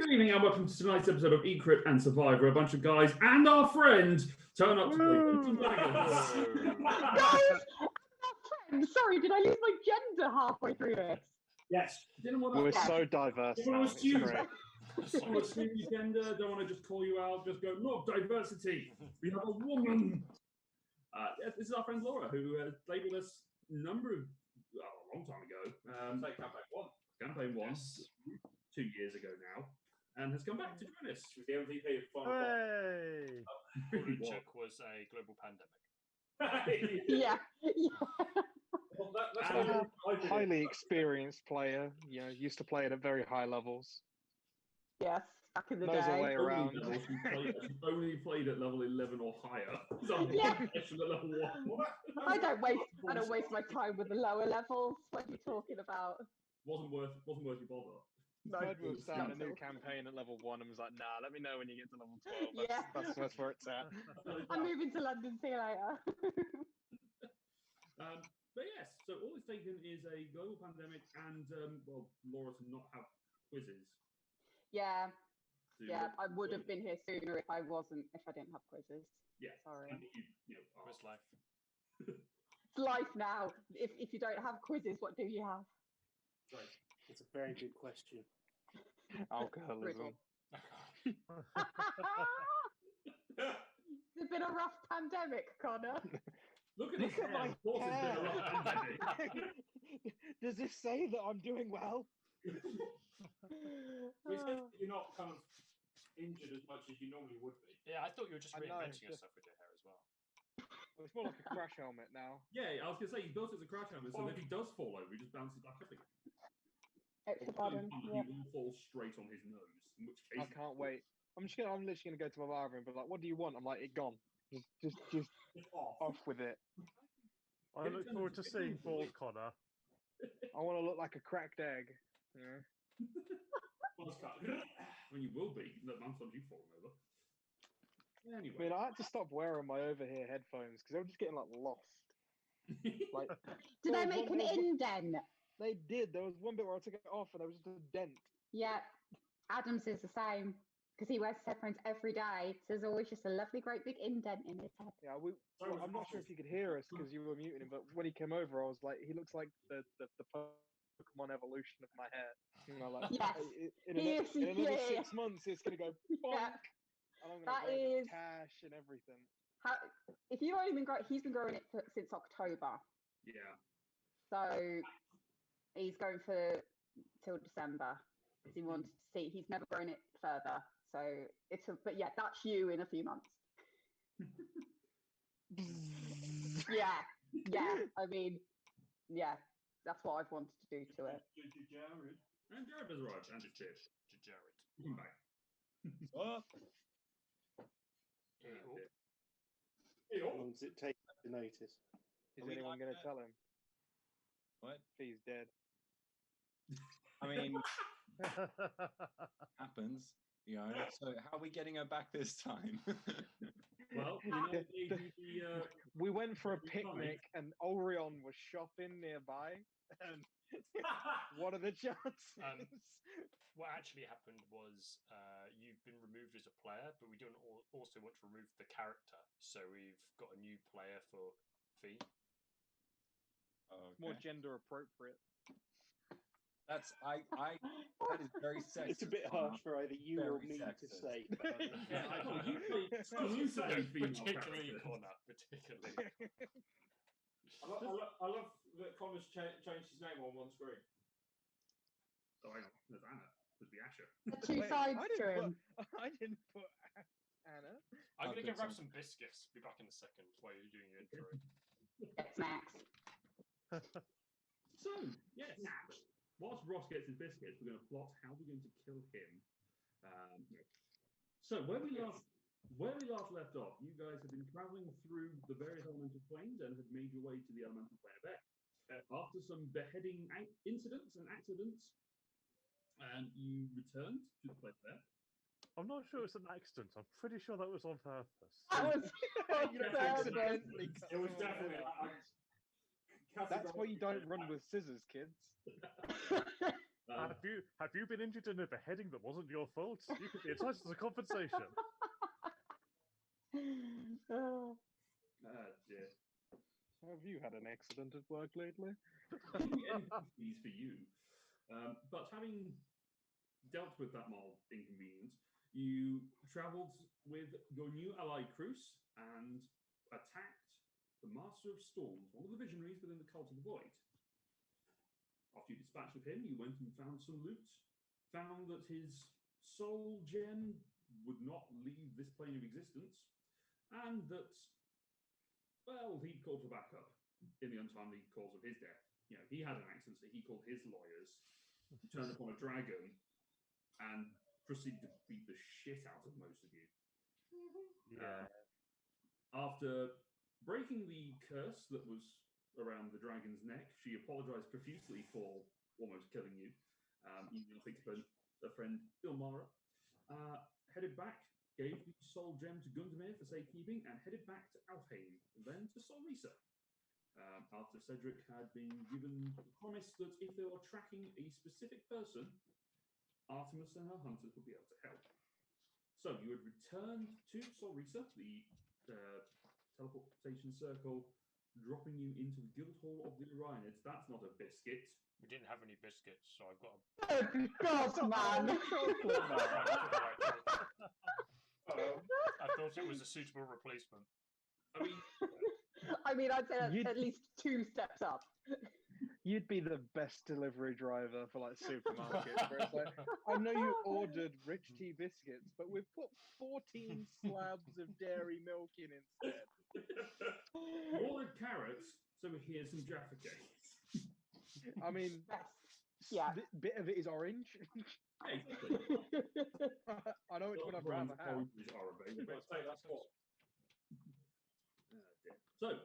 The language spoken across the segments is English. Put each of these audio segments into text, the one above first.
Good evening and welcome to tonight's episode of Ecrit and Survivor. A bunch of guys and our friend turn up to play. Guys, sorry, did I lose my gender halfway through this? Yes. We're so diverse. Don't want to assume Great. gender. Don't want to just call you out. Just go, no, diversity. We have a woman. This is our friend Laura, who played with us a long time ago. Like Campaign 1, Yes. 2 years ago now, and has come back to join us. She was the MVP of Final Hey! Chuck was a global pandemic. Yeah. Well, that's Highly experienced player, used to play at very high levels. Yes, back in the Knows her day. way around. She only played at level 11 or higher. Yeah. At level 1. I don't waste my time with the lower levels. What are you talking about? Wasn't worth your bother. Fred was starting a new campaign at level 1 and was like, nah, let me know when you get to level 12. Yeah. That's where it's at. I'm moving to London, see you later. But yes, so all it's taken is a global pandemic and, Laura to not have quizzes. Yeah, I would have been here sooner if I didn't have quizzes. Yeah. Sorry. And Quiz life. It's life now. If you don't have quizzes, what do you have? Right. It's a very good question. Alcoholism. It's been a rough pandemic, Connor. Look at his hair. my Of course it's been a lot of pandemic. Does this say that I'm doing well? You're not kind of injured as much as you normally would be. Yeah, I thought you were just reinventing yourself with your hair as well. It's more like a crash helmet now. Yeah, I was going to say, he built it as a crash helmet, so if he does fall over, he just bounces back up again. Extra bottom. He Yeah. will fall straight on his nose, in which case... I can't wait. I'm literally gonna go to my barber and be like, "What do you want?" I'm like, "It gone. Just off with it." I look forward to seeing bald Connor. I want to look like a cracked egg. Yeah. When you will be. Look, sometimes you've fallen over. I Anyway. mean, I had to stop wearing my over-ear headphones because they were just getting lost. Like, Did there they was make one- an indent? They did. There was one bit where I took it off and there was just a dent. Yeah, Adams is the same because he wears headphones every day. So there's always just a lovely, great big indent in his head. Yeah, I'm not sure if you could hear us because you were muting him, but when he came over, I was like, he looks like the Pokemon evolution of my hair. Like, Yes. in Yes, another yeah. 6 months, it's gonna go bonk, Yeah. and I'm That gonna grow is- cash and everything. If you've only been he's been growing it since October. Yeah. So he's going for till December because he wanted to see. He's never grown it further. So but yeah, that's you in a few months. Yeah. I mean, yeah, that's what I've wanted to do to it. Jared. And Jared has arrived, and it's Jared. Jared. Come back. How long does it take to notice? Is anyone gonna tell him? What? He's dead. I mean, happens, So how are we getting her back this time? Well, We went for a picnic and Orion was shopping nearby. And what are the chances? What actually happened was you've been removed as a player, but we don't also want to remove the character. So we've got a new player for Fee. Okay. More gender appropriate. That is very sexist. It's a bit harsh for either you or Very me to sexist. say. Particularly Connor, particularly. I love that Connor's changed his name on one screen. Oh, hang on. There's Anna. There's the Asher. The two sides to him. I didn't put Anna. I'm going to go Okay, grab so- some biscuits. Be back in a second while you're doing your intro. Snacks. So, yes. Whilst Ross gets his biscuits, we're going to plot how we're going to kill him. So, where we last left off, you guys have been traveling through the various elemental planes and had made your way to the elemental plane of X. After some beheading incidents and accidents, you returned to the plane of X. I'm not sure it's an accident. I'm pretty sure that was on purpose. That was It was definitely. That's why you don't run with scissors, kids. I've have you been injured in a beheading that wasn't your fault? You could be entitled to compensation. Oh. Ah, dear. So have you had an accident at work lately? These for you. But having dealt with that mild inconvenience, you travelled with your new ally Cruz and attacked the Master of Storms, one of the visionaries within the Cult of the Void. After you dispatched with him, you went and found some loot, found that his soul gem would not leave this plane of existence, and that, well, he'd called for backup in the untimely cause of his death. You know, he had an accident, so he called his lawyers, turned upon a dragon, and proceeded to beat the shit out of most of you. Yeah. After breaking the curse that was around the dragon's neck, she apologized profusely for almost killing you. You now think a friend, Ilmara, headed back, gave the soul gem to Gundamir for safekeeping, and headed back to Alfheim, then to Solrisa. After Cedric had been given the promise that if they were tracking a specific person, Artemis and her hunters would be able to help. So you had returned to Solrisa, the teleportation circle, dropping you into the Guildhall of the Orionids. That's not a biscuit. We didn't have any biscuits, so I've got a Oh, God, man. Chocolate man. I thought it was a suitable replacement. I mean, I'd say that's at least 2 steps up. You'd be the best delivery driver for like supermarkets. Where it's like, I know you ordered rich tea biscuits, but we've put 14 slabs of dairy milk in instead. you ordered carrots, so here's some Jaffa cakes. I mean, Yeah. bit of it is orange. Exactly. I know which one I'd rather have. Oranges are available. Let's take that spot. So,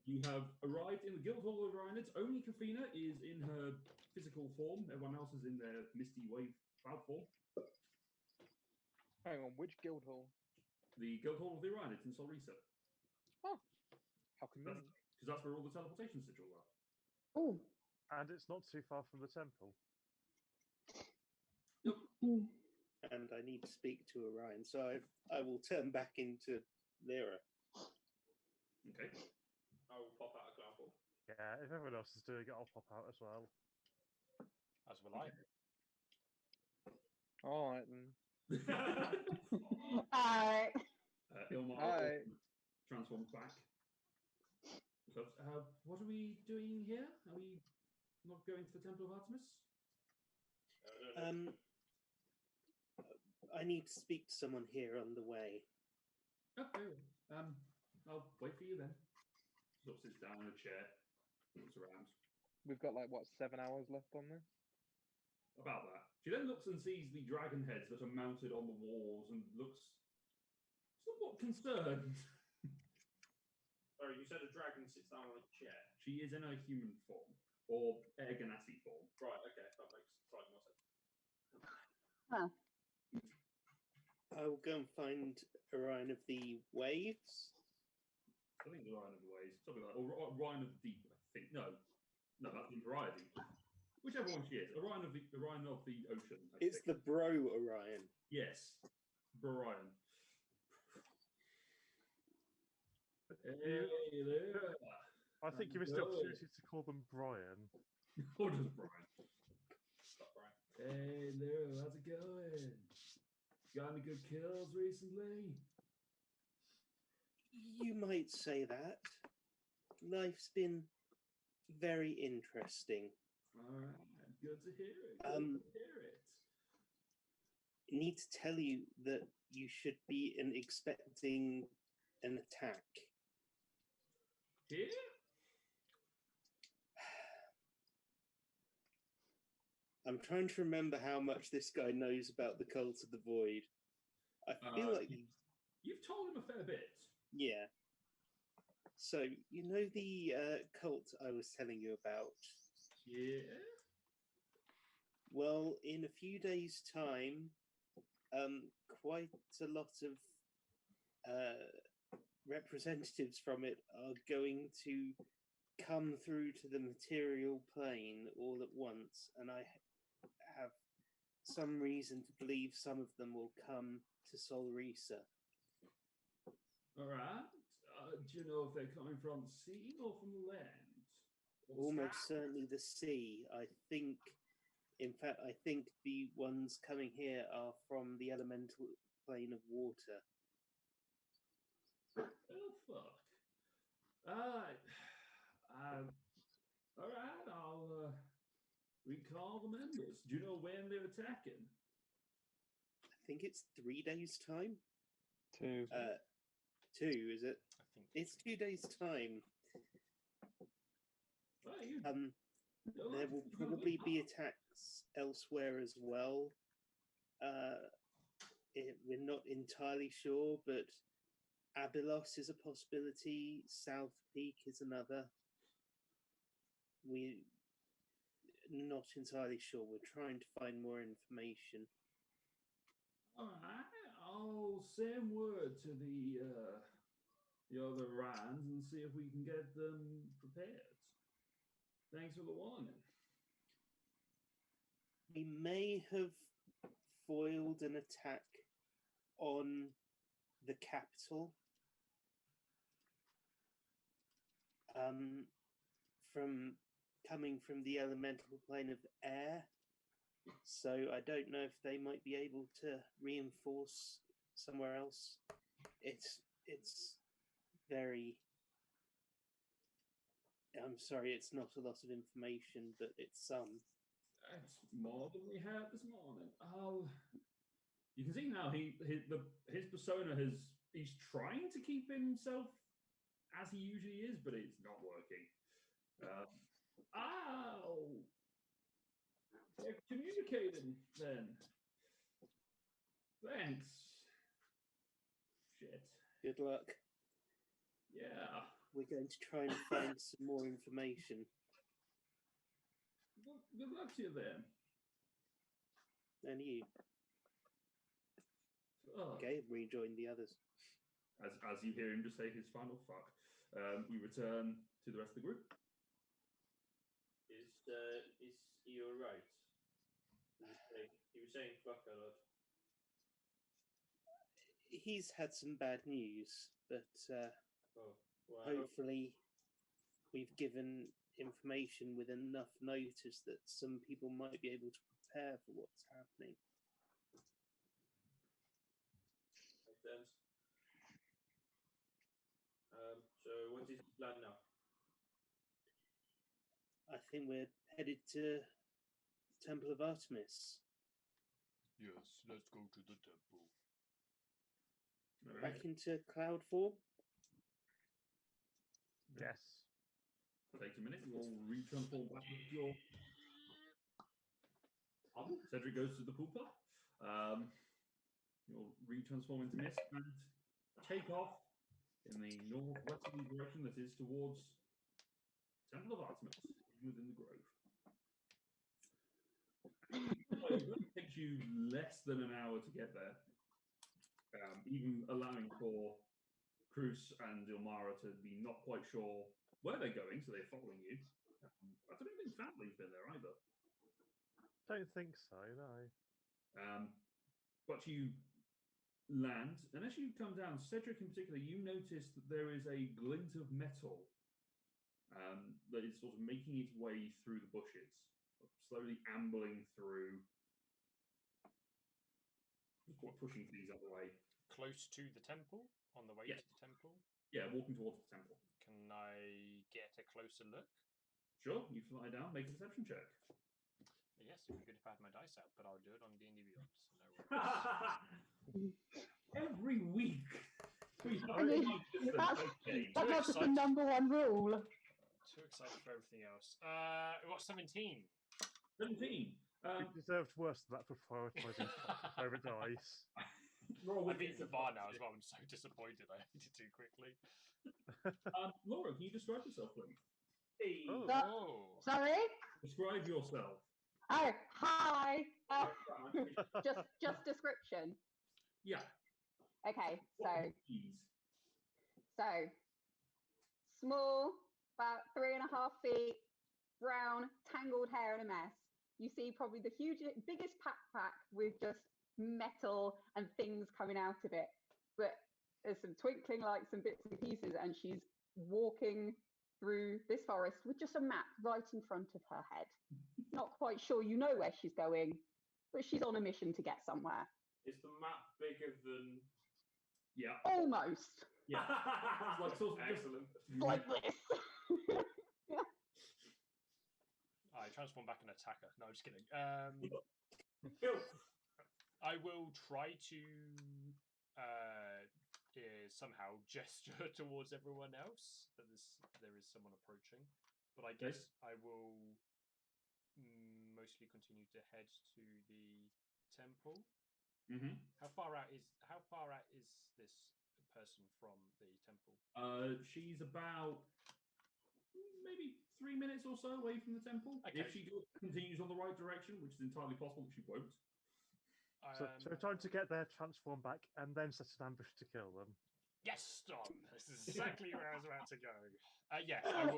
you have arrived in the Guildhall of Orionids. Only Kafina is in her physical form. Everyone else is in their misty wave cloud form. Hang on, which guild hall? The Guildhall of the Orionids in Solrisa. Oh, how convenient. Because that's where all the teleportation sigils are. Oh. And it's not too far from the temple. And I need to speak to Orion, so I will turn back into Lyra. Okay. I will pop out a cloud ball. Yeah, if everyone else is doing it, I'll pop out as well. As will I. All right then. Ilmar transforms back. So, what are we doing here? Are we not going to the Temple of Artemis? I need to speak to someone here on the way. Okay. I'll wait for you then. Sort of sits down in a chair, looks around. We've got like what 7 hours left on this. About that. She then looks and sees the dragon heads that are mounted on the walls and looks somewhat concerned. Sorry, you said a dragon sits down on a chair. She is in a human form, or Air Ganassi form. Right, okay, that makes slightly more sense. Huh. I will go and find Orion of the Waves. I think Orion of the Waves, something like, or Orion of the Deep. I think no, that's in variety. Whichever one she is, Orion of the Ocean. It's the Bro Orion. Yes, Brian. Hey there. I think you missed the opportunity to call them Brian. Or just Brian. Stop, Brian. Hey there, how's it going? Got any good kills recently? You might say that. Life's been very interesting. All right, good to hear it. Good to hear it. I need to tell you that you should be expecting an attack. Here? I'm trying to remember how much this guy knows about the Cult of the Void. I feel like you've told him a fair bit. Yeah. So, you know the cult I was telling you about? Yeah. Well, in a few days' time, quite a lot of representatives from it are going to come through to the material plane all at once, and I have some reason to believe some of them will come to Solrisa. All right. Do you know if they're coming from the sea or from the land? Or Almost sky? certainly the sea. In fact, I think the ones coming here are from the elemental plane of water. Oh, fuck. Alright. Alright, I'll recall the members. Do you know when they're attacking? I think it's 3 days' time. 2. 2, is it? I think It's 2 days' time. Well, you There will probably be attacks elsewhere as well. We're not entirely sure, but Abylos is a possibility. South Peak is another. We're not entirely sure. We're trying to find more information. Alright, I'll send word to the other Rhines and see if we can get them prepared. Thanks for the warning. We may have foiled an attack on the capital from coming from the elemental plane of air. So I don't know if they might be able to reinforce somewhere else. It's very. I'm sorry, it's not a lot of information, but it's some. That's more than we had this morning. You can see now his persona he's trying to keep himself as he usually is, but it's not working. They're communicating then. Thanks. Shit. Good luck. Yeah. We're going to try and find some more information. Good luck to you then. And you. Oh. Okay, rejoin the others. As you hear him just say his final fuck, we return to the rest of the group. Is he all right? He was saying fuck a lot. He's had some bad news, but Well, hopefully we've given information with enough notice that some people might be able to prepare for what's happening. makes sense. So what is the plan now? I think we're headed to the Temple of Artemis. Yes, let's go to the temple. Back into cloud form. Yes. Takes a minute. You'll retransform back into your. Cedric goes to the pooper. You'll retransform into mist and take off in the northwesterly direction that is towards Temple of Artemis, within the grove. It takes you less than an hour to get there, even allowing for Cruz and Ilmara to be not quite sure where they're going, so they're following you. I don't think family's been there either. Don't think so, no. But you land, and as you come down, Cedric in particular, you notice that there is a glint of metal that is sort of making its way through the bushes, slowly ambling through, pushing things out of the way. Close to the temple? On the way Yeah. to the temple? Yeah, walking towards the temple. Can I get a closer look? Sure, you fly down, make a perception check. Yes, it would be good if I had my dice out, but I'll do it on D&D Beyond. So no worries. Every week. That's the number one rule. Too excited for everything else. I got 17. 17. You deserved worse than that for prioritizing over dice. Roll I with beat the it. bar now as well. I'm so disappointed I did it too quickly. Laura, can you describe yourself, please? Oh. Oh. Sorry? Describe yourself. Oh, hi. Just description. Yeah. Okay, What are these? so small, about 3.5 feet, brown, tangled hair and a mess. you see probably the biggest backpack with just metal and things coming out of it. But there's some twinkling lights and bits and pieces, and she's walking through this forest with just a map right in front of her head. Not quite sure you know where she's going, but she's on a mission to get somewhere. Is the map bigger than? Yeah. Almost. Yeah. Like sort of Excellent. Like this. I transform back an attacker. No, I'm just kidding. Go. I will try to somehow gesture towards everyone else that there is someone approaching, but I guess I will mostly continue to head to the temple. Mm-hmm. How far out is this person from the temple? She's about maybe 3 minutes or so away from the temple. Okay. If she continues on the right direction, which is entirely possible, but she won't. So time to get there, transform back, and then set an ambush to kill them. Yes, Dom. This is exactly where I was about to go. Yes, I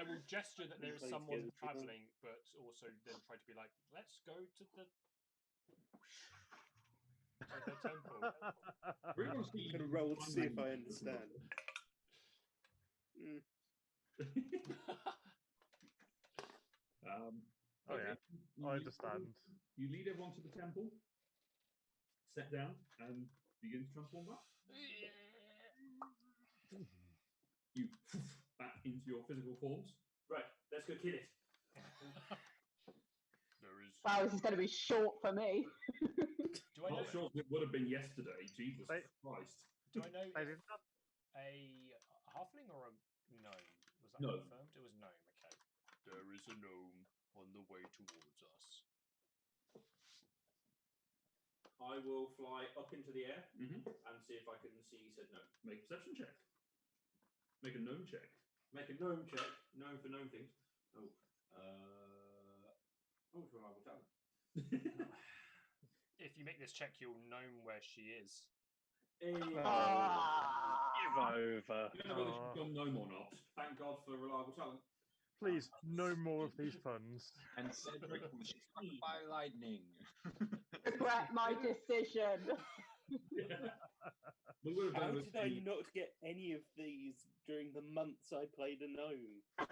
will gesture that there is someone traveling, but also then try to be like, let's go to the temple. I'm gonna roll to see if I understand. Oh yeah, I understand. You lead everyone to the temple, sit down, and begin to transform back. You back into your physical forms. Right, let's go kill it. There is. Wow, this is going to be short for me. Do I know? Not sure it would have been yesterday. Jesus Christ. Do I know I if did not. a halfling or a gnome? Was that Gnome. confirmed? It was gnome. Okay. There is a gnome on the way towards us. I will fly up into the air Mm-hmm. and see if I can see said gnome. Make a perception check. Make a gnome check. Make a gnome check. Gnome for gnome things. Oh, it's reliable talent. If you make this check, you'll know where she is. Give over. You don't know whether she's gone gnome or not. Thank God for reliable talent. Please, no more of these puns. And Cedric was struck by lightning. Regret my decision. We would have How done did I not get any of these during the months I played a gnome? I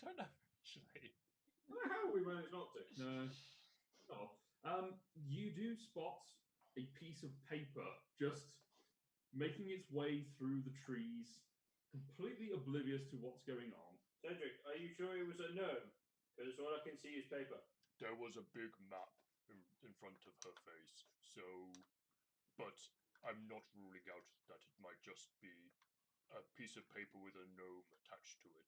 don't know, actually. I don't know how we managed not to. No. Oh. You do spot a piece of paper just making its way through the trees, completely oblivious to what's going on. Cedric, are you sure it was a gnome? Because all I can see is paper. There was a big map in front of her face, so. But I'm not ruling out that it might just be a piece of paper with a gnome attached to it.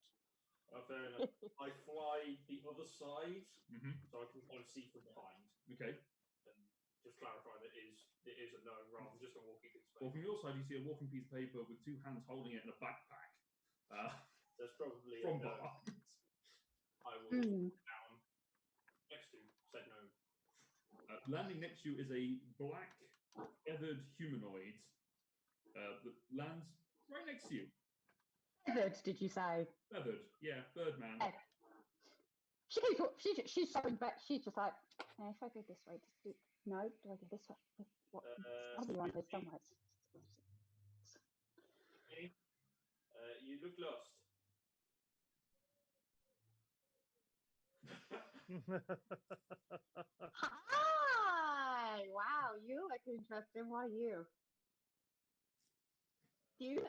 Fair enough. I fly the other side Mm-hmm. so I can kind of see from behind. Okay. And just clarify that it is a gnome rather than just a walking piece of Well, paper. from your side, you see a walking piece of paper with two hands holding it in a backpack. That's probably From a gnome. behind. I will look down next to said gnome. Landing next to you is a black feathered humanoid that lands right next to you. Feathered, did you say? Feathered, yeah, Birdman. She's so back. She's just like, if I go this way, no, do I go this way? What? Other one is somewhere. You look lost. Hi! Wow, you look interesting. Why you? Do you?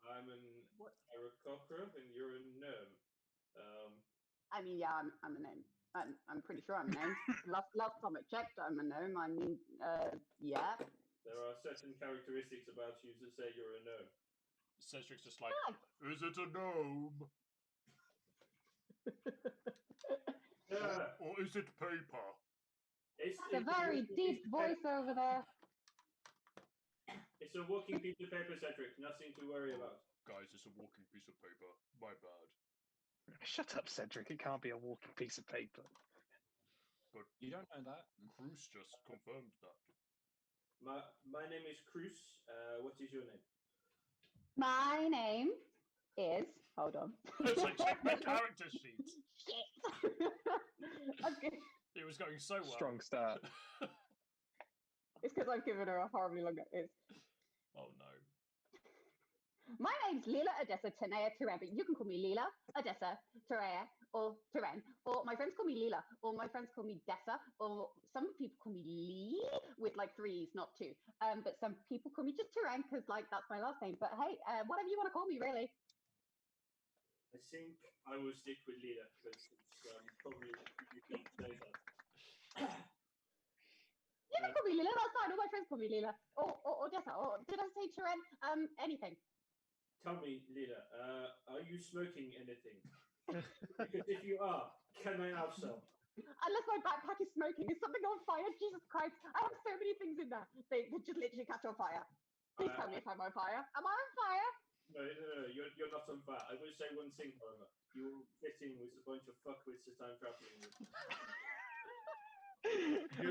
I'm an Aarakocra and you're a gnome. I mean, yeah, I'm a gnome. I'm pretty sure I'm a gnome. last time I checked, I'm a gnome. I mean, yeah. There are certain characteristics about you that say you're a gnome. Cedric's just like, is it a gnome? Yeah. Or is it paper? It's a very deep voice over there. It's a walking piece of paper, Cedric. Nothing to worry about. Guys, it's a walking piece of paper. My bad. Shut up, Cedric. It can't be a walking piece of paper. But You don't know that? Bruce just confirmed that. My name is Cruz. What is your name? My name is, hold on. It's like, check my character sheet. Shit. Okay. It was going so well. Strong start. It's because I've given her a horribly long notice. Oh no. My name's Lila Odessa Tanea Turan, but you can call me Lila, Odessa, Turea, or Turan. Or my friends call me Lila, or my friends call me Dessa, or some people call me Lee with like 3's, not 2. But some people call me just Turan because like that's my last name. But hey, whatever you want to call me, really. I think I will stick with Lila because it's probably you can say that. You can call me Lila, that's fine. All my friends call me Lila, or Dessa, or did I say Turan? Anything. Tell me, Lila, are you smoking anything? Because if you are, can I have some? Unless my backpack is smoking. Is something on fire? Jesus Christ. I have so many things in there. They just literally catch on fire. Please tell me if I'm on fire. Am I on fire? No, you're not on fire. I will say one thing, however. You will fit in with a bunch of fuckwits that I'm traveling with.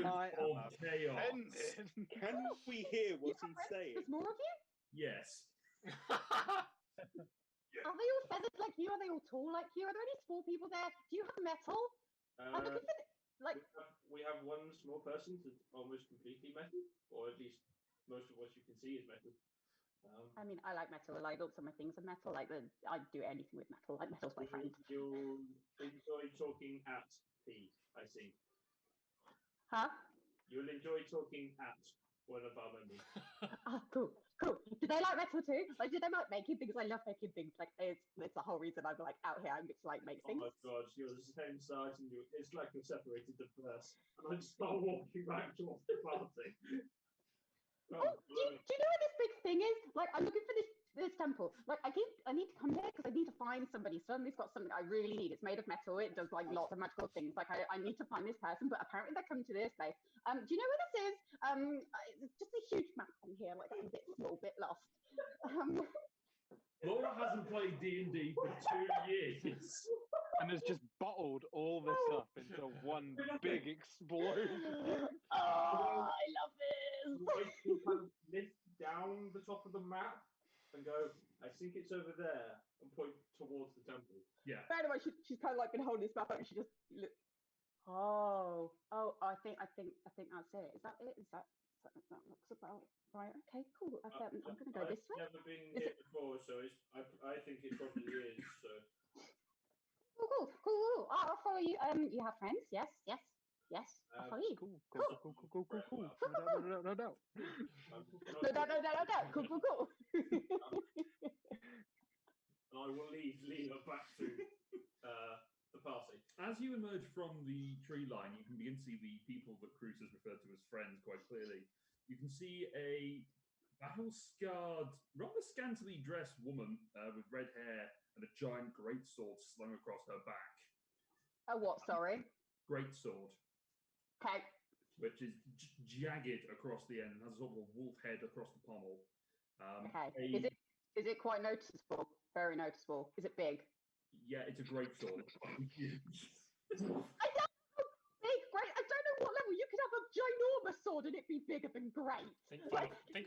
I am Of chaos. offended. Can we hear what You have he's friends? saying? There's more of you? Yes. Are they all feathered like you? Are they all tall like you? Are there any small people there? Do you have metal? I'm looking for like. We have one small person that's almost completely metal, or at least most of what you can see is metal. I mean, I like metal. Like lots of my things are metal. Like I'd do anything with metal. Like metal's my friend. You enjoy talking at P, I think. Huh? You'll enjoy talking at one of our members. Oh, cool. Do they like metal too? Like, do they like making things? I love making things. Like, it's the whole reason I'm like out here. I'm to like make Oh things. my god, you're the same size and it's like you're separated at first. And I just start walking back towards the party. Oh, do you know what this big thing is? Like, I'm looking for this temple. Like, I need to come here because I need to find somebody. Somebody's got something I really need. It's made of metal. It does like lots of magical things. Like, I need to find this person, but apparently they're coming to this place. Do you know where this is? It's just a huge map on here. Like, I'm a bit small, bit lost. Laura hasn't played D&D for 2 years. And has just bottled all this up into one big explosion. Oh, I love this. You kind of lift down the top of the map and go, I think it's over there, and point towards the temple. Yeah. By the way, she's kind of like been holding this map up and she just look. Oh, I think that's it. Is that it? That looks about right. Okay, cool. I'm gonna go this way. I've never been here before, so I think it probably is. So. Cool. I'll follow you. You have friends? Yes. I'll follow you. Cool. Cool. No doubt. No doubt. Cool. And I will leave Lila back to the party. As you emerge from the tree line, you can begin to see the people that Cruz has referred to as friends quite clearly. You can see a battle-scarred, rather scantily dressed woman with red hair and a giant greatsword slung across her back. A what? Sorry. Greatsword. Okay. Which is jagged across the end and has sort of a wolf head across the pommel. Okay. Is it quite noticeable? Very noticeable. Is it big? Yeah, it's a greatsword. Huge. I don't know. Big, great. I don't know what level. You could have a ginormous sword and it be bigger than great. Think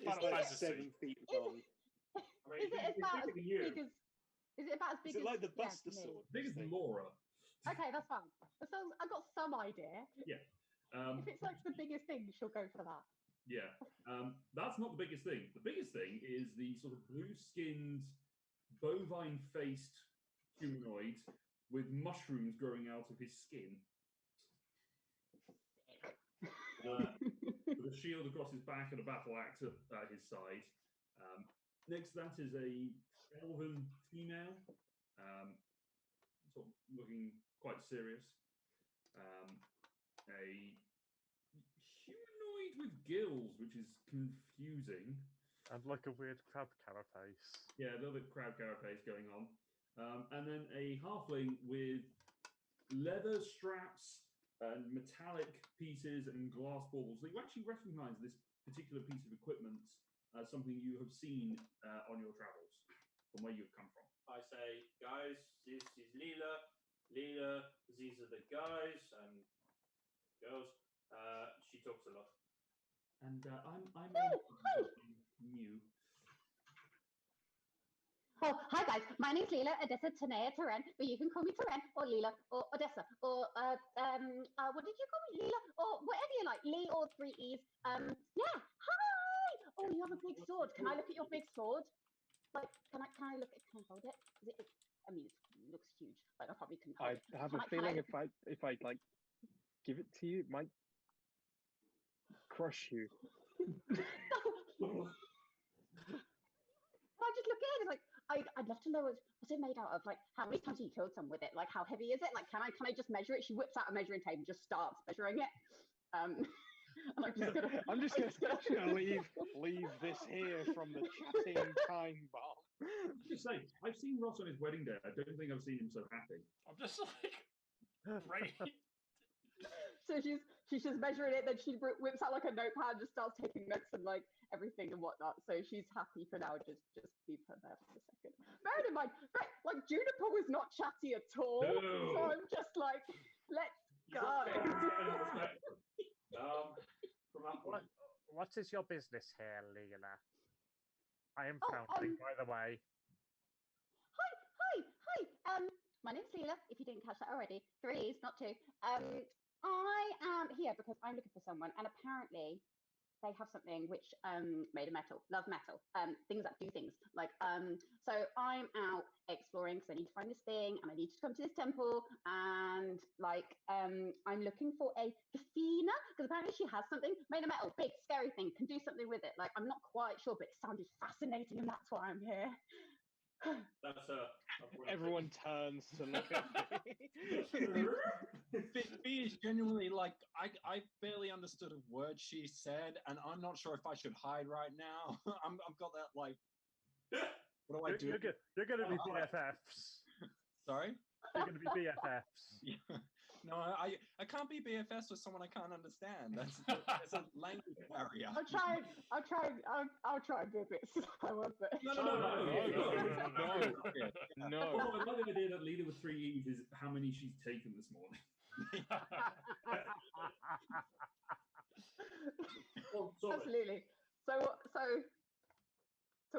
It's Final like Fantasy. 7 feet long. Is it about as big as? Is it about as big Is it as? like the yeah, Buster me? Sword? Big as Laura. Okay, that's fine. So I've got some idea. Yeah. If it's like the biggest thing, she'll go for that. Yeah. That's not the biggest thing. The biggest thing is the sort of blue-skinned, bovine-faced humanoid with mushrooms growing out of his skin. With a shield across his back and a battle axe at his side. Next to that is a elven female, sort of looking quite serious. A humanoid with gills, which is confusing. And like a weird crab carapace. Yeah, a little bit crab carapace going on. And then a halfling with leather straps and metallic pieces and glass baubles. So you actually recognize this particular piece of equipment as something you have seen on your travels from where you've come from. I say, guys, this is Lila. Lila, these are the guys and girls. She talks a lot. And I'm Oh, new. Oh, hi guys. My name's Leela Odessa Tanea Taren, but you can call me Taren or Leela or Odessa or what did you call me? Leela or whatever you like. Lee or 3 E's. Yeah. Hi. Oh, you have a big sword. Can I look at your big sword? Like, can I hold it? I mean, it looks huge. Like, I probably couldn't hold I it. have a feeling if I like give it to you, it might crush you. I just look at it, it's like I'd love to know what's it made out of. Like, how many times have you killed someone with it? Like, how heavy is it? Like, can I just measure it? She whips out a measuring tape and just starts measuring it. And I'm just gonna leave this here from the chatting time bomb. Just saying, I've seen Ross on his wedding day. I don't think I've seen him so happy. I'm just like, right. So she's just measuring it, then she whips out like a notepad and just starts taking notes and like everything and whatnot. So she's happy for now. Just leave her there for a second. Bearing in mind, right, like Juniper was not chatty at all. No. So I'm just like, let's go. From that point, What is your business here, Leela? I am Oh, foundling, by the way. Hi. My name's Leela, if you didn't catch that already. 3 E's, not 2. I am here because I'm looking for someone, and apparently they have something which made of metal. Love metal. Things that do things. Like so I'm out exploring because I need to find this thing, and I need to come to this temple, and like I'm looking for a Gefina because apparently she has something made of metal, big scary thing, can do something with it. Like I'm not quite sure, but it sounded fascinating, and that's why I'm here. that's Everyone turns to look at me. B is genuinely like, I barely understood a word she said, and I'm not sure if I should hide right now. I've got that like, what do I do? You're going to be BFFs. Sorry? You're going to be BFFs. Yeah. No, I can't be BFS with someone I can't understand. That's a language barrier. I'll try and do this. I want it. No. I like the idea that Leela with 3 E's is how many she's taken this morning. Oh, sorry. Absolutely. So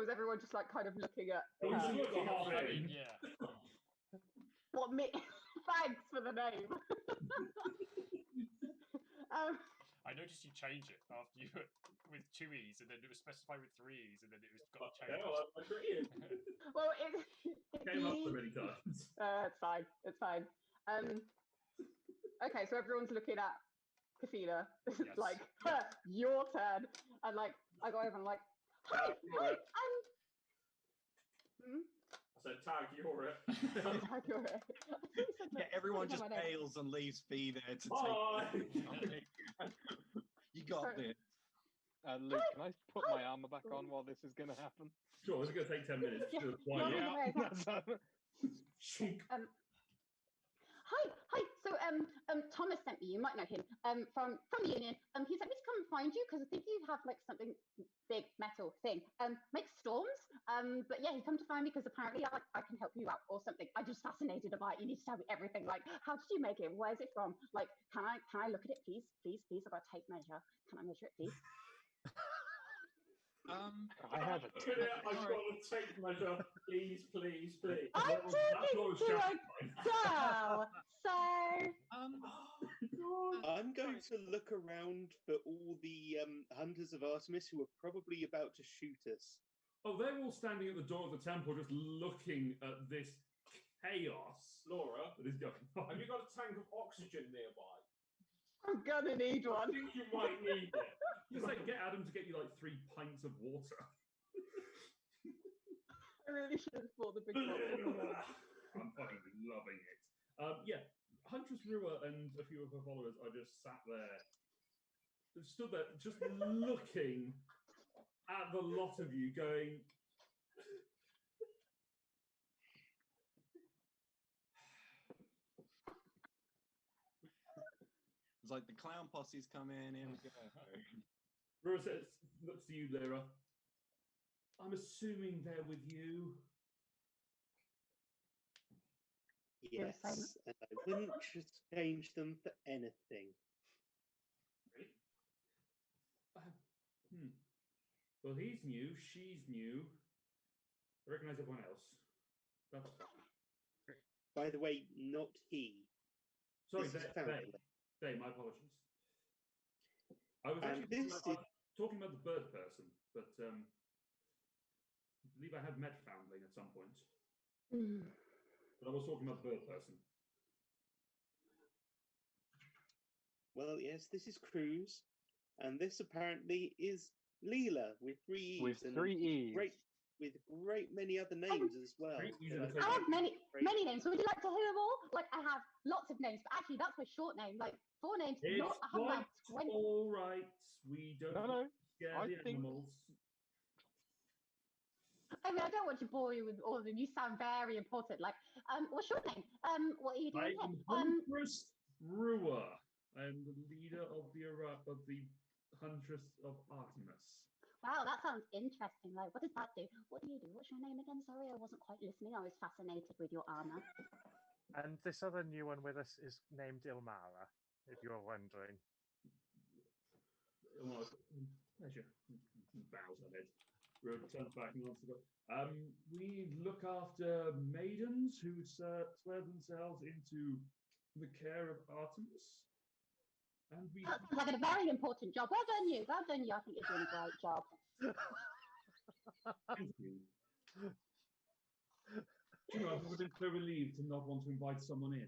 is everyone just like kind of looking at We should look at half I in. mean, yeah. what me? Thanks for the name. I noticed you change it after you with 2 E's, and then it was specified with 3 E's, and then it was got changed. I agree. Well, it Came up so many times. it's fine. It's fine. Okay, so everyone's looking at Kafina. Yes. Like, your turn. And like, I go over and I'm like, hi. I said, tag, you're it. You're it. Yeah, everyone just bails and leaves B there to Bye. take. You got Sorry. this. Luke, can I put my armor back on while this is going to happen? Sure, it's going to take 10 minutes. Yeah. To acquire Yeah. it. Hi. So Thomas sent me. You might know him. From the Union. He sent me to come and find you because I think you have like something big metal thing. Makes storms. But yeah, he come to find me because apparently I can help you out or something. I'm just fascinated about it. You need to tell me everything. Like, how did you make it? Where's it from? Like, can I look at it, please? I've got a tape measure. Can I measure it, please? I have a I've got a tape measure. Please. I'm talking to a girl. So I'm going to look around for all the Hunters of Artemis who are probably about to shoot us. Oh, they're all standing at the door of the temple just looking at this chaos Laura, that is going on. have you got a tank of oxygen nearby? I'm gonna need I one. think you might need it. Just like get Adam to get you like 3 pints of water. I really should have bought the big bottle. I'm fucking loving it. Yeah, Huntress Rua and a few of her followers are just stood there, just looking at the lot of you, going. It's like the clown posse's come in. Here we go. Rua looks to you, Lyra. I'm assuming they're with you. Yes, and I wouldn't change them for anything. Really? Well, he's new, she's new. I recognise everyone else. That's fine. By the way, not he. Sorry, This is they. Foundling. They, my apologies. I was And actually this talking about the bird person, but I believe I have met Foundling at some point. But I was talking about the bird person. Well, yes, this is Cruz, and this apparently is Leela with 3 E's. With and 3 E's. With great many other names as well. Great E's that are the I have many Great. names. Would you like to hear them all? Like, I have lots of names, but actually, that's my short name. Like, 4 names. It's Not, I have quite like 20. all right. We don't No, scare I the think- animals. I mean, I don't want to bore you with all of them. You sound very important. Like, what's your name? What are you I doing am here? Huntress Brewer. I am the leader of the Hunters of Artemis. Wow, that sounds interesting. Like, what does that do? What do you do? What's your name again? Sorry, I wasn't quite listening. I was fascinated with your armor. And this other new one with us is named Ilmara, if you're wondering. Oh, pleasure. Bows her head. Road turns back and wants to go. We look after maidens who swear themselves into the care of Artemis. And we That sounds like a very important job. Well done, you. Well done, you. I think you're doing a great job. thank you. You know, I've never been so relieved to not want to invite someone in.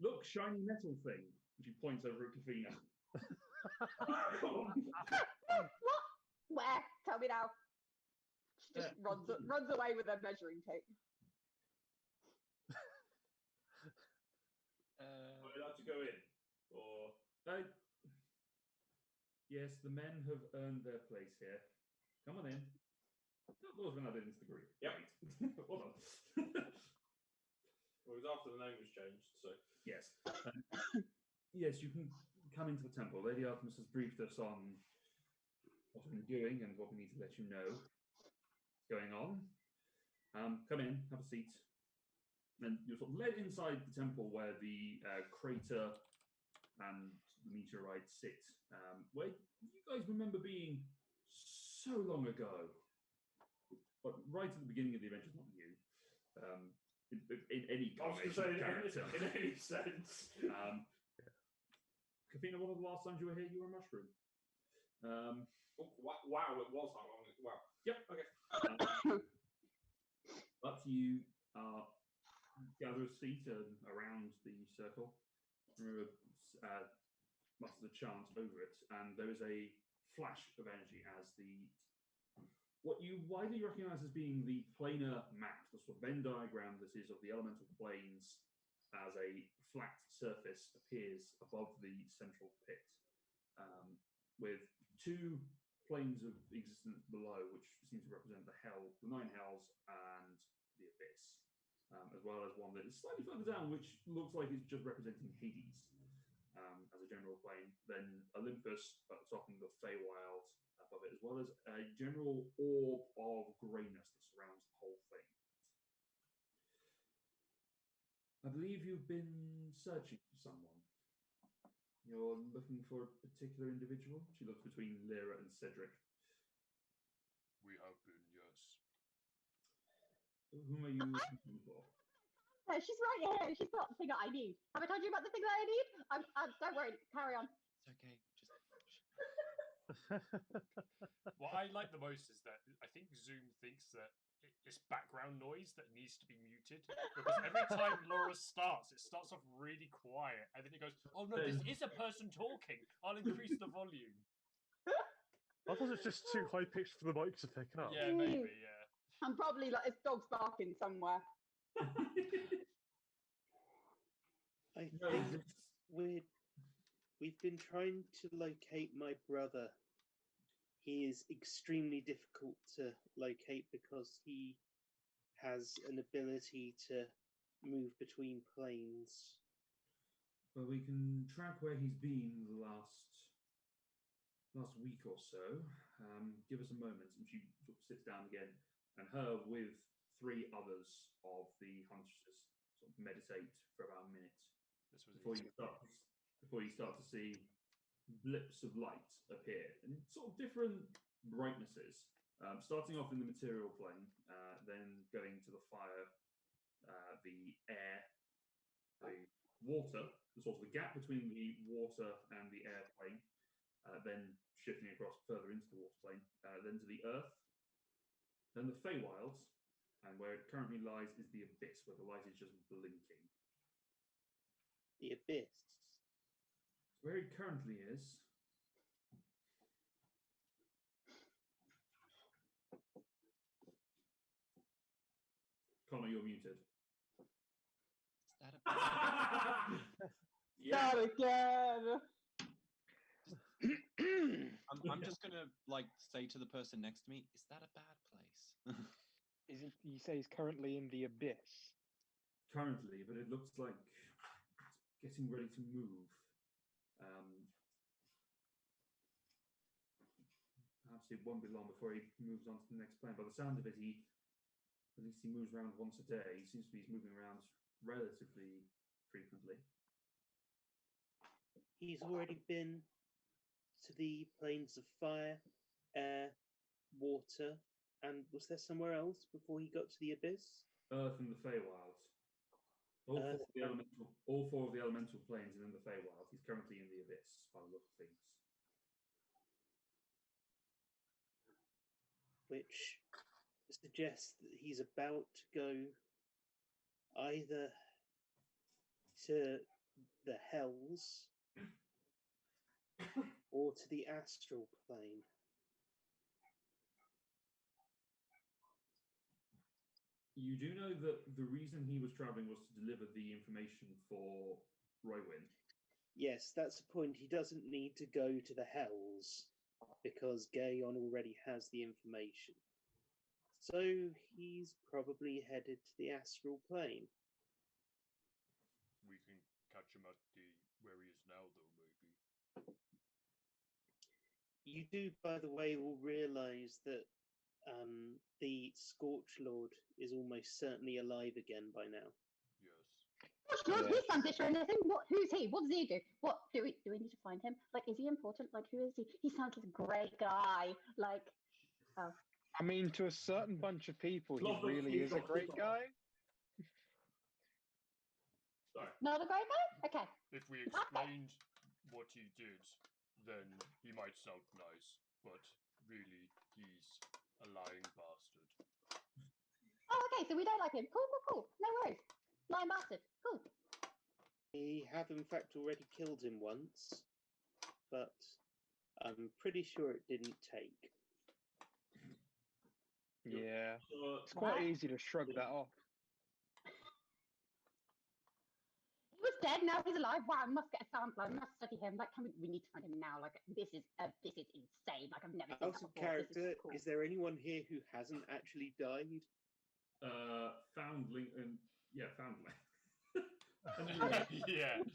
Look, shiny metal thing. And she points over at Kafina. What? Where? Tell me now. She just runs away with her measuring tape. Would you like to go in? Or Yes, the men have earned their place here. Come on in. That was when I did Instagram. Yep. Right. Hold on. Well, it was after the name was changed, so. Yes. Yes, you can come into the temple. Lady Artemis has briefed us on what we're doing and what we need to let you know is going on. Come in, have a seat. And you're sort of led inside the temple where the crater and the meteorite sit, where you guys remember being so long ago. But right at the beginning of the adventure, not you. In any I was going to say, character. in any sense. Kafina, one of the last times you were here, you were a mushroom. Wow, it was that long. Wow. Yep. Okay. But you gather a seat around the circle. Muster the chant over it, and there is a flash of energy as what you widely recognise as being the planar map, the sort of Venn diagram that is of the elemental planes as a flat surface appears above the central pit, with 2 planes of existence below, which seem to represent the 9 hells and the abyss, as well as one that is slightly further down, which looks like it's just representing Hades as a general plane. Then Olympus at the top and the Feywild above it, as well as a general orb of greyness that surrounds the whole thing. I believe you've been searching for someone. You're looking for a particular individual? She looks between Lyra and Cedric. We have been, yes. Whom are you looking for? No, she's right here. She's got the thing that I need. Have I told you about the thing that I need? Don't worry. Carry on. It's okay. What I like the most is that I think Zoom thinks that it's background noise that needs to be muted, because every time Laura starts, it starts off really quiet, and then it goes, "Oh no, this is a person talking. I'll increase the volume." I thought it's just too high pitched for the mic to pick up. Yeah, maybe. Yeah. I'm probably like, it's dogs barking somewhere. I think we've been trying to locate my brother. He is extremely difficult to locate because he has an ability to move between planes. Well, we can track where he's been the last week or so. Give us a moment. And she sort of sits down again, and her with 3 others of the hunters sort of meditate for about a minute before you start to see blips of light appear in sort of different brightnesses. Starting off in the material plane, then going to the fire, the air, the water, the sort of the gap between the water and the air plane, then shifting across further into the water plane, then to the earth, then the Feywilds, and where it currently lies is the abyss, where the light is just blinking. The abyss. Where it currently is. Connor, you're muted. Is that a Yeah. Not again. I'm just gonna like say to the person next to me, is that a bad place? Is it? You say he's currently in the abyss. Currently, but it looks like it's getting ready to move. Perhaps it won't be long before he moves on to the next plane. By the sound of it, at least he moves around once a day. He seems to be moving around relatively frequently. He's already been to the planes of fire, air, water, and was there somewhere else before he got to the abyss? Earth and the Feywilds. All four of the elemental planes are in the Feywilds. He's currently in the abyss by the look of things. Which suggests that he's about to go either to the hells or to the astral plane. You do know that the reason he was traveling was to deliver the information for Roywin. Yes, that's the point. He doesn't need to go to the hells because Gaon already has the information. So he's probably headed to the astral plane. We can catch him at where he is now, though, maybe. You do, by the way, will realise that the Scorch Lord is almost certainly alive again by now. Yes. Gosh, Lord, he sounds or anything. Who's he? What does he do? What do we need to find him? Like, is he important? Like, who is he? He sounds like a great guy. Like, oh. I mean, to a certain bunch of people, he really is a great guy. Sorry. Not a great guy? Okay. If we explained what he did, then he might sound nice, but really, he's a lying bastard. Oh, okay, so we don't like him. Cool. No worries. Lying bastard. Cool. We have, in fact, already killed him once, but I'm pretty sure it didn't take. Yeah, it's quite easy to shrug that off. He was dead, now he's alive. Wow, I must get a sample. I must study him. Like, we need to find him now. Like, this is insane. Like, I've never seen Out that of before. character, This is cool. is there anyone here who hasn't actually died? Foundling and Foundling. Yeah.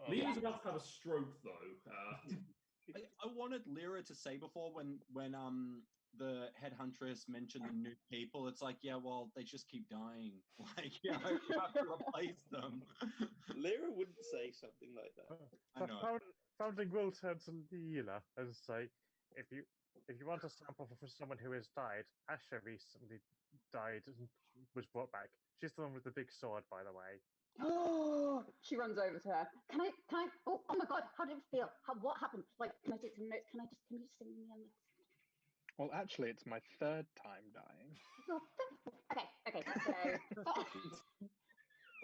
Liam's about to have a stroke though. I wanted Lyra to say before when the headhuntress mentioned the new people, it's like, yeah, well, they just keep dying. Like, yeah, I have to replace them. Lyra wouldn't say something like that. I know. Foundling will turn to Leela and say, if you want a sample for someone who has died, Asha recently died and was brought back. She's the one with the big sword, by the way. Oh, she runs over to her. Can I? Oh my God! How did it feel? What happened? Like, can I take some notes? Can you just sing me on this? Well, actually, it's my third time dying. Okay.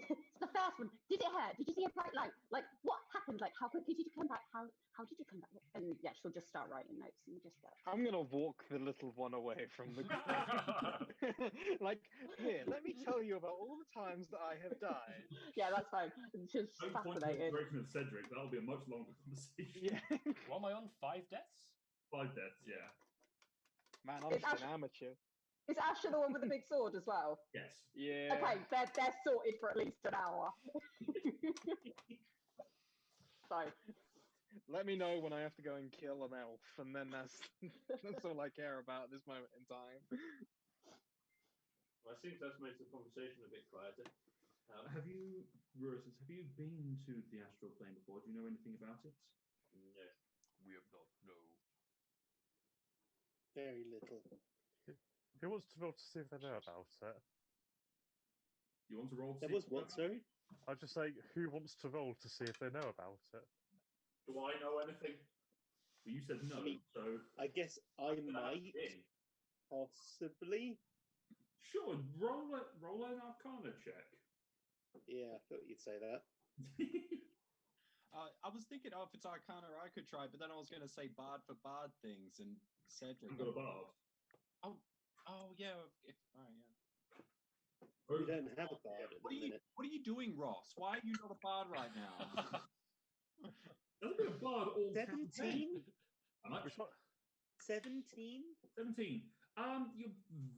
So it's the first one. Did it hurt? Did you see a bright light? Like, what happened? Like, how quickly did you come back? How did you come back? And yeah, she'll just start writing notes and just go. I'm gonna walk the little one away from the group. Like, here, let me tell you about all the times that I have died. Yeah, that's fine. She's Don't point in the fascinated. direction of Cedric. That'll be a much longer conversation. Yeah. What am I on? 5 deaths? 5 deaths, yeah. Man, I'm It's just an amateur. Is Asher the one with the big sword as well? Yes. Yeah. Okay, they're sorted for at least an hour. So Let me know when I have to go and kill an elf, and then that's all I care about at this moment in time. Well, I think that makes the conversation a bit quieter. Have you been to the astral plane before? Do you know anything about it? No. We have not, no. Very little. Who wants to roll to see if they know about it? You want to roll? to There see was if you know what, about it? sorry? I'll just say, who wants to roll to see if they know about it? Do I know anything? Well, you said no, Me. so I guess I Can I might, in? possibly. sure. Roll an Arcana check. Yeah, I thought you'd say that. I was thinking, if it's Arcana, I could try, but then I was going to say Bard for Bard things, and Cedric. You've got a bard. Oh yeah. All right, yeah. We don't have a bard at the minute. What are you doing, Ross? Why are you not a bard right now? Doesn't be a bard all 17? campaign. How much? Which one? 17? 17. You're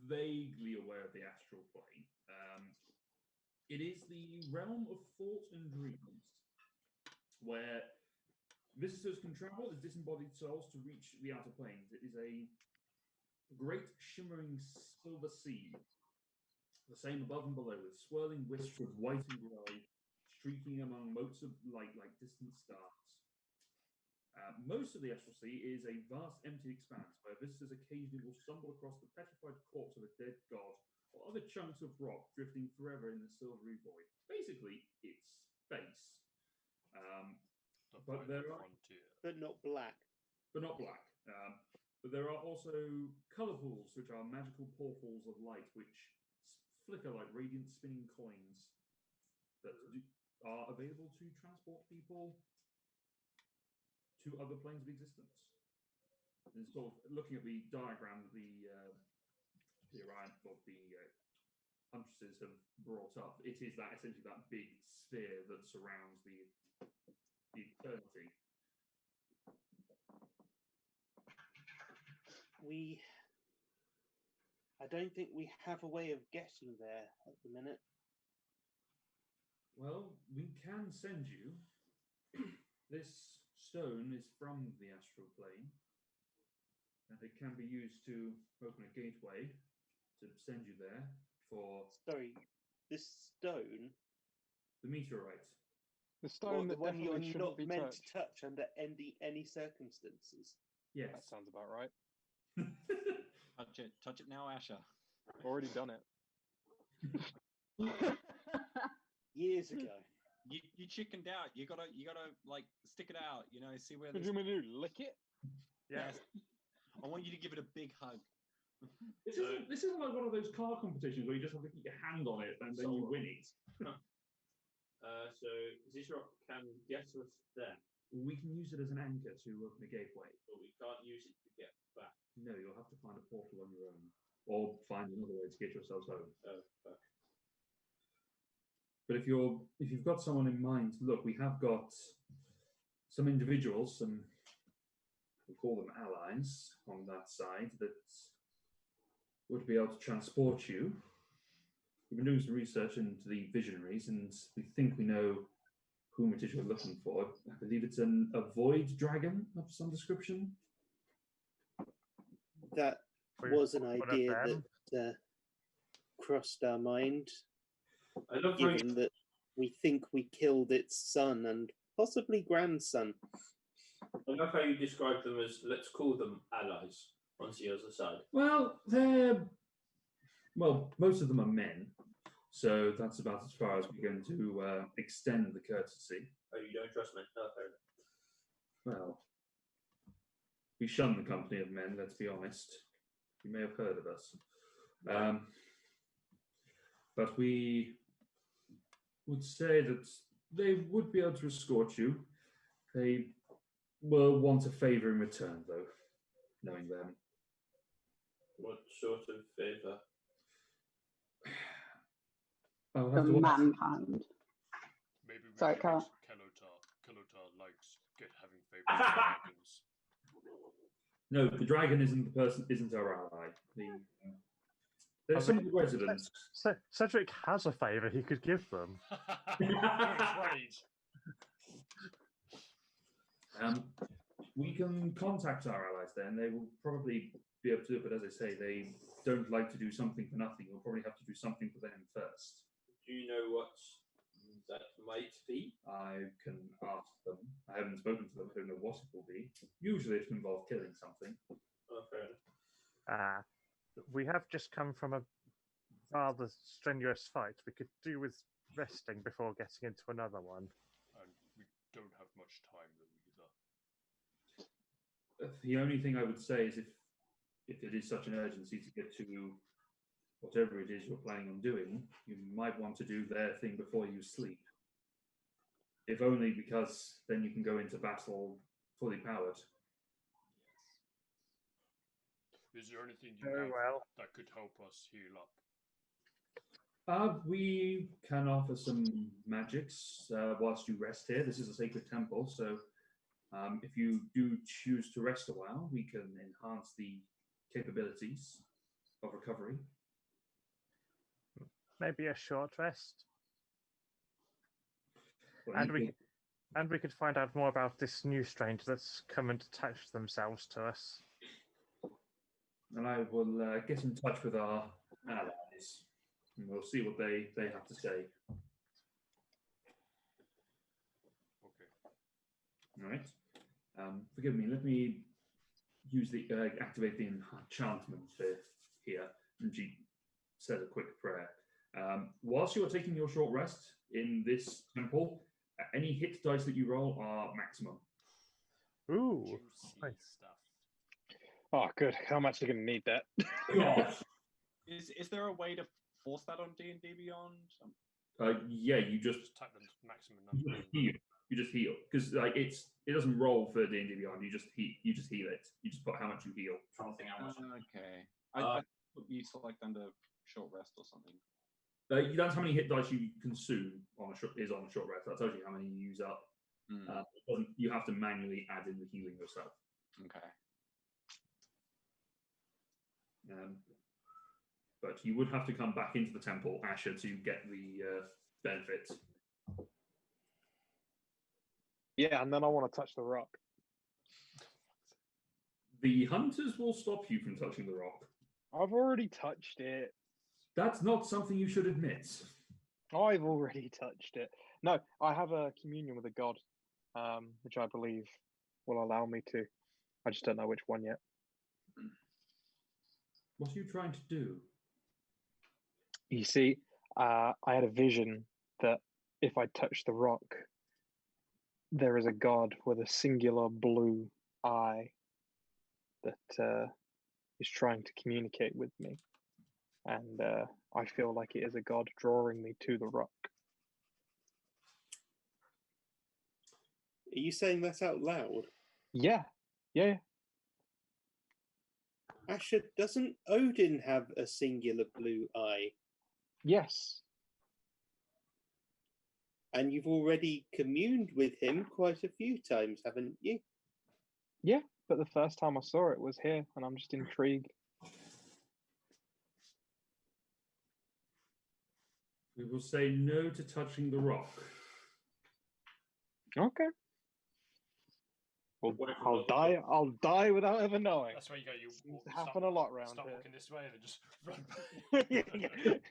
vaguely aware of the astral plane. It is the realm of thought and dreams, where visitors can travel as disembodied souls to reach the outer planes. It is a great shimmering silver sea, the same above and below, with swirling wisps of white and grey streaking among motes of light like distant stars. Most of the astral sea is a vast empty expanse where visitors occasionally will stumble across the petrified corpse of a dead god or other chunks of rock drifting forever in the silvery void. Basically, it's space. The But final there are- frontier. But not black. but not black. But there are also colour pools, which are magical portals of light, which flicker like radiant spinning coins that are available to transport people to other planes of existence. And sort of looking at the diagram that the Orion or the Huntresses have brought up, it is that essentially that big sphere that surrounds the eternity. I don't think we have a way of getting there at the minute. Well, we can send you. This stone is from the astral plane, and it can be used to open a gateway to send you there for Sorry, this stone, the meteorite. The stone the that one you're definitely shouldn't not be meant touched. to touch under any circumstances. Yes. That sounds about right. Touch it now, Asher. Already done it. Years ago. You chickened out. You gotta like stick it out. You know, see where What this. do you want me to do? Lick it? Yeah. I want you to give it a big hug. This isn't like one of those car competitions where you just have to keep your hand on it and then you win it. So this rock can get us there, We can use it as an anchor to open a gateway. but we can't use it to get back. No, you'll have to find a portal on your own, or find another way to get yourselves home. Oh, fuck. But if you've got someone in mind, look, we have got some individuals, we'll call them allies on that side, that would be able to transport you. We've been doing some research into the visionaries, and we think we know whom it is you're looking for. I believe it's a void dragon of some description. That We- was an one of idea them. that crossed our mind, I love how given that we think we killed its son and possibly grandson. you describe them as, let's call them allies on the other side. Well, most of them are men, so that's about as far as we're going to extend the courtesy. Oh, you don't trust me? Oh, fair enough. Well, we shun the company of men, let's be honest. You may have heard of us. But we would say that they would be able to escort you. They will want a favour in return, though, knowing them. What sort of favour? I'll For have to ask. mankind. Maybe we Sorry, give Carl. it Kelotar. Kelotar likes having favorites with dragons. No, the dragon isn't our ally. There's some of the residents. Cedric has a favour he could give them. Trade. We can contact our allies there, and they will probably be able to do it. But as I say, they don't like to do something for nothing. We'll probably have to do something for them first. Do you know what that might be? I can ask them. I haven't spoken to them. I don't know what it will be. Usually it can involve killing something. Oh, fair enough. We have just come from a rather strenuous fight. We could do with resting before getting into another one. And we don't have much time, though, either. The only thing I would say is if it is such an urgency to get to whatever it is you're planning on doing, you might want to do their thing before you sleep. If only because then you can go into battle fully powered. Yes. Is there anything you Very have well. that could help us heal up? We can offer some magics whilst you rest here. This is a sacred temple, so if you do choose to rest a while, we can enhance the capabilities of recovery. Maybe a short rest. Well, And you we could- and we could find out more about this new stranger that's come and attached themselves to us. and I will get in touch with our allies, and we'll see what they have to say. Okay. All right. Forgive me. Let me use the activate the enchantment here. And she said a quick prayer. Whilst you are taking your short rest in this temple, any hit dice that you roll are maximum. Ooh, Juicy nice. stuff. Oh, good. I'm actually going to need that. Gosh. Is there a way to force that on D&D Beyond? Yeah, you just Just type the maximum number. heal. You just heal because like it doesn't roll for D&D Beyond. You just heal it. You just put how much you heal. Trying to think how much. Okay. Uh, I thought you select under short rest or something. That's how many hit dice you consume on a short rest. That tells you how many you use up. Hmm. You have to manually add in the healing yourself. Okay. But you would have to come back into the temple, Asher, to get the benefits. Yeah, and then I want to touch the rock. The hunters will stop you from touching the rock. I've already touched it. That's not something you should admit. I've already touched it. No, I have a communion with a god, which I believe will allow me to. I just don't know which one yet. What are you trying to do? You see, I had a vision that if I touch the rock, there is a god with a singular blue eye that is trying to communicate with me. And I feel like it is a god drawing me to the rock. Are you saying that out loud? Yeah, yeah. Asher, doesn't Odin have a singular blue eye? Yes. And you've already communed with him quite a few times, haven't you? Yeah, but the first time I saw it was here, and I'm just intrigued. We will say no to touching the rock. Okay. Well, What if we I'll look- die. I'll die without ever knowing. That's where you go. You Seems walk, to happen a lot round start here. walking this way and then just run back.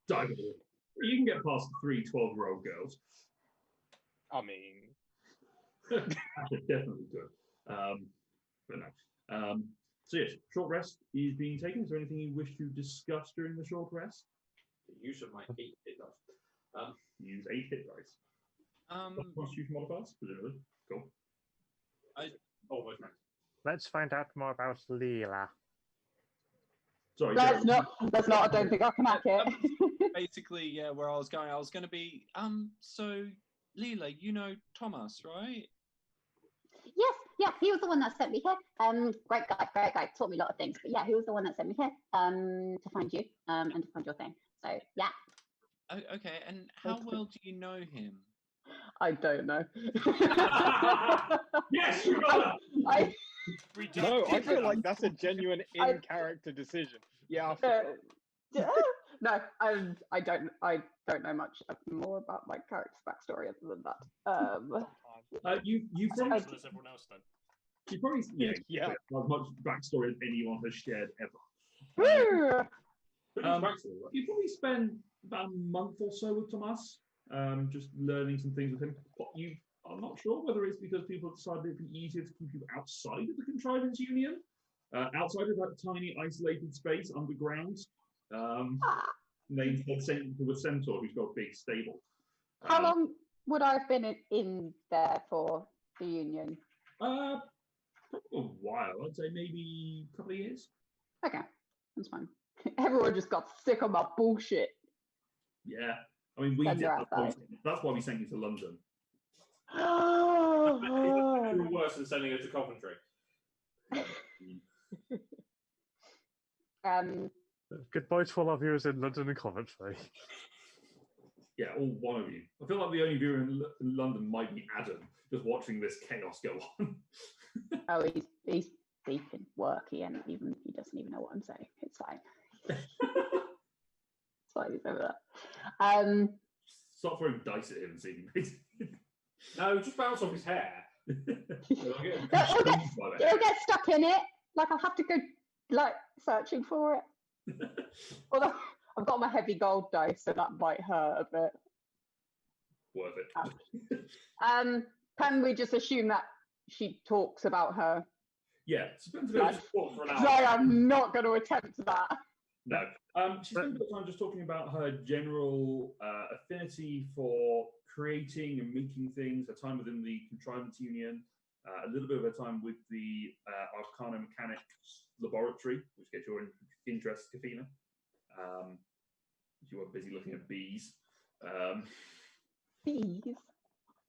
Die with it. You can get past 3 12-year-old girls. I mean, Asher definitely good. But no. So yes, short rest is being taken. Is there anything you wish to discuss during the short rest? The use of my 8 hit dice. Use 8 hit dice. Constitution modifiers, presumably. Cool. Almost max. Let's find out more about Leela. Sorry, That's Jared. not. I don't think I can hack it. Basically, yeah, where I was going to be, so Leela, you know Thomas, right? Yes, yeah, he was the one that sent me here. Great guy, taught me a lot of things. But yeah, he was the one that sent me here to find you and to find your thing. So yeah. Okay, and how well do you know him? I don't know. Yes, you got it! no, I feel like that's a genuine in-character decision. Yeah, I'll forget. No, I don't know much more about my character's backstory other than that. You Same probably, as everyone else then. you probably Yeah. as much backstory as anyone has shared ever. Woo! You probably spend about a month or so with Tomas, just learning some things with him. But you are not sure whether it's because people have decided it'd be easier to keep you outside of the Contrivance Union, outside of that tiny isolated space underground, named sent to a centaur who's got a big stable. How long would I have been in there for the Union? A while. I'd say maybe a couple of years. Okay, that's fine. Everyone just got sick of my bullshit. Yeah. I mean, we Then did. they're outside. That's why we sent you to London. It's even worse than sending her to Coventry. Goodbye to all our viewers in London and Coventry. Yeah, all one of you. I feel like the only viewer in London might be Adam, just watching this chaos go on. Oh, he's deep in work. He doesn't even know what I'm saying. It's fine. It's fine. He's over that. Start throwing dice at him and see if he No, just bounce off his hair. He'll get stuck in it. Like I'll have to go like searching for it. Although I've got my heavy gold dice, so that might hurt a bit. Worth it. Can we just assume that she talks about her? Yeah, spends a bit of support for an hour. I am not going to attempt that. No. She spends a bit of time just talking about her general affinity for creating and making things, her time within the Contrivance Union, a little bit of her time with the Arcana Mechanics Laboratory, which gets your interest, Kafina. You were busy looking at bees. Bees?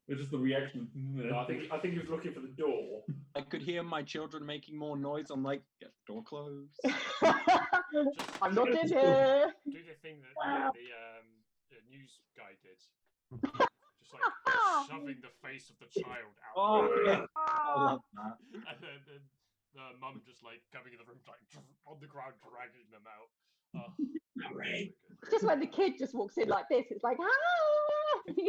It's just the reaction. No, I think he was looking for the door. I could hear my children making more noise. I'm like, get the door closed. I'm not in here. Do the thing that the news guy did. Just like shoving the face of the child out. Oh, yeah. I love that. And then the mum just like coming in the room, like on the ground, dragging them out. Just when the kid just walks in like this, it's like, ah!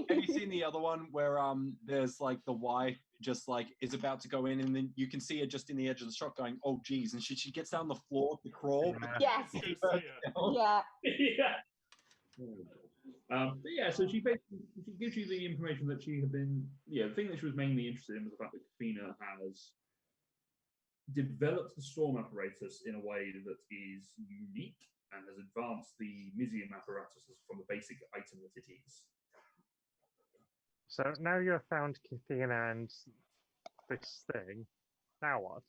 Have you seen the other one where there's like the wife just like is about to go in and then you can see her just in the edge of the shot going, oh geez, and she gets down the floor to crawl. Yes. Yeah. Yeah, so she basically gives you the information that she had been, the thing that she was mainly interested in was the fact that Kafina has developed the storm apparatus in a way that is unique and has advanced the Mysium apparatus from the basic item that it is. So now you have found Kafina and this thing. Now what?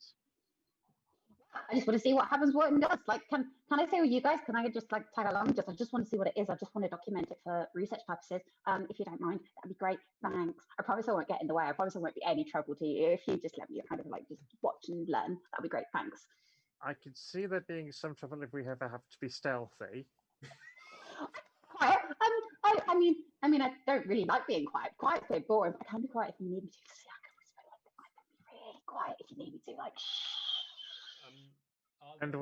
I just want to see what happens, what it does. Like, can I stay with you guys? Can I just like tag along? I just want to see what it is. I just want to document it for research purposes. If you don't mind, that'd be great. Thanks. I promise I won't get in the way. I promise I won't be any trouble to you. If you just let me kind of like just watch and learn, that'd be great. Thanks. I could see there being some trouble if we ever have to be stealthy. Quiet. I mean, I don't really like being quiet. Quiet's so boring. But I can be quiet if you need me to. See, I can whisper like that. I can be really quiet if you need me to. Like, shh. And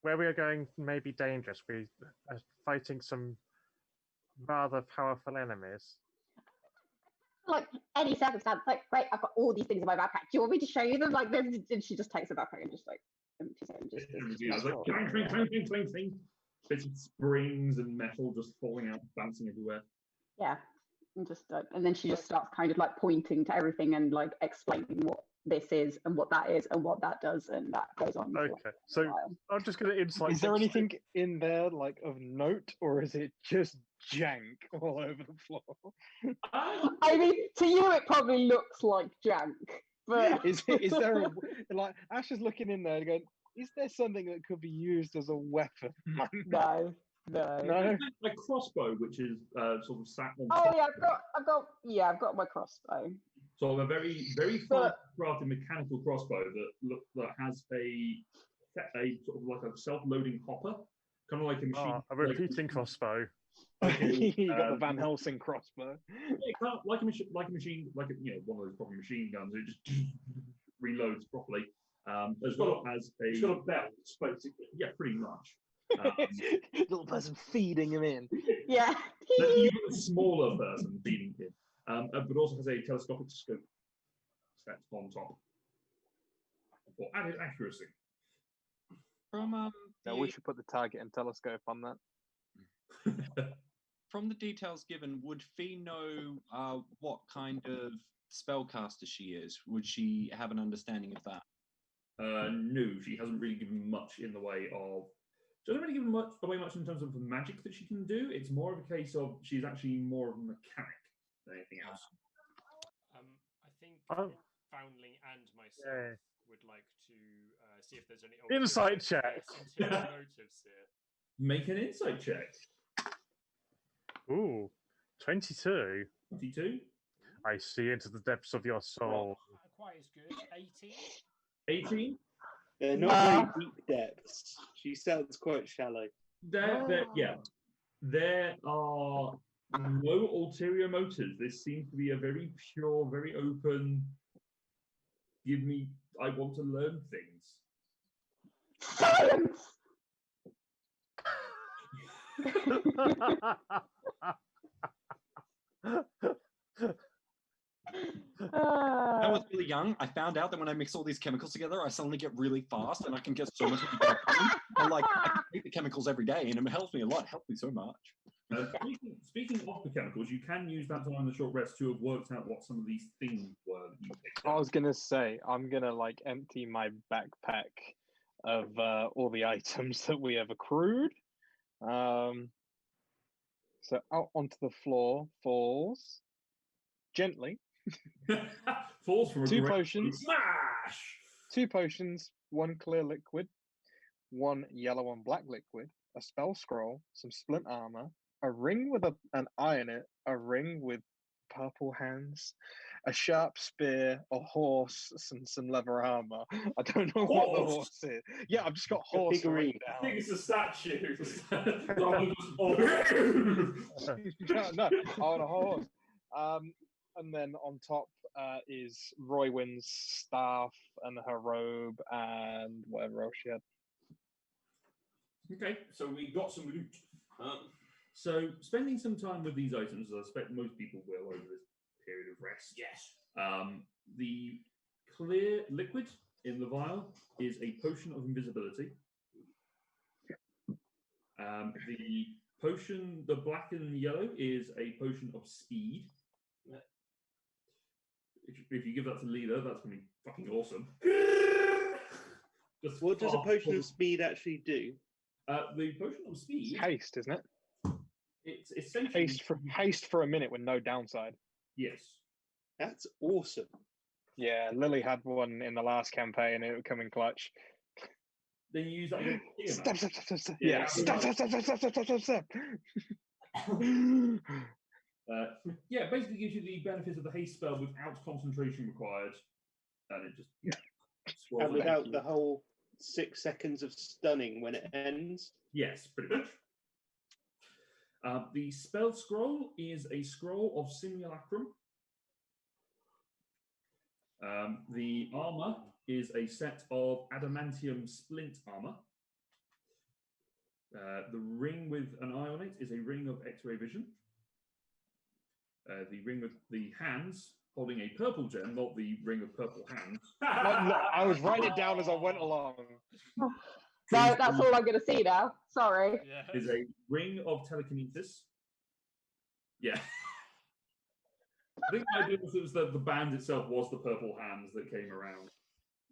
where we are going may be dangerous. We are fighting some rather powerful enemies. Like any circumstance, like great, I've got all these things in my backpack. Do you want me to show you them? Like, then she just takes the backpack and just like empties it and just. Like clang. Bits of springs and metal just falling out, bouncing everywhere. Yeah, and just and then she just starts kind of like pointing to everything and like explaining what this is and what that is and what that does, and that goes on. Okay, so I'm just going to insight. Is there anything in there like of note, or is it just jank all over the floor? I mean, to you it probably looks like jank, but is there like Ash is looking in there and going, is there something that could be used as a weapon? No. A crossbow, which is sort of sat on. Oh yeah, I've got my crossbow. So a very fine crafted mechanical crossbow that has a sort of like a self-loading hopper, kind of like a machine. A repeating crossbow. You got the Van Helsing crossbow. Yeah, like a machine, one of those proper machine guns. It just reloads properly. As well as it's got a belt, basically. Yeah, pretty much. Little person feeding him in. Yeah. Even a smaller person feeding him. But also has a telescopic scope set on top for added accuracy. We should put the target and telescope on that. From the details given, would Fee know what kind of spellcaster she is? Would she have an understanding of that? No, she hasn't really given much in the way of. She hasn't really given away much in terms of the magic that she can do. It's more of a case of she's actually more of a mechanic than anything else. I think Oh. Foundling and myself Yeah. would like to see if there's any Insight check. ulterior motives here. Make an insight check. Ooh, 22. 22. I see into the depths of your soul. Not quite as good. 18. 18. They're not very deep depths. She sounds quite shallow. Yeah. There are no ulterior motives. This seems to be a very pure, very open. I want to learn things. Science! When I was really young, I found out that when I mix all these chemicals together, I suddenly get really fast and I can get so much more. I can take the chemicals every day and it helps me a lot. It helped me so much. Speaking of the chemicals, you can use that time in the short rest to have worked out what some of these things were that you picked I up. was gonna say I'm gonna like empty my backpack of all the items that we have accrued. So out onto the floor falls gently. Falls from a 2 great potions. smash. 2 potions, 1 clear liquid, 1 yellow and black liquid, a spell scroll, some splint armor, a ring with an eye in it, a ring with purple hands, a sharp spear, a horse, and some leather armor. I don't know what the horse is. Yeah, I've just got horse figurine. written I think it's a statue. no, I want a horse. And then on top is Roywin's staff and her robe and whatever else she had. Okay, so we got some loot. So spending some time with these items, as I expect most people will over this period of rest. Yes. The clear liquid in the vial is a potion of invisibility. The potion, the black and yellow, is a potion of speed. If you give that to Leela, that's going to be fucking awesome. What does a potion of speed actually do? The potion of speed. It's haste, isn't it? It's essentially Haste for a minute with no downside. Yes. That's awesome. Yeah, Lily had one in the last campaign and it would come in clutch. Then you use that against Step. Yeah. Yeah, step. Yeah, basically gives you the benefits of the haste spell without concentration required, and it just swirls And around. without the whole 6 seconds of stunning when it ends. Yes, pretty much. The spell scroll is a scroll of simulacrum. The armor is a set of adamantium splint armor. The ring with an eye on it is a ring of X-ray vision. The ring with the hands holding a purple gem, not the ring of purple hands. Look, I was writing it down as I went along. No, that's all I'm going to see now. Sorry. Yeah. Is a ring of telekinesis. Yeah. I think the idea was that the band itself was the purple hands that came around.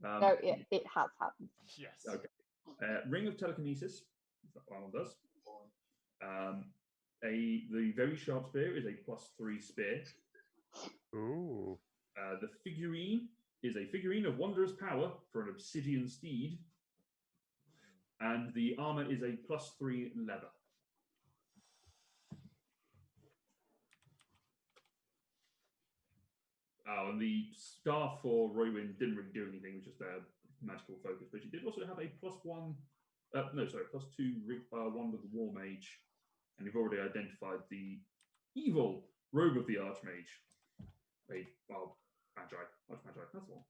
No, it has happened. Yes. Okay. Ring of telekinesis. That one does. The very sharp spear is a +3 spear. Ooh. The figurine is a figurine of wondrous power for an obsidian steed. And the armor is a +3 leather. Oh, and the staff for Roywin didn't really do anything, it was just a magical focus. But she did also have a +2 one with the War Mage. And you've already identified the evil robe of the Archmage. Magi. Archmagi, that's the one.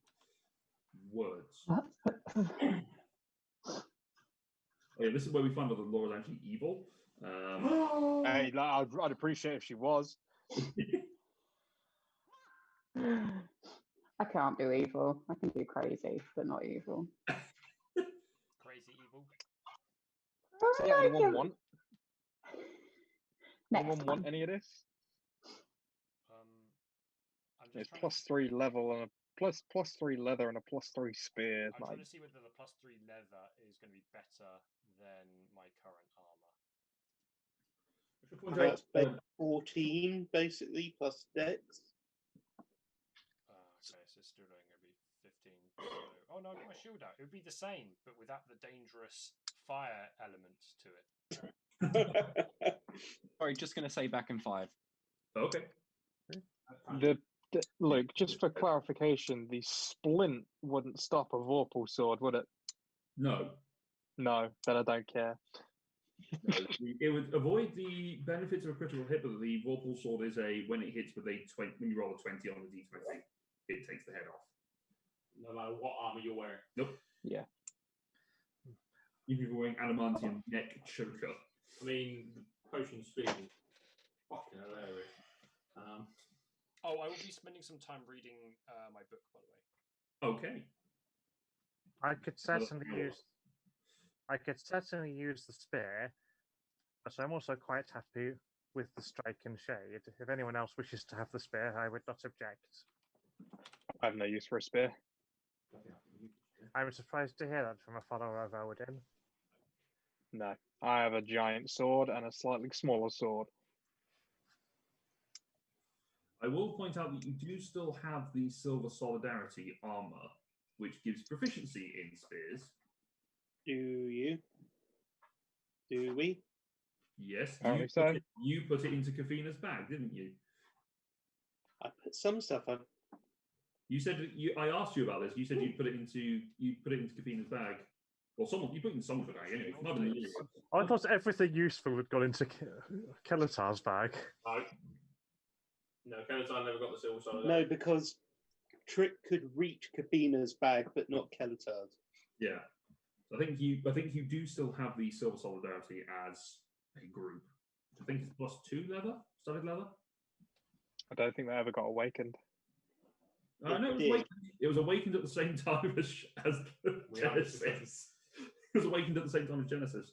Words. Oh, yeah, this is where we find out that Laura's actually evil. Hey, I'd appreciate if she was. I can't do evil. I can do crazy, but not evil. Crazy evil. So yeah, anyone want? Next Anyone want time. any of this? I'm just It's trying to- +3 level and a +3 leather and a +3 spear. I'm trying to see whether the +3 leather is going to be better than my current armor. That's 14 basically plus dex. Okay, so it's still only going to be 15. So... Oh no, I got my shield out. It would be the same, but without the dangerous fire element to it. Sorry, just going to say back in 5. Okay. Look, just for clarification, the splint wouldn't stop a Vorpal sword, would it? No. No, then I don't care. No, it would avoid the benefits of a critical hit, but the Vorpal sword is when it hits with a 20, when you roll a 20 on the d20, it takes the head off. No matter what armor you're wearing. Nope. Yeah. Even if you're wearing adamantium neck choker. I mean, the potion speed is fucking hilarious. Oh, I will be spending some time reading my book, by the way. Okay. I could certainly use the spear, but I'm also quite happy with the strike and shade. If anyone else wishes to have the spear, I would not object. I have no use for a spear. I'm surprised to hear that from a follower of Odin. No, I have a giant sword and a slightly smaller sword. I will point out that you do still have the Silver Solidarity armor, which gives proficiency in spears. Do you? Do we? Yes, Apparently you put it into Kafina's bag, didn't you? I put some stuff on. You said I asked you about this. You said you put it into Kafina's bag, or you put it in someone's bag anyway. It might have been you. I thought everything useful had gone into Kelatar's bag. No, Kelatar never got the silver solid. No, because Trick could reach Kafina's bag, but not Kelatar's. Yeah, I think you do still have the Silver Solidarity as a group. I think it's +2 leather, solid leather. I don't think they ever got awakened. No, it was awakened at the same time as Genesis. It was awakened at the same time as Genesis.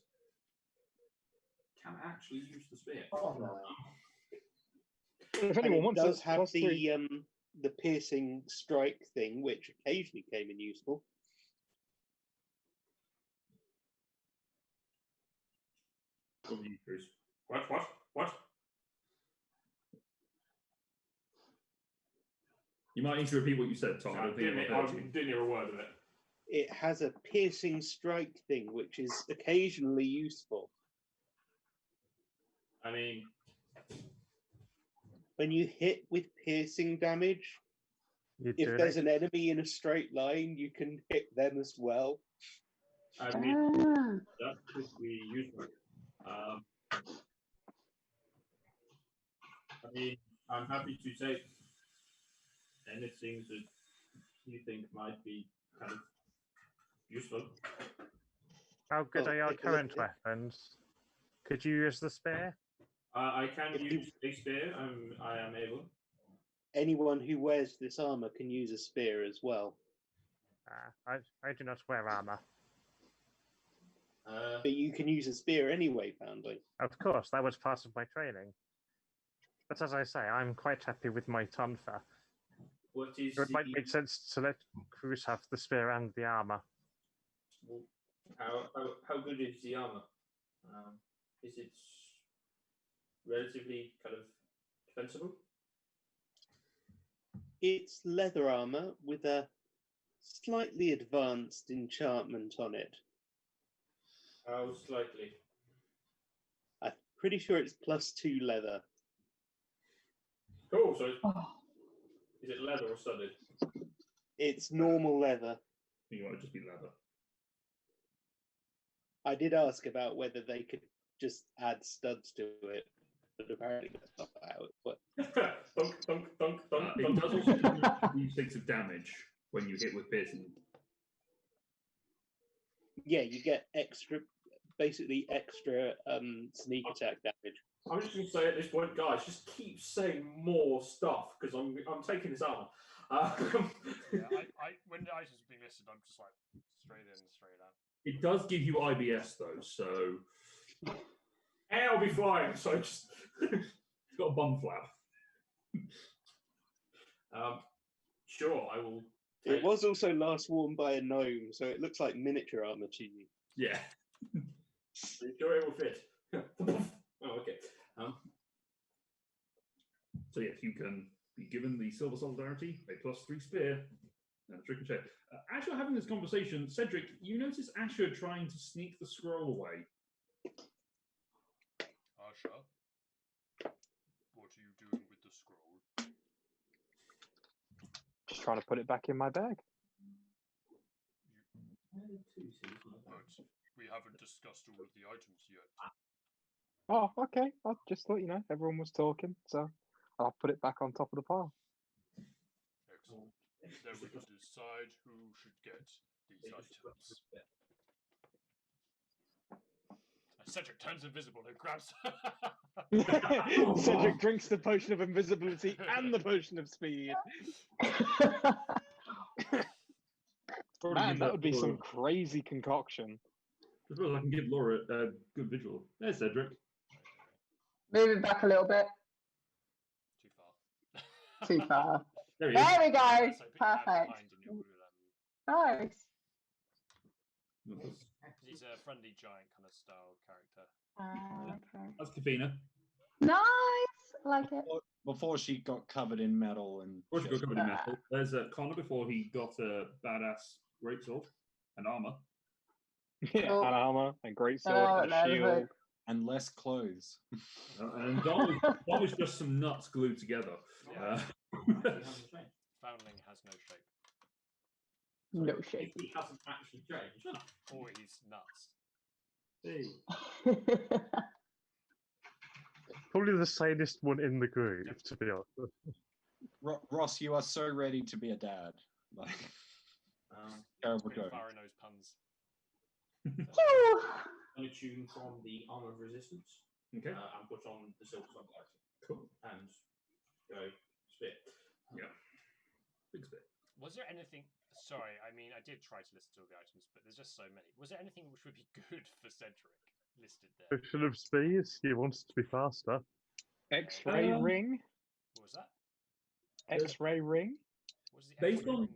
Can I actually use the spear? Oh, no. If anyone wants, it does have +3. the piercing strike thing, which occasionally came in useful. What? You might need to repeat what you said, Tom. I didn't hear a word of it. It has a piercing strike thing, which is occasionally useful. I mean, when you hit with piercing damage, if there's an enemy in a straight line, you can hit them as well. I mean, that could be useful. I mean, I'm happy to take anything that you think might be kind of useful. How good are your current weapons? Could you use the spear? I can use a spear. I am able. Anyone who wears this armor can use a spear as well. I do not wear armor. But you can use a spear anyway, Foundling. Of course, that was part of my training. But as I say, I'm quite happy with my tonfa. It might make sense to let Cruz have the spear and the armor. Well, how good is the armor? Is it relatively kind of defensible? It's leather armor with a slightly advanced enchantment on it. How slightly? I'm pretty sure it's +2 leather. Cool. So, is it leather or studded? It's normal leather. You want it to just be leather. I did ask about whether they could just add studs to it, but apparently that's not how it works. It does also do d6 of damage when you hit with piercing. Yeah, you get basically extra sneak attack damage. I'm just going to say at this point, guys, just keep saying more stuff because I'm taking this armor. Yeah, when the items are being listed, I'm just like straight in, straight out. It does give you IBS though, so I'll be flying. So just it's got a bum flap. Sure, I will. It was also last worn by a gnome, so it looks like miniature armor to you. Yeah. Are you sure it will fit? Oh, okay. So yes, you can be given the Silver Solidarity, a +3 spear, and a ricochet. As you're having this conversation, Cedric, you notice Asher trying to sneak the scroll away. Asha, what are you doing with the scroll? Just trying to put it back in my bag. But we haven't discussed all of the items yet. Oh, okay. I just thought, everyone was talking, so I'll put it back on top of the pile. Excellent. Then we can decide who should get these items. Cedric turns invisible and grabs. Cedric drinks the potion of invisibility and the potion of speed. Man, that would be some crazy concoction. I suppose I can give Laura a good visual. There's Cedric. Move it back a little bit. Too far. Too far. There he There is. we go. So put your hand Perfect. behind and you'll, Nice. he's a friendly giant kind of style character. Okay. That's Kafina. Nice. I like it. Before she got covered in metal and Of course, you got shit. covered in metal. There's Connor before he got a badass greatsword and armor. Yeah, Oh. an armor, a great sword, Oh, a that is shield. And less clothes. And Don was just some nuts glued together. Foundling has no shape. No shape. He hasn't actually changed. Or he's nuts. Hey. Probably the sanest one in the group, to be honest. Ross, you are so ready to be a dad. Like, terrible joke. Faro knows puns. I'm going to tune from the Armor of Resistance. Okay. And put on the Silver Sunlight. Cool. And go spit. Yeah. Big spit. Was there anything? Sorry, I mean, I did try to listen to all the items, but there's just so many. Was there anything which would be good for Cedric listed there? Potion of speed, he wants to be faster. X-ray ring. What was that? X-ray ring. What does the Based X-ray on-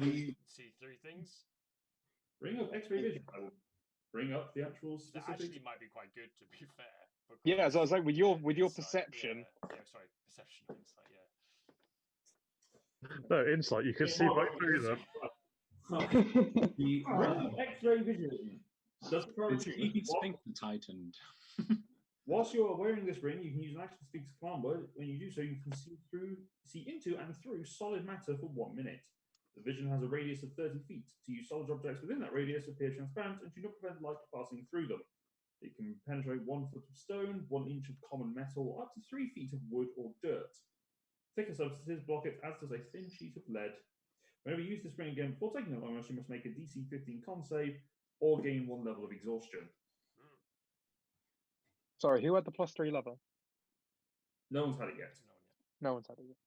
ring do? The See through things? ring of X-ray vision. I will bring up the actual That specifics. actually might be quite good, to be fair. Yeah, so I was like, with your insight, perception. Yeah, sorry, perception and insight, yeah. No, insight, you can see right through them. The ring of X-ray vision does provide It's each sphincter tightened. Whilst you're wearing this ring, you can use an action to speak to command word. When you do so, you can see into and through solid matter for 1 minute. The vision has a radius of 30 feet. To use solid objects within that radius appear transparent and do not prevent light passing through them. It can penetrate 1 foot of stone, 1 inch of common metal, or up to 3 feet of wood or dirt. Thicker substances block it, as does a thin sheet of lead. Whenever you use this ring again before taking a long rest, you must make a DC 15 con save or gain 1 level of exhaustion. Sorry, who had the +3 lever? No one's had it yet. No one yet. No one's had it yet.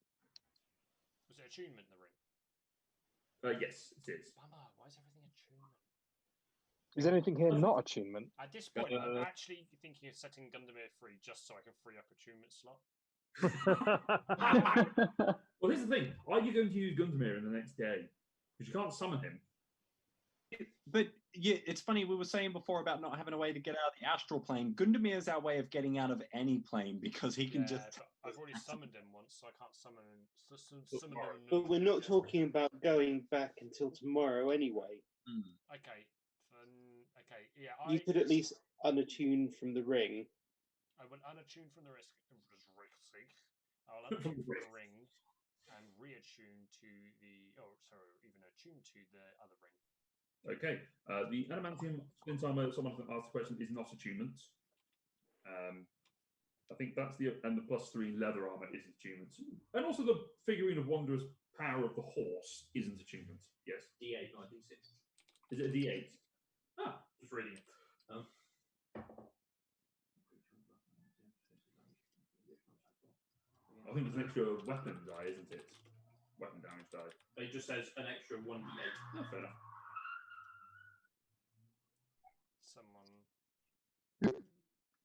Was it attunement in the ring? Yes, it is. Bummer, why is everything attunement? Is anything here not attunement? At this point, I'm actually thinking of setting Gundamir free just so I can free up attunement slot. Well, here's the thing. Are you going to use Gundamir in the next day? Because you can't summon him. But yeah, it's funny, we were saying before about not having a way to get out of the astral plane. Gundamir is our way of getting out of any plane because he can just. But I've already summoned him once, so I can't summon him. Summon him. But we're not talking about going back until tomorrow anyway. Okay. Okay. Yeah. You could at least unattune from the ring. I will unattune from the risk. I'll unattune from the ring and reattune to the. Oh, sorry, even attune to the other ring. Okay. The adamantium splint armor, someone asked the question, is not attunement. I think that's and the +3 leather armor is attunement. And also the figurine of wondrous power of the horse isn't attunement. Yes. D8, not D6. Is it a D8? Ah, just reading it. I think it's an extra weapon die, isn't it? Weapon damage die. It just says an extra 1d8. Oh, fair enough.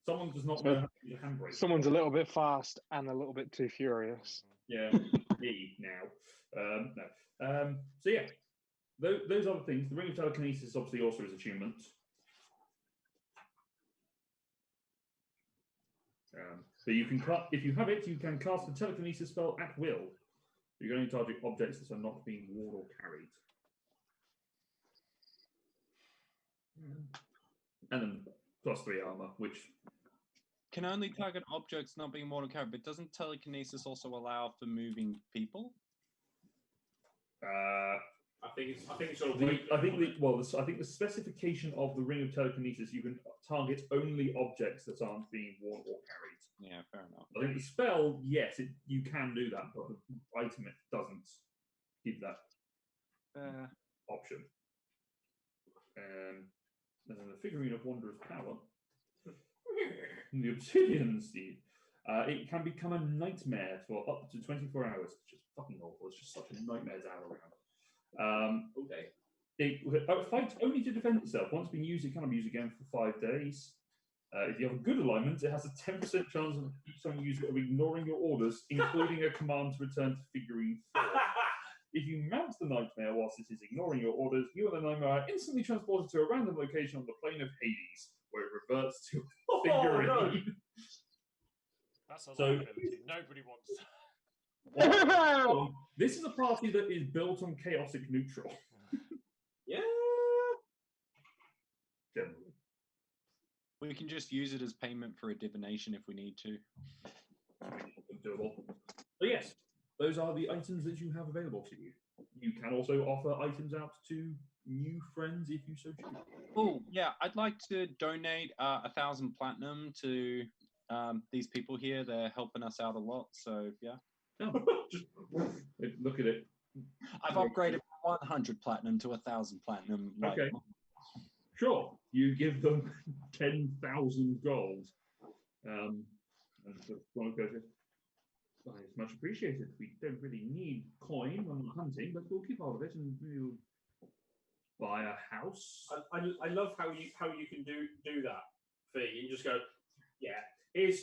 Someone does not know how to use a handbrake. Someone's a little bit fast and a little bit too furious. Yeah, me now. No. So yeah, those other things. The Ring of Telekinesis obviously also is attunement. So you can if you have it, you can cast a telekinesis spell at will. You can only target objects that are not being worn or carried. And then +3 armor, which Can only target objects not being worn or carried, but doesn't telekinesis also allow for moving people? I think it's sort of. I think the specification of the Ring of Telekinesis, you can target only objects that aren't being worn or carried. Yeah, fair enough. I think the spell, yes, you can do that, but the item it doesn't give that option. And then the figurine of wondrous power, the obsidian seed. It can become a nightmare for up to 24 hours. It's just fucking awful. It's just such a nightmare to have around. Okay. It fights only to defend itself. Once being used, it cannot be used again for 5 days. If you have a good alignment, it has a 10% chance of each time you use it of ignoring your orders, including a command to return to figurine 4. If you mount the nightmare whilst it is ignoring your orders, you and the nightmare are instantly transported to a random location on the plane of Hades, where it reverts to figurine. Oh, no. That's a So- liability. Nobody wants that. This is a party that is built on chaotic neutral. Yeah. Generally. We can just use it as payment for a divination if we need to. Doable. So yes, those are the items that you have available to you. You can also offer items out to new friends if you so choose. Oh, yeah, I'd like to donate 1,000 platinum to these people here. They're helping us out a lot, so yeah. Just look at it. I've upgraded from 100 platinum to 1,000 platinum. Like, Okay. Sure, you give them 10,000 gold. And the one goes, it's much appreciated. We don't really need coin when we're hunting, but we'll keep hold of it and we'll buy a house. I love how you can do that, Fee. You just go, yeah, here's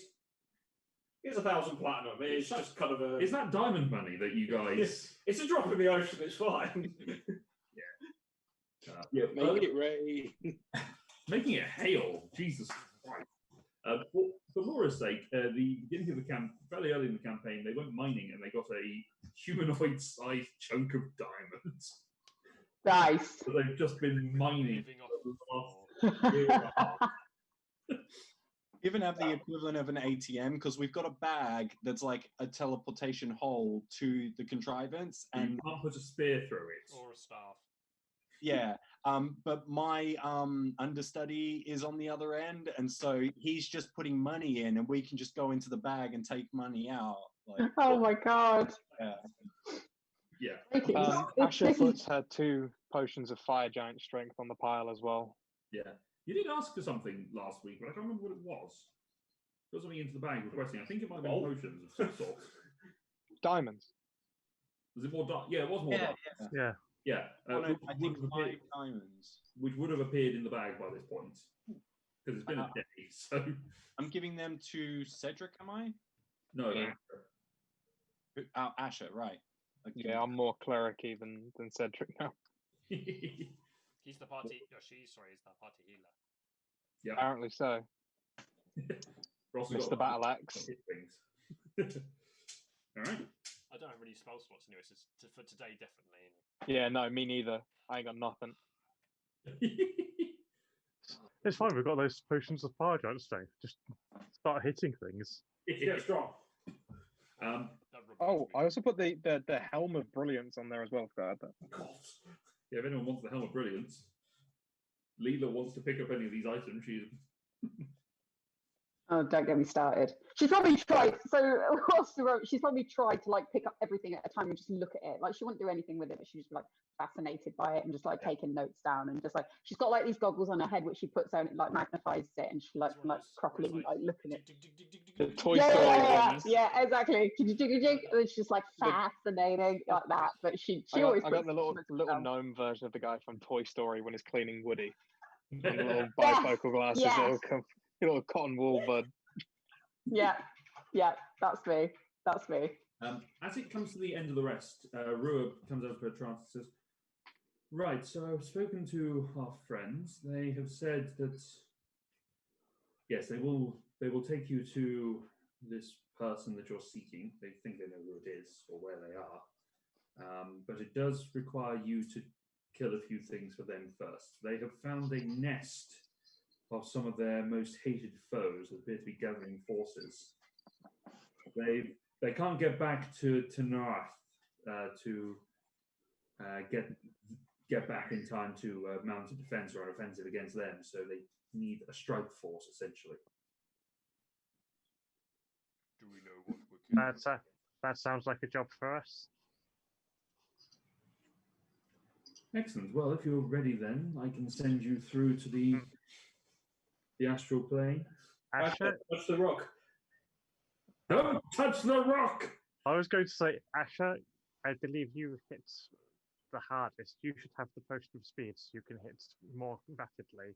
1,000 platinum. It's just kind of a. Is that diamond money that you guys? It's a drop in the ocean. It's fine. Yeah, Make it rain. making it hail. Jesus Christ. For Laura's sake, the beginning of the camp, fairly early in the campaign, they went mining and they got a humanoid-sized chunk of diamonds. Nice. So they've just been mining Living off for the the last floor. year and a half. even have the equivalent of an ATM because we've got a bag that's like a teleportation hole to the contrivance, You and can't put a spear through it. Or a staff. yeah. But my understudy is on the other end, and so he's just putting money in, and we can just go into the bag and take money out. Like, Oh my god. yeah. Yeah. Okay, Asher this is- puts her 2 potions of fire giant strength on the pile as well. Yeah. You did ask for something last week, but I can't remember what it was. Got something into the bag requesting. I think it might have been potions of some sort. Diamonds. Was it more dark? Yeah, it was more Yeah, dark. Yeah. Yeah. I think 5 diamonds. which would have appeared in the bag by this point. Because it's been a day, so... I'm giving them to Cedric, am I? No, Yeah. Asher, right. Okay. Yeah, I'm more cleric-y than Cedric now. He's the party. No, she's sorry. He's the party healer. Yeah. Apparently so. Ross has Mr. got Battle Axe. hit things. All right. I don't have any spell slots anyway, so for today, definitely. Yeah, no, me neither. I ain't got nothing. It's fine. We've got those potions of fire giant strength. Just start hitting things. Get strong. That Oh, reminds me. I also put the Helm of Brilliance on there as well. God, God. Yeah, if anyone wants the Helm of Brilliance, Leela wants to pick up any of these items. She's Oh, don't get me started. She's probably tried. So, what's the road? She's probably tried to like pick up everything at a time and just look at it. Like she wouldn't do anything with it, but she's just like fascinated by it and just like taking notes down and just like she's got like these goggles on her head which she puts on, it like magnifies it, and she like It's one of those properly where it's like looking at it. dig, dig, dig, dig, dig, The dig, Toy dig. Story Yeah, ones. exactly. And it's just like fascinating like that. But she always. I got the little puts it down. gnome version of the guy from Toy Story when he's cleaning Woody. And the little Yes, bifocal glasses, yes. little cotton wool bud. Yeah, that's me. That's me. As it comes to the end of the rest, Rua comes over to a trance and says, "Right, so I've spoken to our friends. They have said that yes, they will take you to this person that you're seeking. They think they know who it is or where they are, but it does require you to kill a few things for them first. They have found a nest of some of their most hated foes that appear to be gathering forces. They can't get back to North to get back in time to mount a defense or an offensive against them. So they need a strike force, essentially." Do we know what we're killing? That sounds like a job for us. Excellent. Well, if you're ready, then I can send you through to the astral plane. Asher, Touch the rock. Don't touch the rock! I was going to say, Asher, I believe you hit the hardest. You should have the potion of speed so you can hit more rapidly.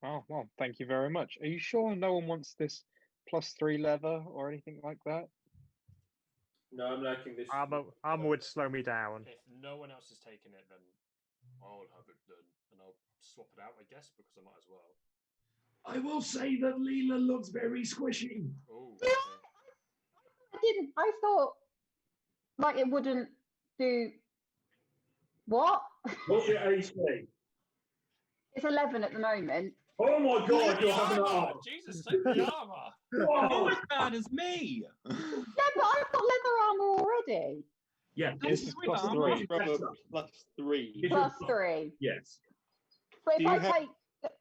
Oh, well, thank you very much. Are you sure no one wants this +3 leather or anything like that? No, I'm liking this. Armor would slow me down. If no one else has taken it, then I'll have it done, and I'll swap it out, I guess, because I might as well. I will say that Leela looks very squishy. Oh, I didn't. I thought like it wouldn't do. What? What's your AC? It's 11 at the moment. Oh my god, you're having an armor! arm. Jesus, take the armor! Whoa! Not as bad as me. Yeah, but I've got leather armor already. Yeah, This is +3. +3. +3. Yes. But Do if you I have- take,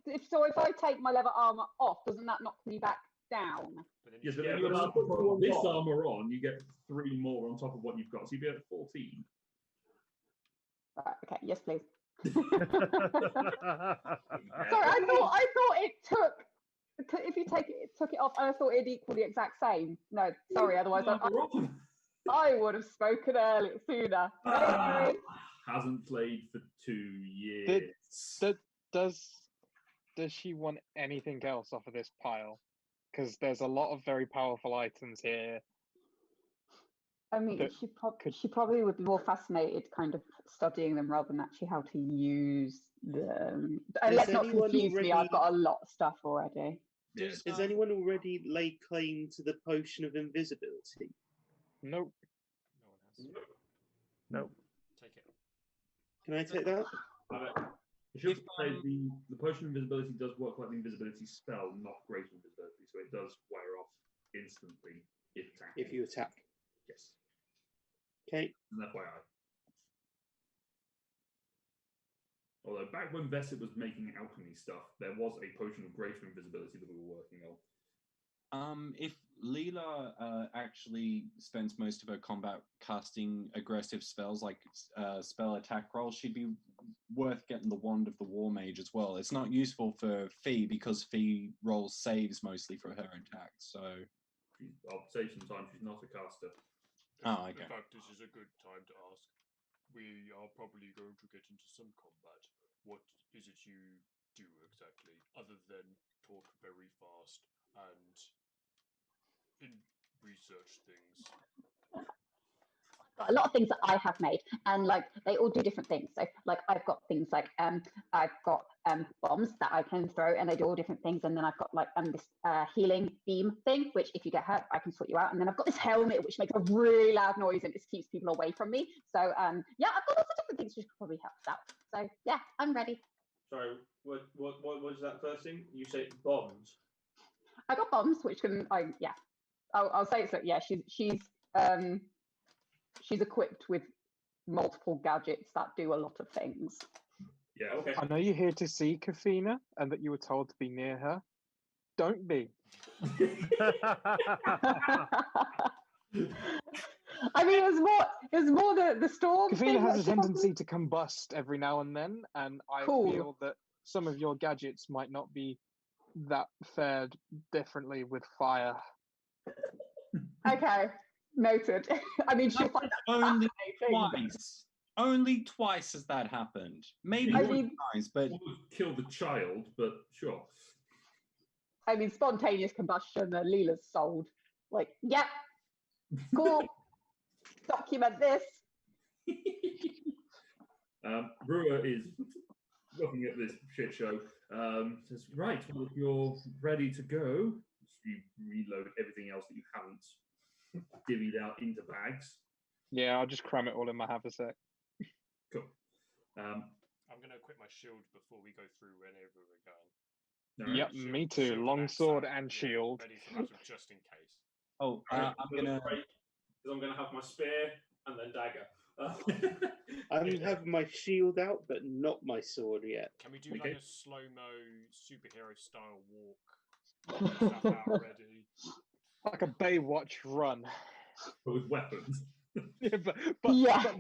if I take my leather armor off, doesn't that knock me back down? But then Yes, you but get if you but put I'll put this one armor on, you get 3 more on top of what you've got. So you'd be at 14. Right. Okay. Yes, please. Yeah. Sorry, I thought it took. If you take it, took it off, and I thought it'd equal the exact same. No, sorry. Otherwise, I would have spoken earlier, sooner. Anyway. Hasn't played for 2 years. Does she want anything else off of this pile? Because there's a lot of very powerful items here. I mean, that she probably would be more fascinated kind of studying them rather than actually how to use them. And Does let's not anyone confuse me, I've already- got a lot of stuff already. Yeah. Has anyone already laid claim to the potion of invisibility? Nope. No one has. Nope. Take it. Can I take that? I should say the potion of invisibility does work like the invisibility spell, not greater invisibility, so it does wear off instantly if attacked. If you attack. Yes. Okay. And FYI. Although back when Vesset was making alchemy stuff, there was a potion of greater invisibility that we were working on. If Leela actually spends most of her combat casting aggressive spells like spell attack rolls, she'd be worth getting the Wand of the War Mage as well. It's not useful for Fee because Fee rolls saves mostly for her attacks. So I'll save some time. She's not a caster. Oh, okay. In fact, this is a good time to ask. We are probably going to get into some combat. What is it you do exactly, other than talk very fast and research things? Got a lot of things that I have made, and like they all do different things. So like I've got things like I've got bombs that I can throw, and they do all different things. And then I've got like this healing beam thing, which if you get hurt, I can sort you out. And then I've got this helmet, which makes a really loud noise and it keeps people away from me. So yeah, I've got lots of different things which could probably help us out. So yeah, I'm ready. Sorry, what was that first thing? You say bombs. I got bombs, which can I'll say it's like yeah, she's equipped with multiple gadgets that do a lot of things. Yeah. Okay. I know you're here to see Kafina and that you were told to be near her. Don't be. I mean, it was more the storm. Kafina thing has that a she tendency to combust every now and then, and I Cool. feel that some of your gadgets might not be that fared differently with fire. Okay, noted. I mean, she'll find that Only fascinating. twice. Only twice has that happened. Maybe I three mean- times, but Almost killed the child, but sure. I mean, spontaneous combustion. Leela's sold. Like, yep, cool. Document this. Brewer is looking at this shit show. Says, right, well, if you're ready to go, you reload everything else that you haven't divvied out into bags. Yeah, I'll just cram it all in my haversack. Cool. I'm going to equip my shield before we go through whenever we're going. All right. Yep, me too. Shield Long axe sword out, and yeah, shield. ready for battle just in case. Oh, I'm I'm gonna. gonna have my spear and then dagger. I have my shield out, but not my sword yet. Can we do Okay. like a slow-mo superhero style walk? Stuff out already. Like a Baywatch run. But with weapons. Yeah, but Yeah.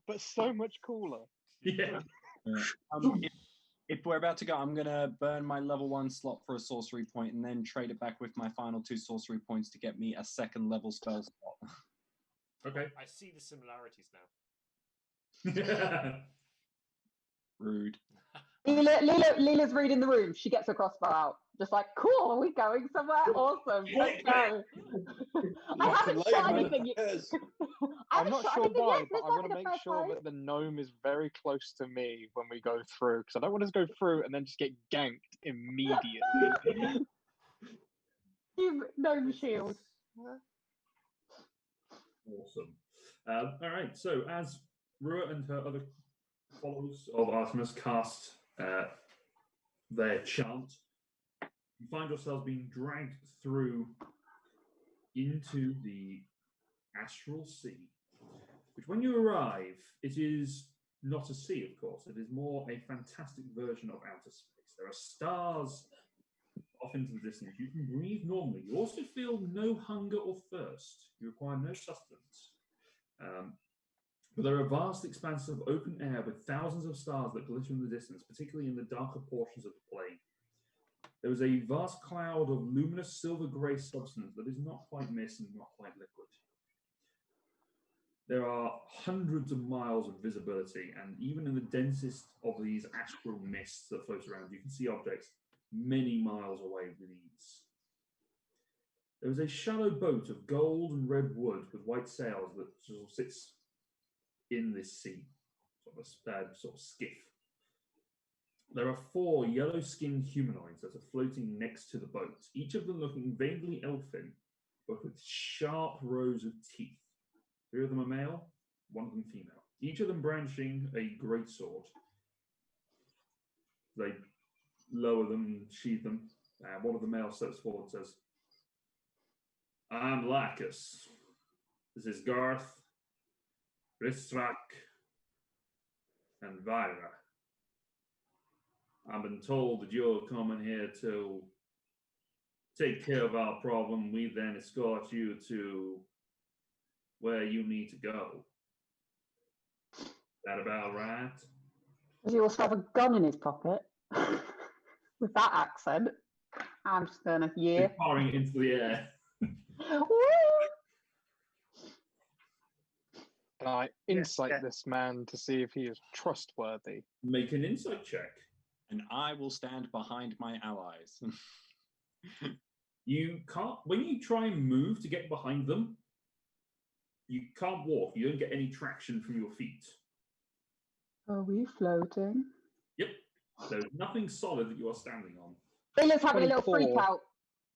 but so much cooler. Yeah. If we're about to go, I'm gonna burn my level 1 slot for a sorcery point, and then trade it back with my final 2 sorcery points to get me a 2nd level spell slot. Okay. I see the similarities now. Rude. Leela's reading the room. She gets her crossbow out. Just like, cool, are we going somewhere? Awesome. Let's go. I haven't shot anything yet. I'm not sure why, but I want to to make sure that the gnome is very close to me when we go through, because I don't want us to go through and then just get ganked immediately. Gnome shield. Awesome. All right. So as Rua and her other followers of Artemis cast their chant, you find yourselves being dragged through into the astral sea, which when you arrive, it is not a sea, of course. It is more a fantastic version of outer space. There are stars off into the distance. You can breathe normally. You also feel no hunger or thirst. You require no sustenance. But there are vast expanses of open air with thousands of stars that glitter in the distance, particularly in the darker portions of the plain. There is a vast cloud of luminous silver-grey substance that is not quite mist and not quite liquid. There are hundreds of miles of visibility, and even in the densest of these astral mists that float around, you can see objects many miles away with ease. There is a shallow boat of gold and red wood with white sails that sort of sits in this sea, sort of skiff. There are 4 yellow-skinned humanoids that are floating next to the boat, each of them looking vaguely elfin, but with sharp rows of teeth. 3 of them are male, 1 of them female. Each of them brandishing a great sword. They lower them and sheathe them. One of the male steps forward and says, "I'm Lacus. This is Garth, Ristrak, and Vyra. I've been told that you're coming here to take care of our problem. We then escort you to where you need to go. Is that about right?" Does he also have a gun in his pocket? With that accent. I'm just gonna, yeah. He's firing it into the air. Can I insight this man to see if he is trustworthy? Make an insight check. And I will stand behind my allies. You can't, when you try and move to get behind them, you can't walk. You don't get any traction from your feet. Are we floating? Yep. There's nothing solid that you are standing on. Leela's having a little freak 24. out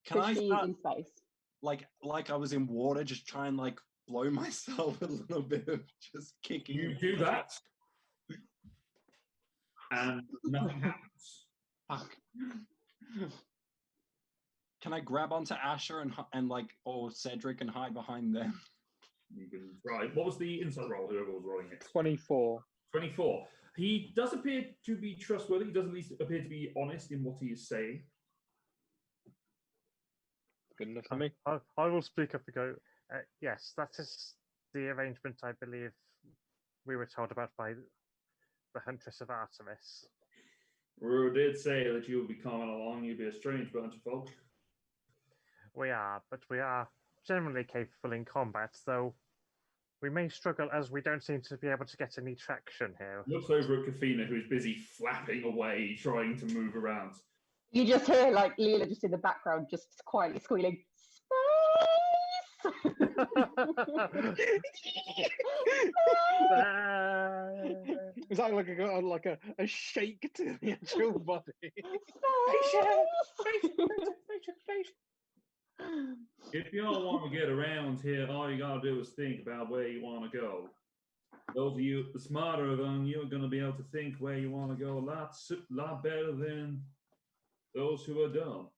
Can I because she's start, in space. like I was in water, just try and like blow myself a little bit of just kicking? You do that, and nothing happens. Fuck. Can I grab onto Asher and like, or Cedric and hide behind them? You can try. What was the insight roll? Whoever was rolling it. 24. 24. He does appear to be trustworthy. He does at least appear to be honest in what he is saying. Good enough for me. I will speak up and go, yes, that is the arrangement I believe we were told about by the Hunters of Artemis. Rue did say that you would be coming along. You'd be a strange bunch of folk. We are, but we are generally capable in combat, though we may struggle as we don't seem to be able to get any traction here. Looks over at Kafina, who's busy flapping away, trying to move around. You just hear like Leela just in the background, just quietly squealing, "Space!" Is that like a shake to the actual body? If you all want to get around here, all you gotta do is think about where you want to go. Those of you smarter than you are going to be able to think where you want to go a lot better than those who are dumb.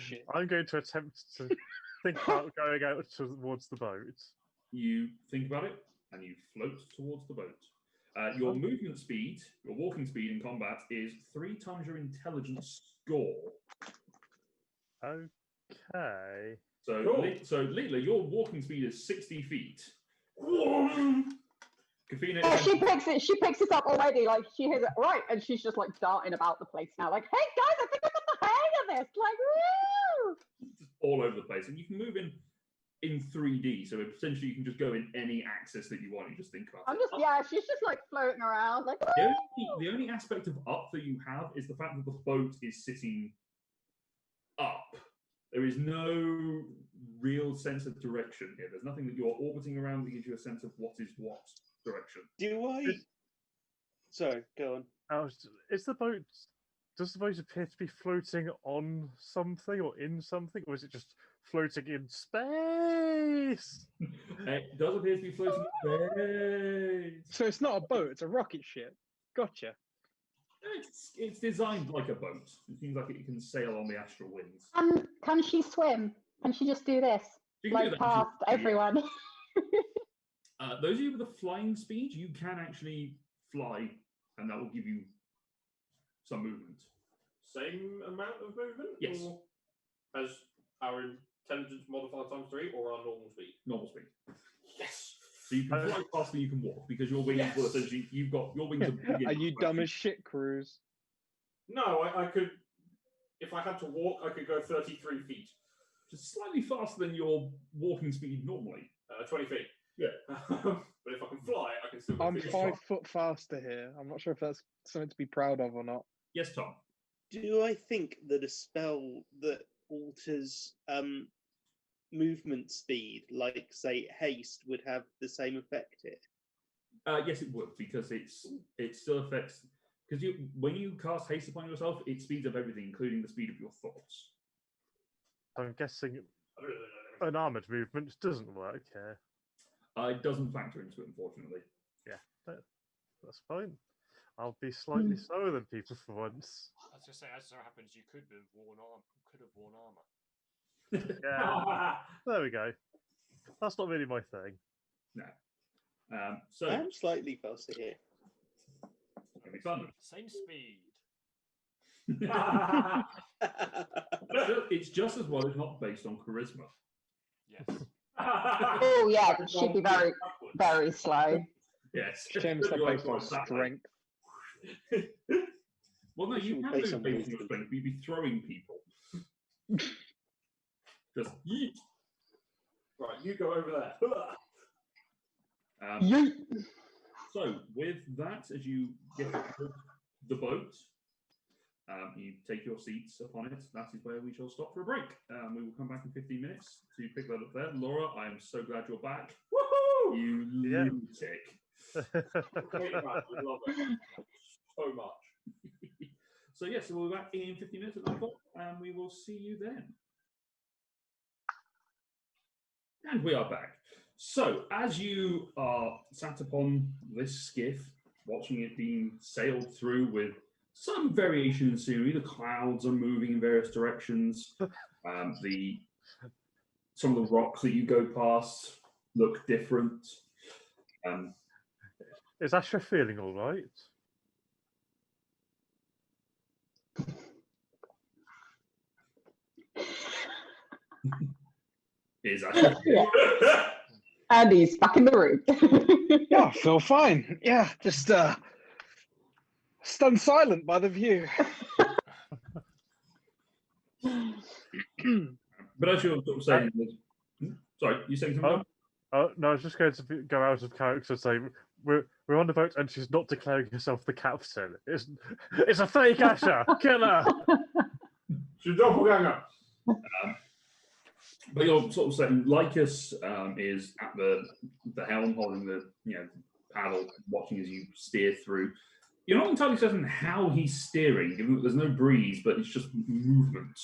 Shit. I'm going to attempt to think about going out towards the boat. You think about it, and you float towards the boat. Your movement speed, your walking speed in combat is 3 times your intelligence score. Okay. So, Cool. Leela, your walking speed is 60 feet. Kafina, Yeah, she picks it up already. Like she hears it right, and she's just like darting about the place now. Like, hey guys, I think I got the hang of this. Like, woo! just all over the place, and you can move in 3D. So essentially, you can just go in any axis that you want. You just think about it. She's just like floating around. Like, The only aspect of up that you have is the fact that the boat is sitting up. There is no real sense of direction here. There's nothing that you're orbiting around that gives you a sense of what is what direction. Sorry, go on. Does the boat appear to be floating on something or in something, or is it just floating in space? It does appear to be floating in space. So it's not a boat; it's a rocket ship. Gotcha. It's designed like a boat. It seems like it can sail on the astral winds. can she swim? Can she just do this? You can do Like that. past everyone. Those of you with a flying speed, you can actually fly, and that will give you some movement. Same amount of movement? Yes. Or as our intelligence modifier times 3 or our normal speed? Normal speed. Yes! So you can fly faster than you can walk because your wings will essentially, you've got your wings are big Are enough you to dumb actually- as shit, Cruz? No, I could. If I had to walk, I could go 33 feet. just slightly faster than your walking speed normally. 20 feet. Yeah. But if I can fly, I can still go I'm 50 5 foot faster here. I'm not sure if that's something to be proud of or not. Yes, Tom. Do I think that a spell that alters movement speed, like say haste, would have the same effect here? Yes, it would, because it still affects, because when you cast haste upon yourself, it speeds up everything, including the speed of your thoughts. I'm guessing an armored movement doesn't work here. It doesn't factor into it, unfortunately. Yeah, that's fine. I'll be slightly slower than people for once. I was just saying, as so happens, you could have worn armor. Yeah, there we go. That's not really my thing. No. So I'm slightly faster here. it'll be fun. Same speed. It's just as well. It's not based on charisma. Yes. Oh yeah, she'd be very, very slow. Yes. Shame it's not based on strength. Well, no, you It's can based do on it based on wisdom. strength. You'd be throwing people. Just yeet. Right, you go over there. Yeet. So, with that, as you get to the boat, you take your seats upon it. That is where we shall stop for a break. We will come back in 15 minutes to pick that up there. Laura, I am so glad you're back. Woohoo! You Yeah. lunatic. Great match. I love it so much. So, yes, so we'll be back in 15 minutes at 9 o'clock, and we will see you then. And we are back. So, as you are sat upon this skiff, watching it being sailed through with some variation in scenery, the clouds are moving in various directions. Some of the rocks that you go past look different. Is Asher feeling all right? Is actually Yeah. And he's back in the room. Yeah, I feel fine. Yeah, just stunned silent by the view. But as you're sort of saying, sorry, you saying something? Oh no, I was just going to go out of character and say we're on the boat and she's not declaring herself the captain. It's a fake Asher. Kill her. She's doppelganger. But you're sort of saying Lycus is at the helm, holding the paddle, watching as you steer through. You're not entirely certain how he's steering, given that there's no breeze, but it's just movement.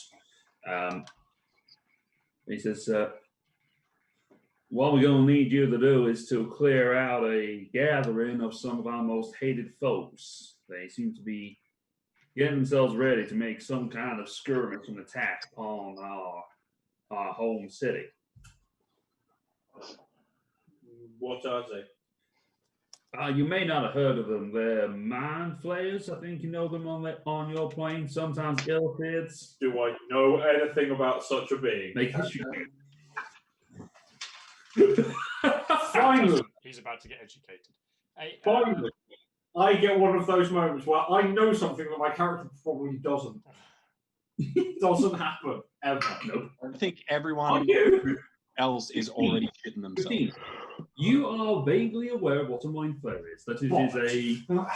He says, what we're going to need you to do is to clear out a gathering of some of our most hated foes. They seem to be getting themselves ready to make some kind of skirmish and attack upon our home city. What are they? You may not have heard of them. They're mind flayers. I think you know them on your plane. Sometimes illithids. Do I know anything about such a being? Make history. Finally, He's about to get educated. Hey, finally, I get one of those moments where I know something that my character probably doesn't. It doesn't happen ever. Nope. I think everyone else is already shitting themselves. 15. You are vaguely aware of what a mind flayer is. That it is a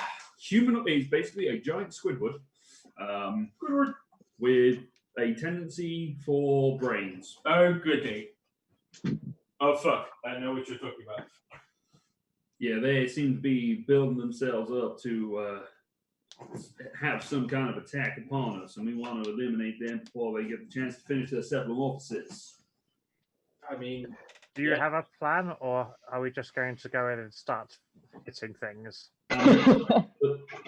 human. It's basically a giant Squidward with a tendency for brains. Oh, goody. Oh, fuck. I know what you're talking about. Yeah, they seem to be building themselves up to have some kind of attack upon us, and we want to eliminate them before they get the chance to finish their metamorphosis. I mean, Do you have a plan, or are we just going to go in and start hitting things? I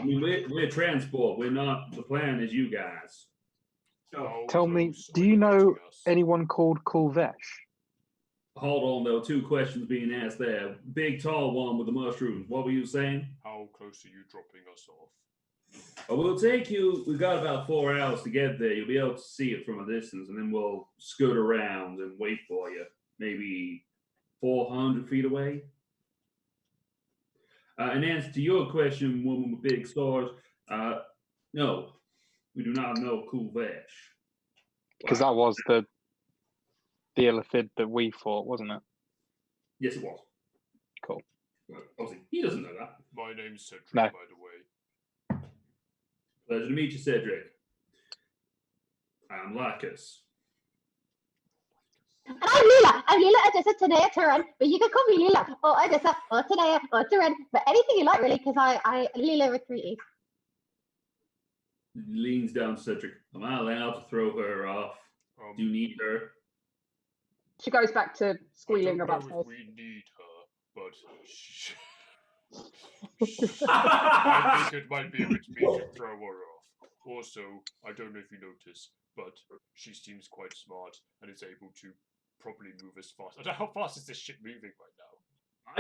mean, we're transport. We're not. The plan is you guys. how Tell me, close do are you know getting us? anyone called Kulvesh? Hold on, there were two questions being asked there. Big, tall one with the mushrooms. What were you saying? How close are you dropping us off? We'll take you. We've got about 4 hours to get there. You'll be able to see it from a distance, and then we'll scoot around and wait for you. Maybe 400 feet away. In answer to your question, woman with big swords, no, we do not know Kulvesh. Because that was the illithid that we fought, wasn't it? Yes, it was. Cool. Well, obviously, he doesn't know that. My name's Cedric, No. by the way. Pleasure to meet you, Cedric. I'm Lycus. And I'm Lila. I'm Lila Odessa Tanea Turan, but you can call me Lila or Odessa or Tanea or Turan, but anything you like really, because I Lila with 3 E's. Leans down to Cedric. Am I allowed to throw her off? Do you need her? She goes back to squealing I don't about know if this. we need her, but I think it might be a bit mean to throw her off. Also, I don't know if you noticed, but she seems quite smart and is able to probably move as fast. I don't know how fast is this ship moving right now.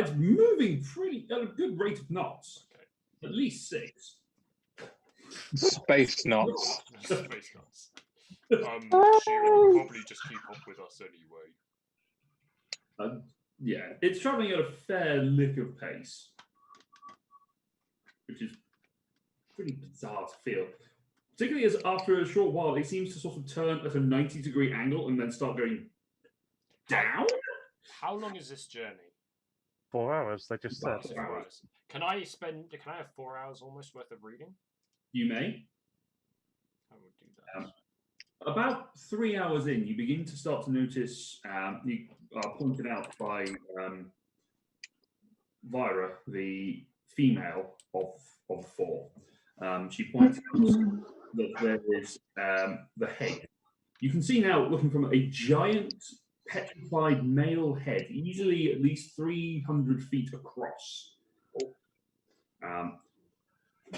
It's moving pretty at a good rate of knots. Okay. At least 6. Space knots. Space nuts. She will probably just keep up with us anyway. Yeah, it's traveling at a fair lick of pace, which is pretty bizarre to feel. Particularly as after a short while, it seems to sort of turn at a 90-degree angle and then start going down. How long is this journey? 4 hours, they just said. 4 4 hours. hours. Can I have 4 hours almost worth of reading? You may. I would do that. About 3 hours in, you begin to start to notice, you are pointed out by Vira, the female of the 4. She points out that there is the head. You can see now, looking from a giant petrified male head, usually at least 300 feet across.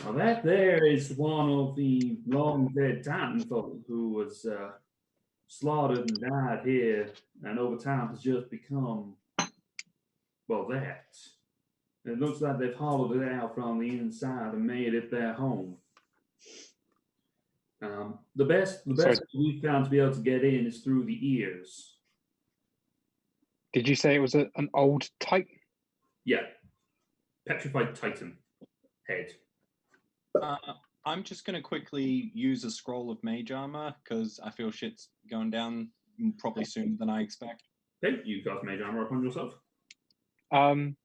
Now that there is one of the long-dead Titan folk who was slaughtered and died here, and over time has just become, well, that. It looks like they've hollowed it out from the inside and made it their home. The best we found to be able to get in is through the ears. Did you say it was an old Titan? Yeah, petrified Titan head. I'm just going to quickly use a scroll of mage armor because I feel shit's going down probably sooner than I expect. Okay, you cast mage armor upon yourself. Aren't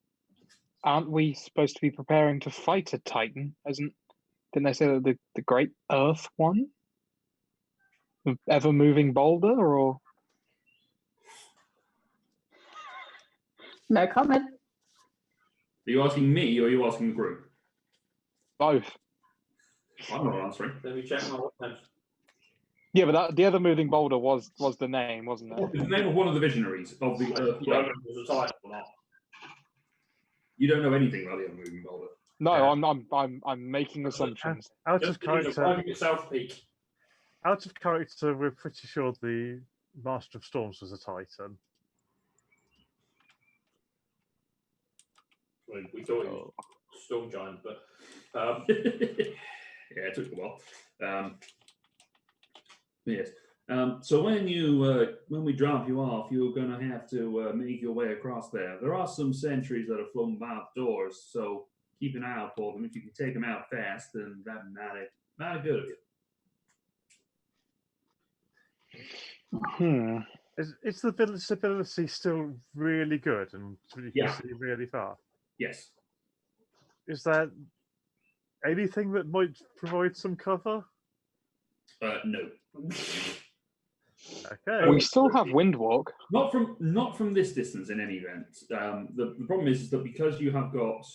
we supposed to be preparing to fight a Titan? Didn't they say that the Great Earth one? The ever-moving boulder, or? No comment. Are you asking me or are you asking the group? Both. I'm not answering. Let me check my weapons. Yeah, but the other moving boulder was the name, wasn't it? It's the name of one of the visionaries of the Earth Yeah, I plane. don't know if it was a title or not. You don't know anything about the other moving boulder. No, Yeah. I'm making assumptions. Out Just of character, driving at South Peak. we're pretty sure the Master of Storms was a Titan. We thought it was Storm Giant, but yeah, it took a while. Yes. So when we drop you off, you're going to have to make your way across there. There are some sentries that are flown by the doors, so keep an eye out for them. If you can take them out fast, then that'd be mighty good of you. Is the visibility still really good and you can see really far? Yes. Is there anything that might provide some cover? No. Okay. We still have Windwalk. Not from this distance in any event. The problem is that because you have got,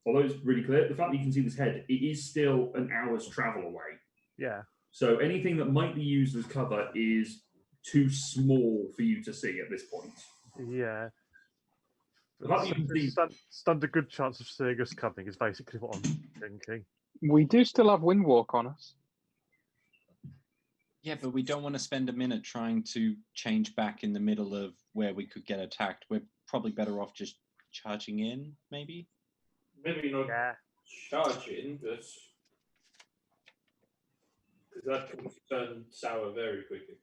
although it's really clear, the fact that you can see this head, it is still an hour's travel away. Yeah. So anything that might be used as cover is too small for you to see at this point. Yeah. The fact that you can see, stand a good chance of seeing us coming is basically what I'm thinking. We do still have Windwalk on us. Yeah, but we don't want to spend a minute trying to change back in the middle of where we could get attacked. We're probably better off just charging in, maybe? maybe not charging, but because that can turn sour very quickly.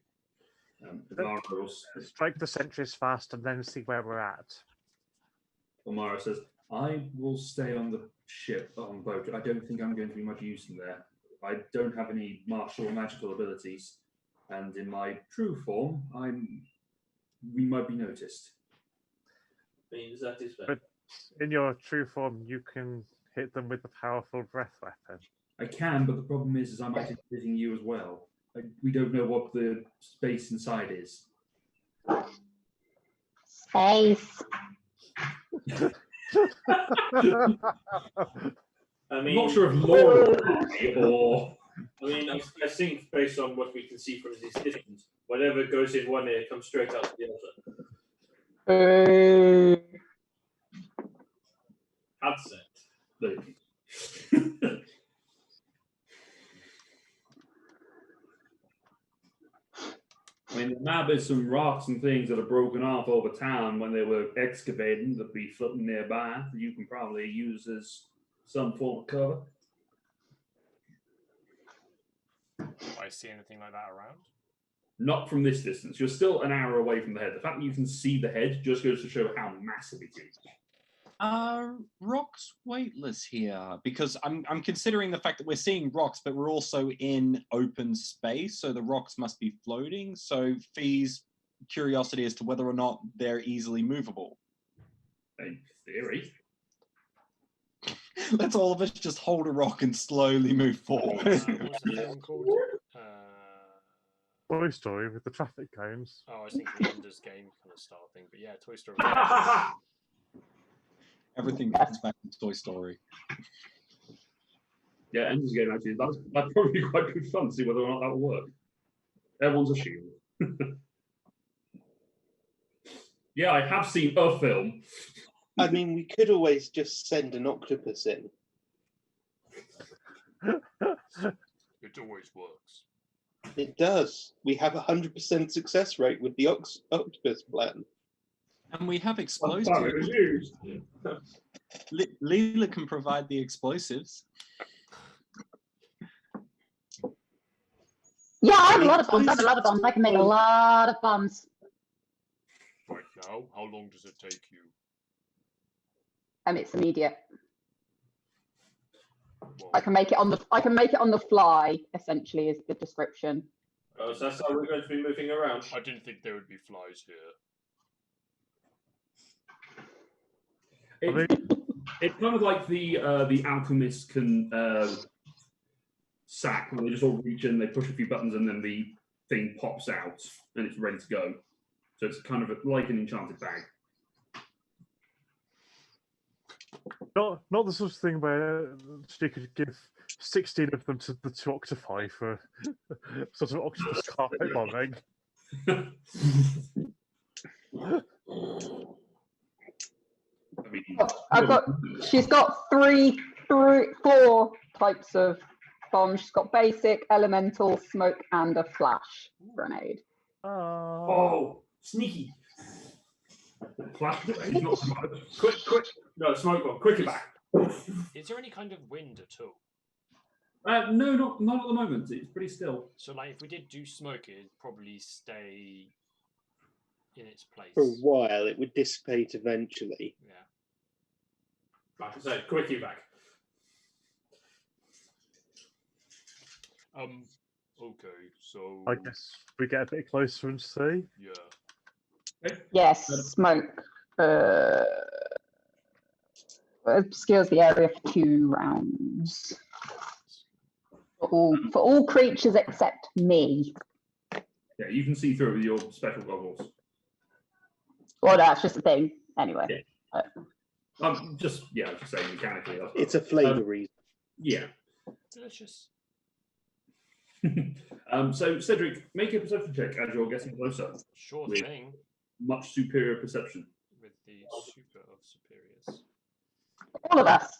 Strike the sentries fast and then see where we're at. Omara says, I will stay on the ship, on the boat. I don't think I'm going to be much use in there. I don't have any martial or magical abilities, and in my true form, we might be noticed. Means that is fair. But in your true form, you can hit them with the powerful breath weapon. I can, but the problem is I might be hitting you as well. We don't know what the space inside is. Space. I mean, I'm not sure if Laura or... I mean, I think based on what we can see from this distance, whatever goes in one ear comes straight out to the other. Hudson. I mean, the map is some rocks and things that are broken off over time when they were excavating that be floating nearby that you can probably use as some form of cover. Do I see anything like that around? Not from this distance. You're still an hour away from the head. The fact that you can see the head just goes to show how massive it is. Are rocks weightless here? Because I'm considering the fact that we're seeing rocks, but we're also in open space, so the rocks must be floating. So Fee's curiosity as to whether or not they're easily movable. In theory. Let's all of us just hold a rock and slowly move forward. What's the thing called? Toy Story with the traffic cones. Oh, I think the Ender's Game kind of style thing, but yeah, Toy Story. Everything comes back to Toy Story. Yeah, Ender's Game actually. That'd probably be quite good fun to see whether or not that will work. Everyone's a shield. Yeah, I have seen a film. I mean, we could always just send an octopus in. It always works. It does. We have a 100% success rate with the octopus plan. And we have explosives. Leela can provide the explosives. Yeah, I have a lot of bombs. I have a lot of bombs. I can make a lot of bombs. Right now, how long does it take you? It's immediate. Well, I can make it on the fly. Essentially, is the description. Oh, so that's how we're going to be moving around. I didn't think there would be flies here. It's kind of like the alchemist can sack when they just all reach in, they push a few buttons, and then the thing pops out and it's ready to go. So it's kind of like an enchanted bag. Not the sort of thing where she could give 16 of them to the 2 octopi for sort of octopus carpet bombing. I mean, She's got four types of bombs. She's got basic, elemental, smoke, and a flash grenade. oh, sneaky. Flash grenade, not smoke. Quick. No, smoke one. Quicker back. Is there any kind of wind at all? No, not at the moment. It's pretty still. So, like, if we did do smoke, it'd probably stay in its place. For a while, it would dissipate eventually. Yeah. Like I said, quickly back. Okay, so I guess we get a bit closer and see. yeah. Okay. Yes, smoke. Obscures the area for 2 rounds. For all creatures except me. Yeah, you can see through with your special goggles. Well, that's just a thing. Anyway. Yeah. Just saying mechanically. It's a flavour reason. Yeah. Delicious. So Cedric, make a perception check as you're getting closer. Sure With- thing. Much superior perception. With the super of superiors. All of us.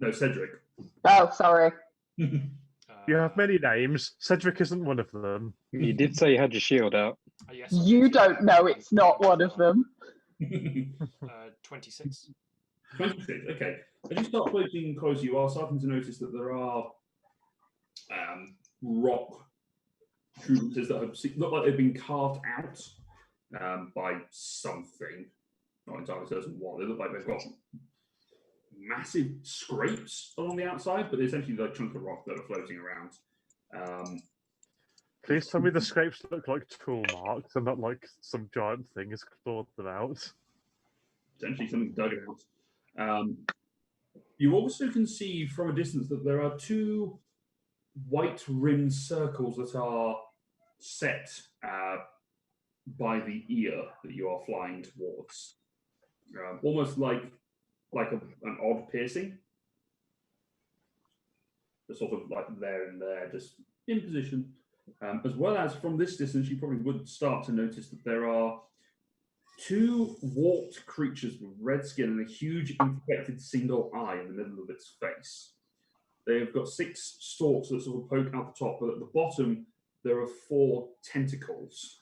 No, Cedric. Oh, sorry. You have many names. Cedric isn't one of them. You did say you had your shield out. Yes, You don't know it's not one of them. 26. 26, okay. As you start approaching close, you are starting to notice that there are rock structures that look like they've been carved out by something. Not entirely certain what. They look like they've got massive scrapes along the outside, but they're essentially like chunks of rock that are floating around. Please tell me the scrapes look like tool marks and not like some giant thing has clawed them out. Essentially something dug out. You also can see from a distance that there are 2 white rimmed circles that are set by the ear that you are flying towards. Almost like an odd piercing. Just sort of like there and there, just in position. As well as from this distance, you probably would start to notice that there are 2 warped creatures with red skin and a huge infected single eye in the middle of its face. They've got 6 stalks that sort of poke out the top, but at the bottom there are 4 tentacles.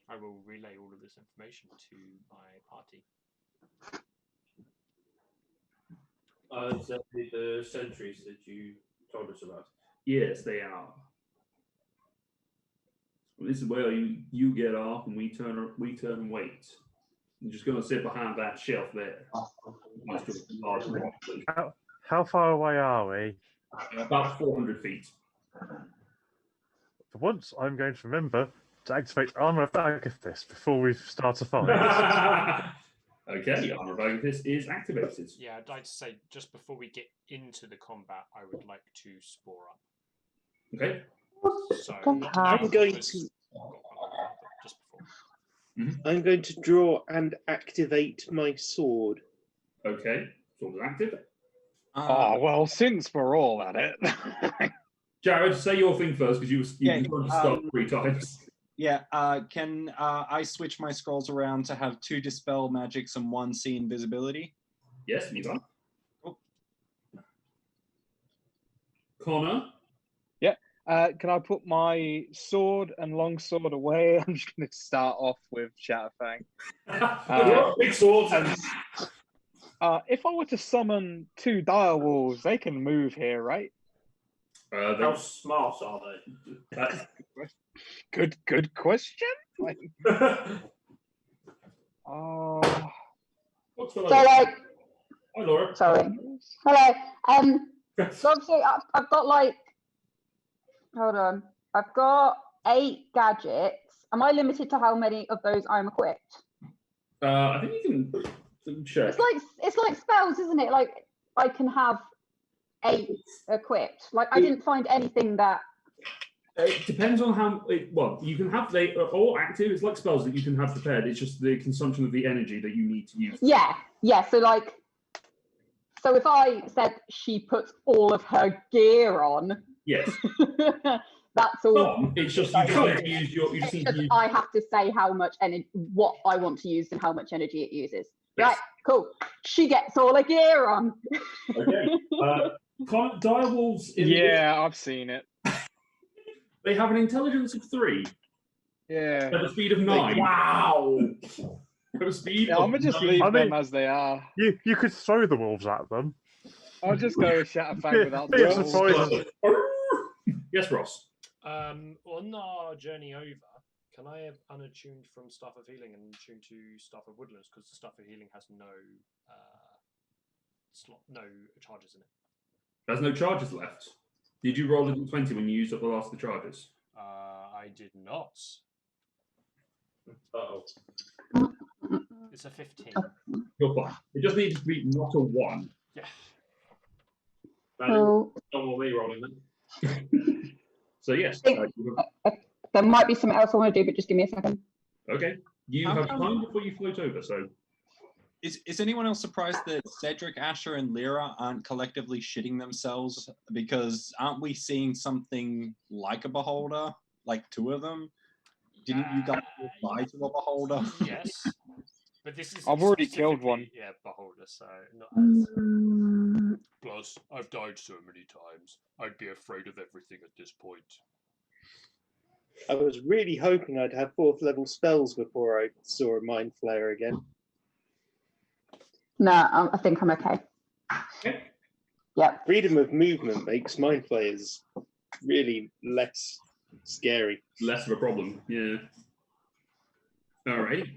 I will relay all of this information to my party. Is that the sentries that you told us about? Yes, they are. This is where you get off and we turn and wait. I'm just going to sit behind that shelf there. Next to a large rock. How far away are we? About 400 feet. For once, I'm going to remember to activate Armor of Agathis before we start a fight. Okay, Armor of Agathis is activated. Yeah, I'd like to say just before we get into the combat, I would like to spore up. Okay. So not I'm now, going because to- I've got combat, but just before. I'm going to draw and activate my sword. Okay, sword is active. Oh, well, since we're all at it. Jared, say your thing first because you Yeah, tried to start 3 times. Yeah, can I switch my scrolls around to have 2 dispel magics and 1 see invisibility? Yes, you are. Cool. Connor. Can I put my sword and longsword away? I'm just going to start off with Shatterfang. Big swords. If I were to summon 2 dire wolves, they can move here, right? How smart are they? Good question. What's So like, Hi, Laura. sorry. Hello. So obviously I've got like, hold on. I've got 8 gadgets. Am I limited to how many of those I'm equipped? I think you can check. It's like spells, isn't it? Like I can have 8 equipped. Like I didn't find anything that It depends on how. Well, you can have they are all active. It's like spells that you can have prepared. It's just the consumption of the energy that you need to use. Yeah. So like, so if I said she puts all of her gear on, Yes. that's all. It's just you just need to use your. You just need to use. I have to say how much energy, what I want to use, and how much energy it uses. Yes. Right. Cool. She gets all her gear on. Okay. Direwolves. I've seen it. They have an intelligence of 3 Yeah. at a speed of 9. Wow. At a speed Yeah, of I'm gonna just 9. leave I them mean- as they are. You could throw the wolves at them. I'll just go with Shatterfang without the Yeah, wolves. surprise. Yes, Ross. On our journey over, can I have unattuned from Staff of Healing and tune to Staff of Woodlands because the Staff of Healing has no charges in it. There's no charges left. Did you roll a 20 when you used up the last of the charges? I did not. Uh-oh. It's a 15. You're fine. It just needs to be not a 1. Yeah. So Don't want me rolling then. So yes. there might be something else I want to do, but just give me a second. Okay. You How have come- time before you float over. So Is anyone else surprised that Cedric, Asher, and Lyra aren't collectively shitting themselves? Because aren't we seeing something like a beholder? Like 2 of them? Didn't you guys reply to a beholder? Yes. But this is. I've already killed specifically- one. Yeah, beholder. So not as. Mm, Plus, I've died so many times. I'd be afraid of everything at this point. I was really hoping I'd have 4th level spells before I saw a mind flare again. no, I think I'm okay. okay. Yep. Freedom of movement makes mind flayers really less scary. Less of a problem. Yeah. All right.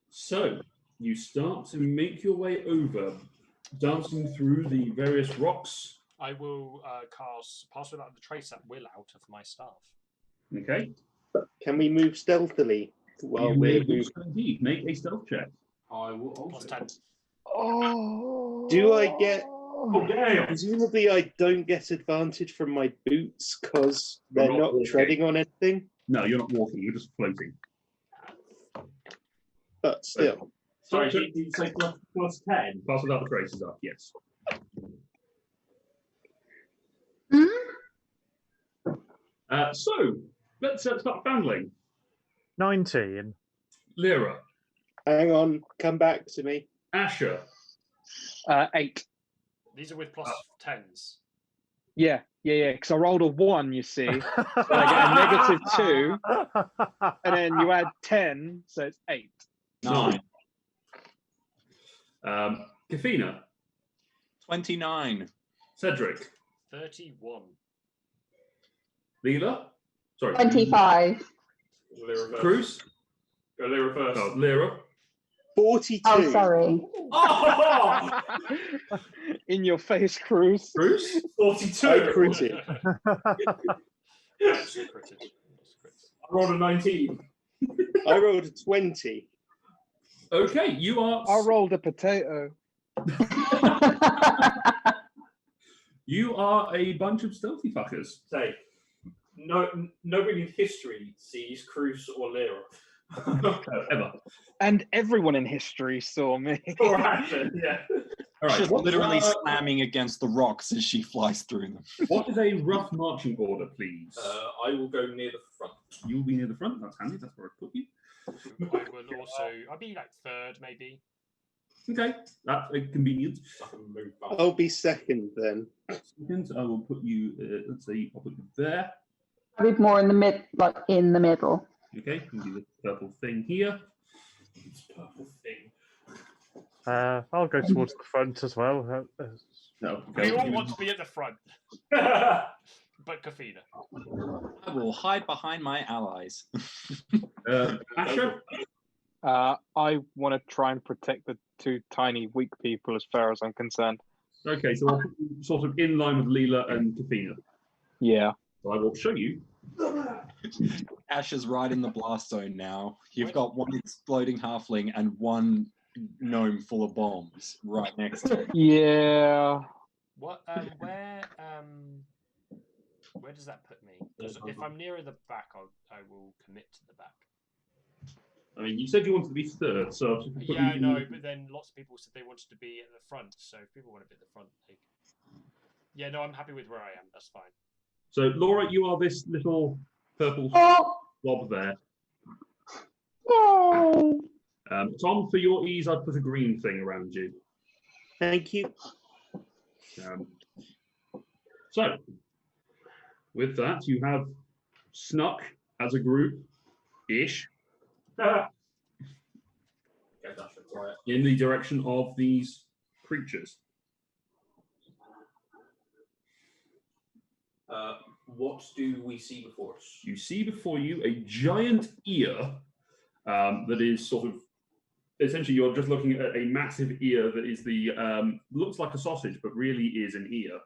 So you start to make your way over, dancing through the various rocks. I will cast Pass Without the Trace at will out of my staff. Okay. Can we move stealthily while You may we're do moving? so indeed. Make a stealth check. I will Plus also. 10. Oh. Do I get? Oh, damn. Presumably, I don't get advantage from my boots because they're not not walking. treading on anything. No, you're not walking. You're just floating. But still, Sorry, So- did you say plus 10? Pass without the traces up. Yes. So let's start bangling. 19. Lyra, hang on, come back to me. Asher, 8. These are with plus 10s. Yeah. Because I rolled a 1, you see. So I get a -2, and then you add 10, so it's 8. 9. Kafina, 29. Cedric, 31. Leela, sorry, 25. Lyra first. Cruz, Go Lyra first. oh, Lyra, 42. Oh, sorry. Oh! In your face, Cruz. Cruz, 42. I critted. Yes, you critted. Yes, crits. I rolled a 19. I rolled a 20. Okay, you are. I rolled a potato. You are a bunch of stealthy fuckers. Say, nobody in history sees Cruz or Lyra. Ever. And everyone in history saw me. Or Asher, yeah. All right. She's What's, literally slamming against the rocks as she flies through them. what is a rough marching order, please? I will go near the front. You'll be near the front. That's handy. That's where I put you. I will also. I'll be like 3rd, maybe. Okay, that's a convenience. I can move back. I'll be second then. Second, I will put you. Let's say I'll put you there. I be more in the in the middle. Okay, can do the purple thing here. This purple thing. I'll go towards the front as well. No, We all okay. want to be at the front. But Kafina. I will hide behind my allies. Asher, I want to try and protect the 2 tiny, weak people as far as I'm concerned. okay, so I'll put you sort of in line with Leela and Kafina. Yeah. So I will show you. Ash is right in the blast zone now. You've got 1 exploding halfling and 1 gnome full of bombs right next to him. Yeah. What? Where? Where does that put me? Because if I'm nearer the back, I will commit to the back. I mean, you said you wanted to be third, so Yeah, I know, but then lots of people said they wanted to be at the front. So if people want to be at the front, yeah, no, I'm happy with where I am. That's fine. So, Laura, you are this little purple blob there. Yay! Tom, for your ease, I'd put a green thing around you. Thank you. So, with that, you have snuck as a group-ish in the direction of these creatures. What do we see before us? You see before you a giant ear that is sort of essentially you're just looking at a massive ear that is the looks like a sausage but really is an ear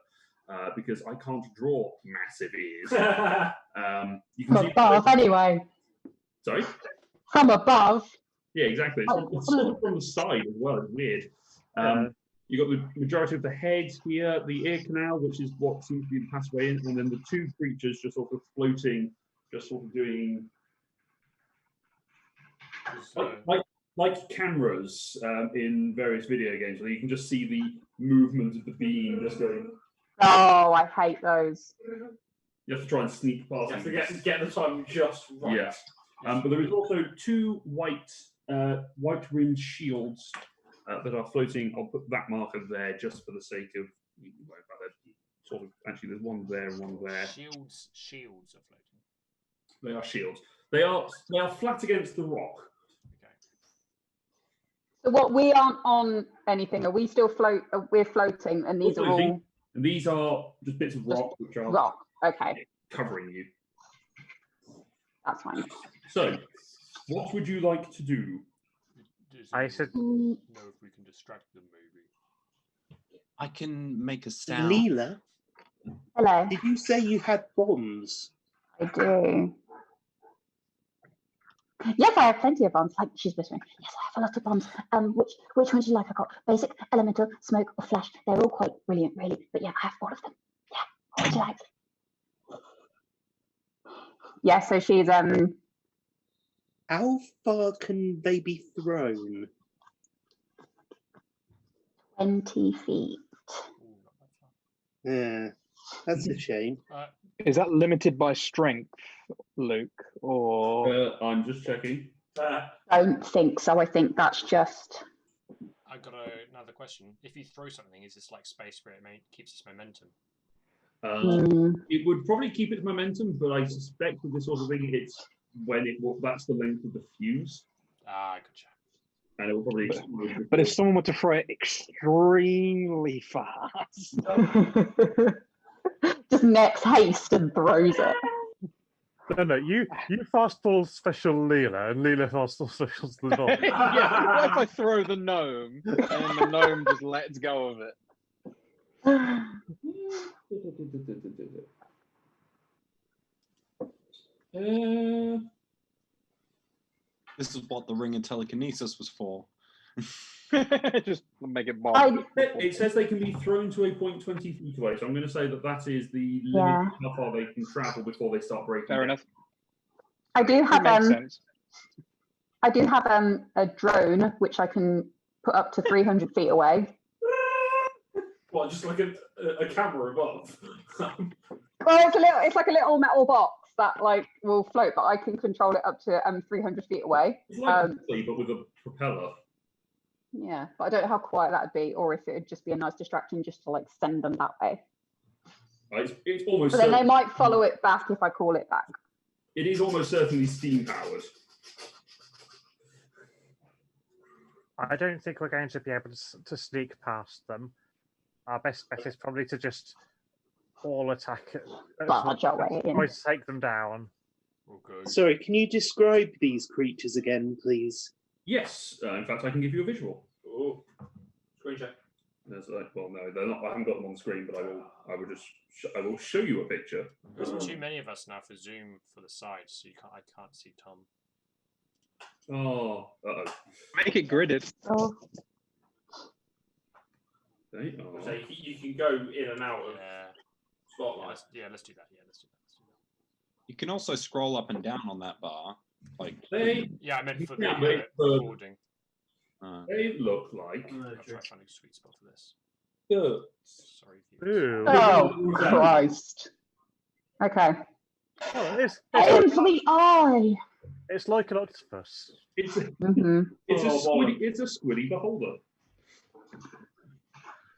because I can't draw massive ears. You can From above, anyway. Sorry? From above. Yeah, exactly. It's sort of from the side as well. It's weird. You've got the majority of the head here, the ear canal, which is what seems to be the pathway in, and then the two creatures just sort of floating, just sort of doing like cameras in various video games, where you can just see the movement of the beam just going. Oh, I hate those. You have to try and sneak past. You have to get the time just right. Yeah. But there is also two white-rimmed shields that are floating. I'll put that marker there just for the sake of sort of. Actually, there's one there and one there. Shields are floating. They are shields. They are flat against the rock. Okay. So what, we aren't on anything? Are we still we're floating, and these are all. And these are just bits of rock which are rock. Okay. Covering you. That's fine. So, what would you like to do? I said, know if we can distract them, maybe. I can make a sound. Leela, Hello. did you say you had bombs? I do. Yes, I have plenty of bombs. Like she's whispering. Yes, I have a lot of bombs. Which ones do you like? I've got basic, elemental, smoke, or flash. They're all quite brilliant, really. But yeah, I have all of them. Yeah. What would you like? Yeah. So she's How far can they be thrown? 20 feet. Yeah, that's a shame. Is that limited by strength, Luke? Or I'm just checking. I don't think so. I think that's just. I got another question. If you throw something, is this like space where it keeps its momentum? It would probably keep its momentum, but I suspect with this sort of thing, it's when that's the length of the fuse. Ah, gotcha. And it will probably explode. But if someone were to throw it extremely fast, just next haste and throws it. no, you fast ball special Leela, and Leela fast ball special the gnome. yeah, what if I throw the gnome and the gnome just lets go of it? This is what the ring of telekinesis was for. Just make it bomb. It says they can be thrown to a point 20 feet away, so I'm going to say that is the limit of how far they can travel before they start breaking. Fair enough. I do have Makes sense. I do have a drone which I can put up to 300 feet away. What, just like a camera above? Well, it's like a little metal box that like will float, but I can control it up to 300 feet away. It's like but with a propeller. Yeah, but I don't know how quiet that would be, or if it would just be a nice distraction just to like send them that way. It's almost. But then they might follow it back if I call it back. It is almost certainly steam powered. I don't think we're going to be able to sneak past them. Our best bet is probably to just all attack Barge our way in. Try to take them down. Okay. Sorry, can you describe these creatures again, please? Yes, in fact, I can give you a visual. Oh, screen check. There's well, no, they're not. I haven't got them on the screen, but I will show you a picture. There's too many of us now for zoom for the sides, so I can't see Tom. Oh, Make it gridded. Oh. They are. So you can go in and out of. Yeah. Spotlight. Let's do that. You can also scroll up and down on that bar. Like Yeah, I meant for the Yeah, wait, recording. They look like I'll try finding a sweet spot for this. birds. Sorry, viewers. Ooh. Oh, Christ. Okay. Oh, Aim for the eye. it's like an octopus. It's a, Mhm. it's a Oh, squiddy. It's a squiddy beholder.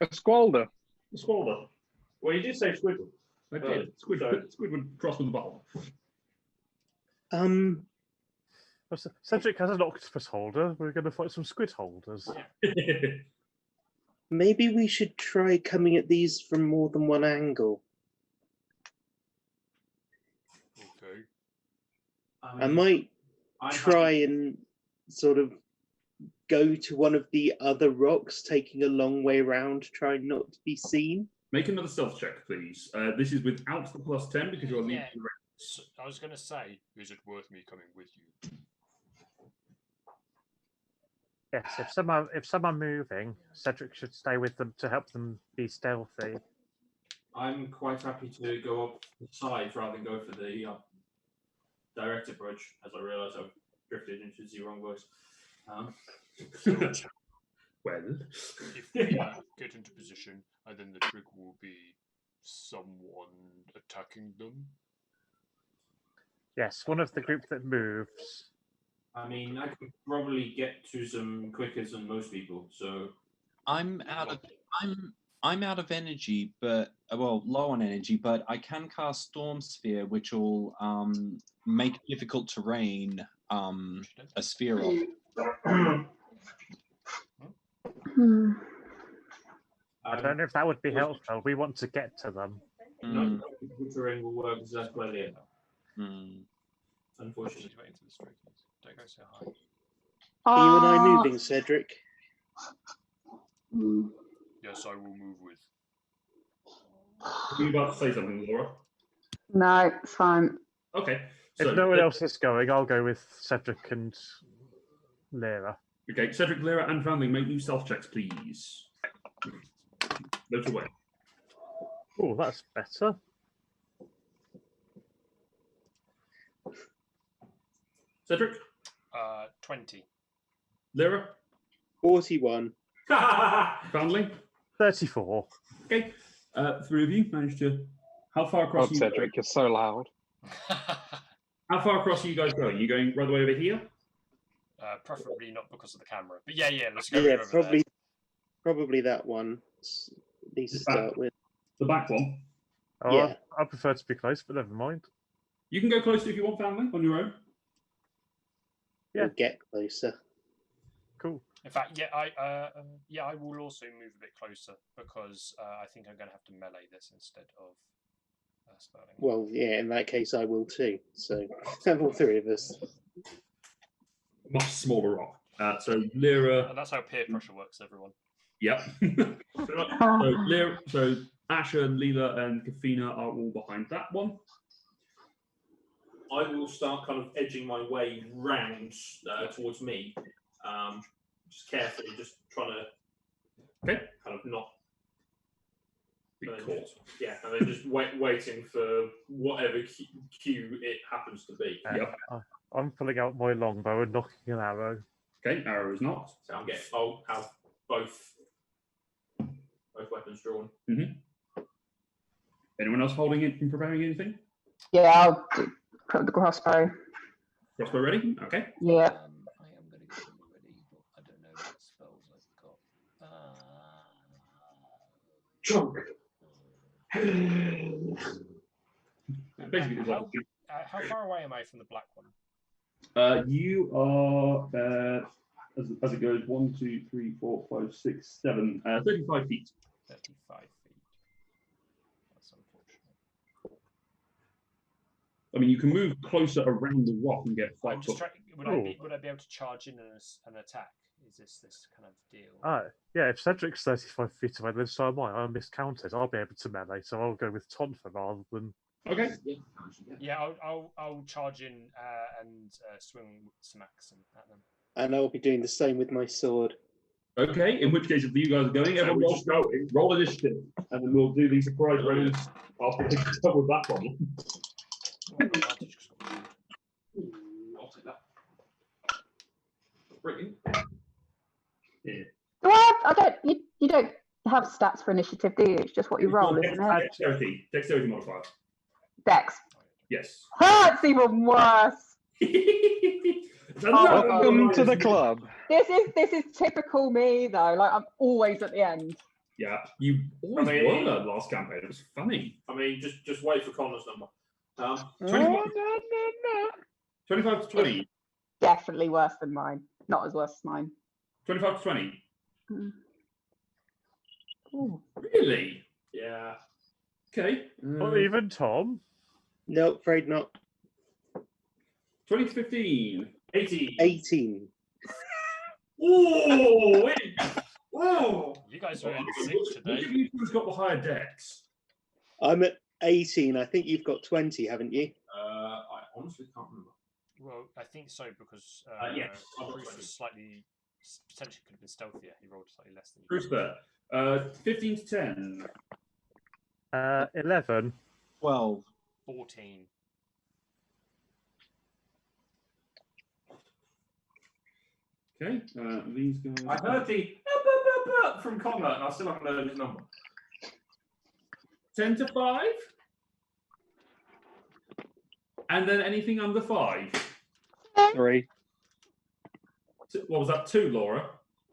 A squalder. A squalder. Well, you did say squidward. I did. Squidward crossed with a beholder. Well, Cedric has an octopus holder. We're going to find some squid holders. Maybe we should try coming at these from more than one angle. Okay. I might try and sort of go to one of the other rocks, taking a long way around, trying not to be seen. Make another stealth check, please. This is without the +10 because you're leading the range. So, I was going to say, is it worth me coming with you? Yes, if some are moving, Cedric should stay with them to help them be stealthy. I'm quite happy to go up the sides rather than go for the direct approach, as I realise I've drifted into the wrong voice. Well, If we get into position, and then the trick will be someone attacking them. Yes, one of the group that moves. I mean, I could probably get to some quicker than most people, so I'm out of energy, but low on energy, but I can cast Storm Sphere, which will make difficult terrain a sphere of. I don't know if that would be helpful. We want to get to them. no difficult terrain will work as that's well yet. Unfortunately. She's waiting for the straight keys. Don't go so high. Are you and I moving, Cedric? Yes, I will move with. were you about to say something, Laura? No, it's fine. Okay. So, If no one else is going, I'll go with Cedric and Lyra. Okay, Cedric, Lyra, and Foundling, make new stealth checks, please. Note away. Oh, that's better. Cedric, 20. Lyra, 41. Foundling. 34. Okay, three of you managed to. How far across? God, Cedric, you're so loud. How far across are you guys going? You going right the way over here? Preferably not because of the camera. But yeah, let's go. Yeah, over there. probably that one. At least to start with. The back one. Oh, Yeah. I prefer to be close, but never mind. You can go closer if you want, Foundling, on your own. Yeah. We'll get closer. Cool. In fact, I will also move a bit closer because I think I'm going to have to melee this instead of starting. Well, yeah, in that case, I will too. So, all three of us. Much smaller rock. So Lyra. And that's how peer pressure works, everyone. Yep. So Asher, Leela, and Kafina are all behind that one. I will start kind of edging my way round towards me, just carefully, just trying to kind of not Be and then caught. just- yeah, and then just waiting for whatever cue it happens to be. Yep. I'm pulling out my longbow and knocking an arrow. Okay, arrow is not. So I'll have both weapons drawn. Anyone else holding it and preparing anything? Yeah, I'll put the crossbow. Crossbow ready? Okay. Yeah. I am going to get them ready, but I don't know what spells I've got. Chunk. Basically, it's like, How far away am I from the black one? you are, as it goes, 1, 2, 3, 4, 5, 6, 7, 35 feet. 35 feet. That's unfortunate. I mean, you can move closer around the rock and get I'm fight. just trying, would I be able to charge in an attack? Is this kind of deal? Yeah, if Cedric's 35 feet away, then so am I. I'm miscounted. I'll be able to melee, so I'll go with Tonfa rather than. Okay. Yeah, I'll charge in and swing some axe at them. And I'll be doing the same with my sword. Okay, in which case, if you guys are going, So everyone we're roll, just going. roll initiative, and then we'll do these surprise rounds after they dealt with that problem. I'll take that. Brilliant. Yeah. I don't. You don't have stats for initiative, do you? It's just what you roll, isn't it? Dexterity modifier. Dex. Yes. Oh, it's even worse. Welcome to the club. This is typical me though. Like I'm always at the end. Yeah, you always were last campaign. It was funny. I mean, just wait for Connor's number. 25 to 20. Definitely worse than mine. Not as worse as mine. 25 to 20. Ooh. Really? Yeah. Okay. Or even Tom. No, afraid not. 20 to 15. 18. 18. Oh, wait. Oh. You guys are in sync Which today. of you two's got the higher dex? I'm at 18. I think you've got 20, haven't you? I honestly can't remember. Well, I think so because Yes, I've got Bruce 20. was slightly potentially could have been stealthier. He rolled slightly less than you. Bruce there. 15 to 10. 11. 12. 14. Okay. These guys. I heard the from Connor, and I still haven't heard his number. 10 to 5. And then anything under 5. 3. What was that? 2, Laura?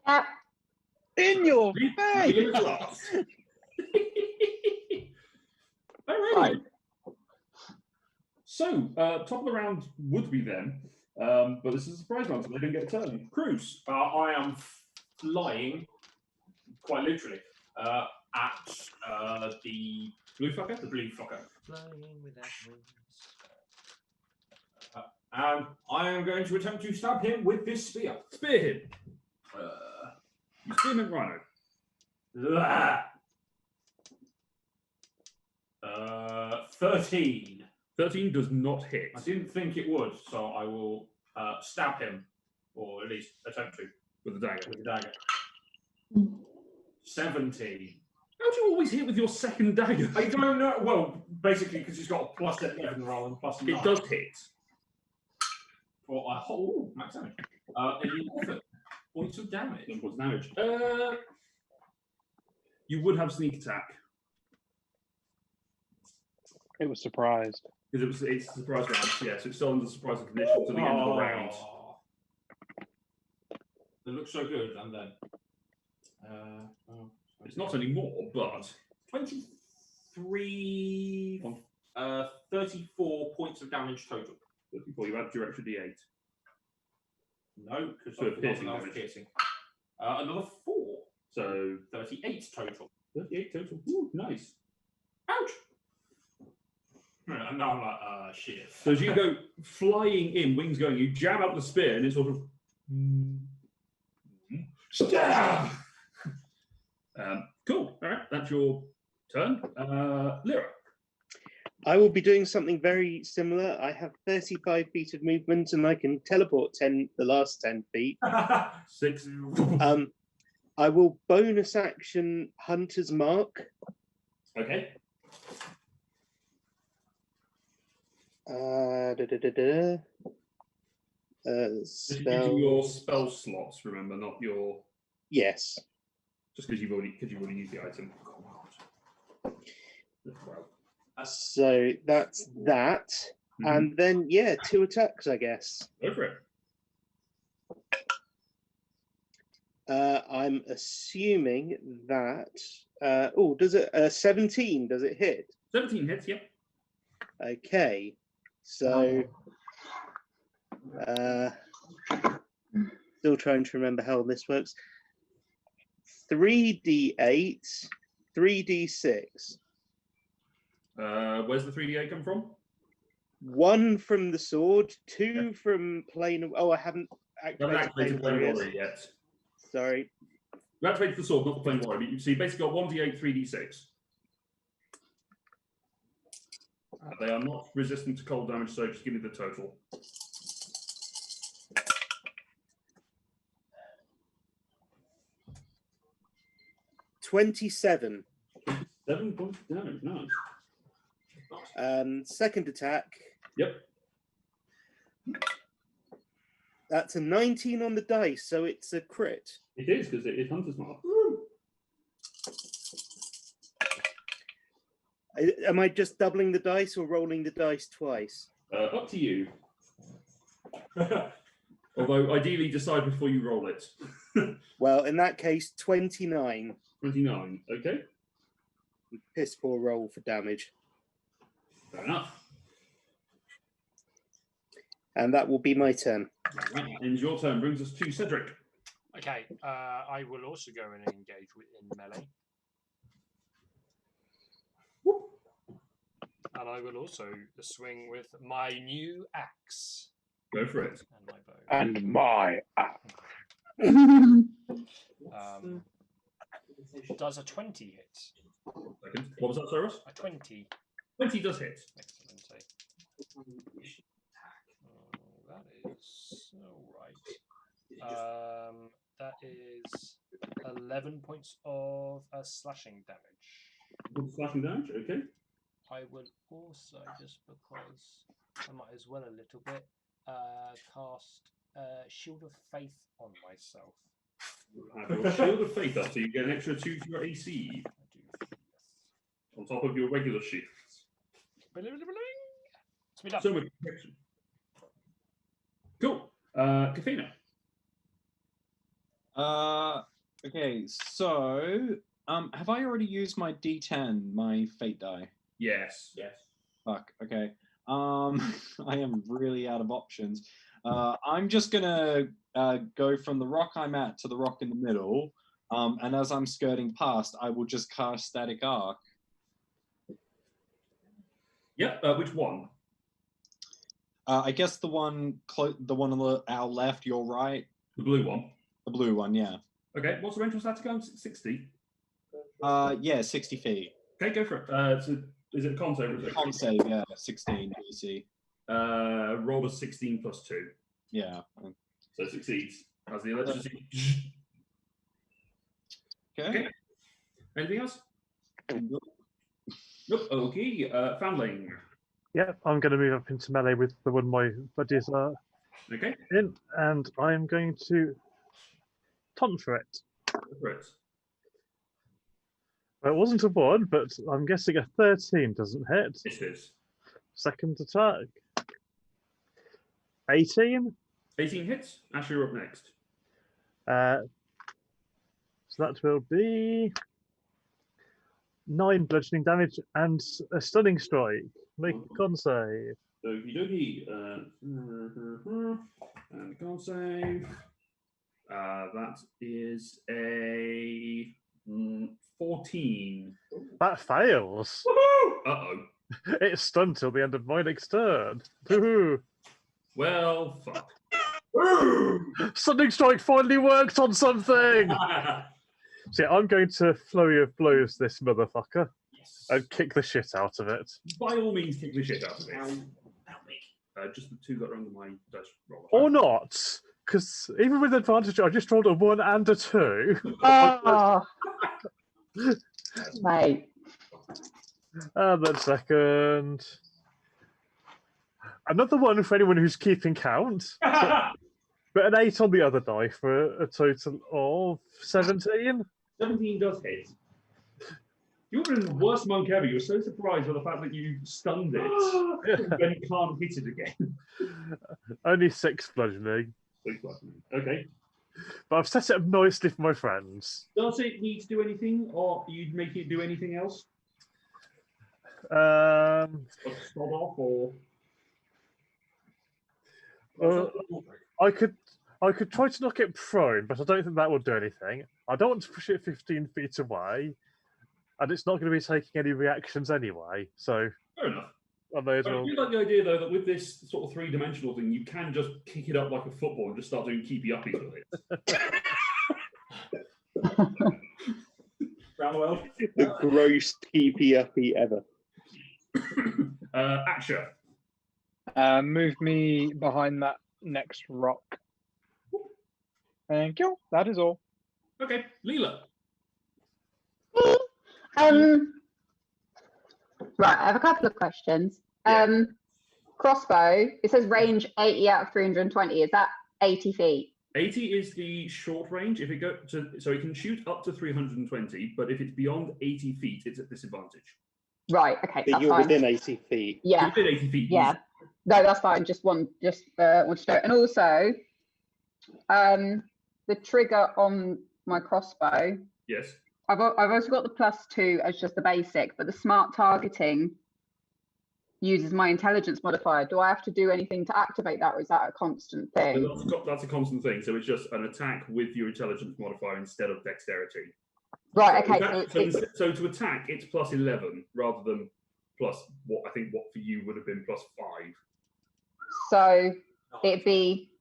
Yep. In your face! You look last. Alrighty. Right. So, top of the round would be them, but this is a surprise round, so they didn't get a turn. Cruz. I am flying, quite literally, at the Blue fucker? the blue fucker. Flying without wings. And I am going to attempt to stab him with this spear. Spear him. You spearman rhino. 13. 13 does not hit. I didn't think it would, so I will stab him, or at least attempt to, With the dagger. with the dagger. 17. How do you always hit with your second dagger? I don't know. Well, basically, because he's got a plus 11 rather than plus 9. It does hit. For a whole max damage. 11 points of damage. 11 points of damage. You would have sneak attack. It was surprised. Because it's a surprise round, yeah, so it's still under surprise condition to the end of the round. It looks so good, and then It's not anymore, but 23, 34 points of damage total. before you add your extra d8. No, because So piercing damage. piercing. Another 4, So 38 total. 38 total. Ooh, nice. Ouch! And now I'm like, shit. So as you go flying in, wings going, you jam up the spear and it sort of stab. Cool. All right, that's your turn. Lyra. I will be doing something very similar. I have 35 feet of movement and I can teleport the last 10 feet. 6. I will bonus action Hunter's Mark. Okay. This is using your spell slots, remember, not your. Yes. Just because you've already used the item. Wow. So that's that. And then, yeah, 2 attacks, I guess. Go for it. I'm assuming that. Does it 17? Does it hit? 17 hits, yep. Okay. So. Still trying to remember how this works. 3d8, 3d6. Where's the 3d8 come from? 1 from the sword, 2 from plane of. Oh, I haven't Activated Plane warriors. Warrior yet. Sorry. You activated the sword, not the Plane Warrior. So you basically got 1d8, 3d6. They are not resistant to cold damage, so just give me the total. $27. 7 points of damage, nice. Second attack. Yep. That's a 19 on the dice, so it's a crit. It is, because it is Hunter's Mark. Am I just doubling the dice or rolling the dice twice? Up to you. Although, ideally, decide before you roll it. Well, in that case, 29. 29, okay. Piss poor roll for damage. Fair enough. And that will be my turn. Right, ends your turn. Brings us to Cedric. Okay, I will also go and engage in melee. Whoop. And I will also swing with my new axe. Go for it. And my bow. And my axe. Does a 20 hit? Second. What was that, Cyrus? A 20. 20 does hit. Excellent. That is alright. That is 11 points of slashing damage. Slashing damage, okay. I will also, just because I might as well a little bit, cast Shield of Faith on myself. Have your Shield of Faith up, so you get an extra 2 to your AC. I do, yes. On top of your regular shields. So much protection. Cool. Kafina. Okay, so have I already used my D10, my fate die? Yes. Fuck. Okay. I am really out of options. I'm just gonna go from the rock I'm at to the rock in the middle, and as I'm skirting past, I will just cast Static Arc. Yep. Which one? I guess the one on our left, your right. The blue one. The blue one, yeah. Okay. What's the range of static arm? 60. Yeah, 60 feet. Okay, go for it. So is it a con save? Or is it Con save, yeah, 16 AC. Roll a 16 plus 2. Yeah. So it succeeds. As the electricity. Okay. Anything else? Nope. Okay. Foundling. Yeah, I'm going to move up into melee with the one my buddies are Okay. in, and I'm going to taunt for it. Go for it. Well, it wasn't a 1, but I'm guessing a 13 doesn't hit. It is. Second attack. 18. 18 hits. Asher, you're up next. So that will be 9 bludgeoning damage and a stunning strike. Make a con save. Okie dokie. And con save. That is a 14. That fails. Woohoo! Uh-oh. It's stunned till the end of my next turn. Woohoo! Well, fuck. Stunning strike finally worked on something! See, I'm going to flurry of blows this motherfucker and kick the shit out of it. By all means, kick the shit out of it. Just the 2 that are under my dice roll. Or not, because even with advantage, I just rolled a 1 and a 2. Oh, mate. And then second. Another 1 for anyone who's keeping count. But an 8 on the other die for a total of 17. 17 does hit. You're in the worst monk ever. You're so surprised by the fact that you stunned it, and then you can't hit it again. Only 6 bludgeoning. 6 bludgeoning. Okay. But I've set it up nicely for my friends. Does it need to do anything, or you'd make it do anything else? Or Start off, or I could try to knock it prone, but I don't think that would do anything. I don't want to push it 15 feet away, and it's not going to be taking any reactions anyway. So fair enough. I may as I well. do like the idea though that with this sort of 3-dimensional thing, you can just kick it up like a football and just start doing keepy uppies with it. Round the world. The gross keepy uppy ever. Asher. Move me behind that next rock. Thank you. That is all. Okay, Leela. Right, I have a couple of questions. Yeah. Crossbow, it says range 80 out of 320. Is that 80 feet? 80 is the short range. If it go to, so it can shoot up to 320, but if it's beyond 80 feet, it's at disadvantage. Right, okay, But that's you're fine. within 80 feet. Yeah, Within 80 feet. yeah. No, that's fine. Just want to know. And also, the trigger on my crossbow, Yes. I've also got the +2 as just the basic, but the smart targeting uses my intelligence modifier. Do I have to do anything to activate that, or is that a constant thing? That's a constant thing. So it's just an attack with your intelligence modifier instead of dexterity. Right. So Okay. so to attack, it's +11 rather than plus what I think what for you would have been +5. So it'd be.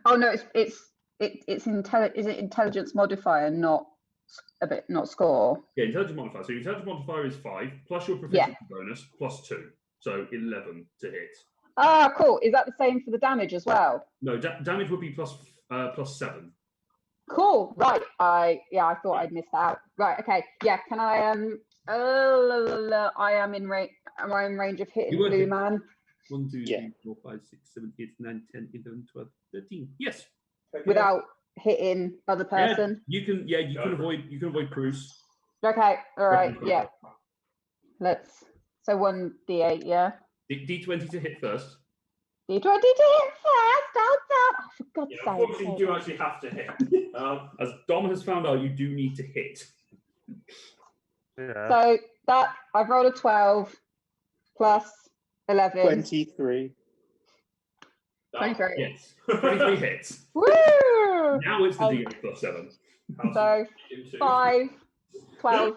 Oh no, it's is it intelligence modifier, not score? Yeah, intelligence modifier. So your intelligence modifier is 5 plus your proficiency bonus +2, so 11 to hit. Ah, cool. Is that the same for the damage as well? No, damage would be +7. Cool. Right. I thought I'd missed that out. Right. Okay. Yeah. Can I I am in range. Am I in range of hitting You would blue hit. man? 1, 2, 3, 4, 5, 6, 7, 8, 9, 10, 11, 12, 13. Yes. Without hitting other person? Yeah, you can. Yeah, you can avoid Bruce. Okay. All right. Yeah. So 1d8. Yeah. D20 to hit first. D20 to hit first. Oh, for God's You know, sake. unfortunately, you do actually have to hit. As Dom has found out, you do need to hit. Yeah. So that I've rolled a 12 plus 11. 23. 23. Yes. 23 hits. Woo! Now it's the D8 plus 7. So 5, 12,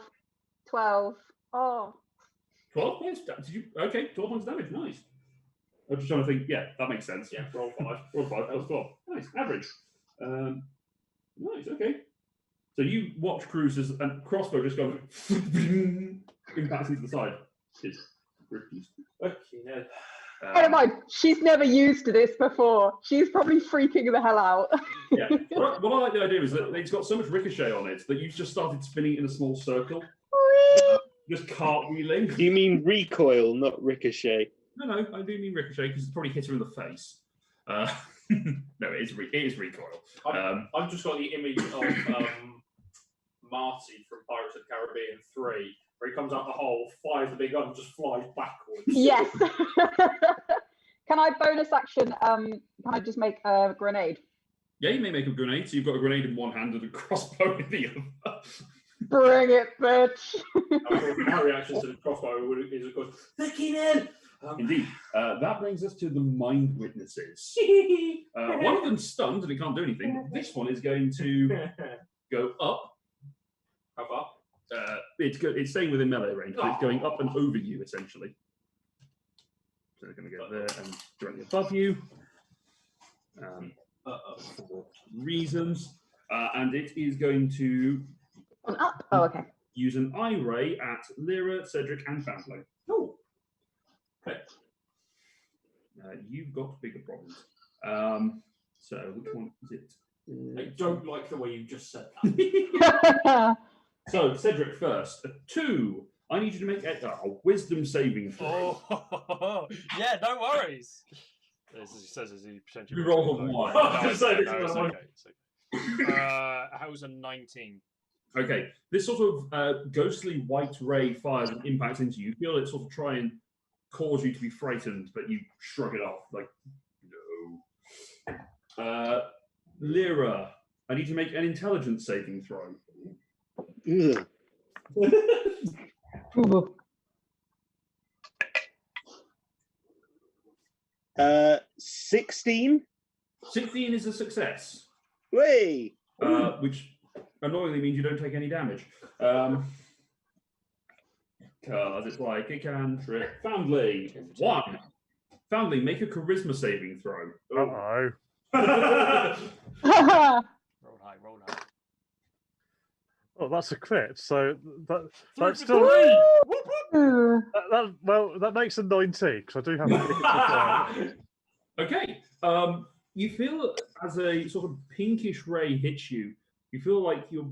12. Oh. 12 points? Did you? Okay, 12 points damage. Nice. I'm just trying to think. Yeah, that makes sense. Yeah, roll 5. Roll 5 plus 12. Nice. Average. Nice. Okay. So you watch Cruises and crossbow just go impacts into the side. It's refused. Okay, no. I don't mind. She's never used this before. She's probably freaking the hell out. Yeah. What I like the idea is that it's got so much ricochet on it that you've just started spinning in a small circle. Just cartwheeling. Do you mean recoil, not ricochet? No, I do mean ricochet because it's probably hit her in the face. No, it is recoil. I've just got the image of Marty from Pirates of the Caribbean 3, where he comes out the hole, fires the big gun, and just flies backwards. Yes. Can I bonus action? Can I just make a grenade? Yeah, you may make a grenade. So you've got a grenade in one hand and a crossbow in the other. Bring it, bitch. My reaction to the crossbow is, of course, fucking hell. Indeed. That brings us to the mind witnesses. One of them's stunned and it can't do anything. This one is going to go up. How far? It's staying within melee range, but it's going up and over you, essentially. So they're going to go there and directly above you. For reasons. And it is going to Up. Oh, okay. use an eye ray at Lyra, Cedric, and Family. Oh. Okay. You've got bigger problems. So which one is it? I don't like the way you just said that. So Cedric first. A 2. I need you to make a wisdom saving throw. Oh, yeah, no worries. As he says, as he potentially You roll a 1. Just say this it's is okay. It's okay. How's a 19? Okay, this sort of ghostly white ray fires and impacts into you. You feel it sort of try and cause you to be frightened, but you shrug it off, like, no. Lyra, I need to make an intelligence saving throw. Ugh. 16. 16 is a success, Way. which annoyingly means you don't take any damage. Because it's like a cantrip. Foundling, 1. Foundling, make a charisma saving throw. Uh-oh. Roll high, roll high. Oh, that's a crit. So that's still that makes a 19 because I do have a Okay. You feel as a sort of pinkish ray hits you, you feel like you're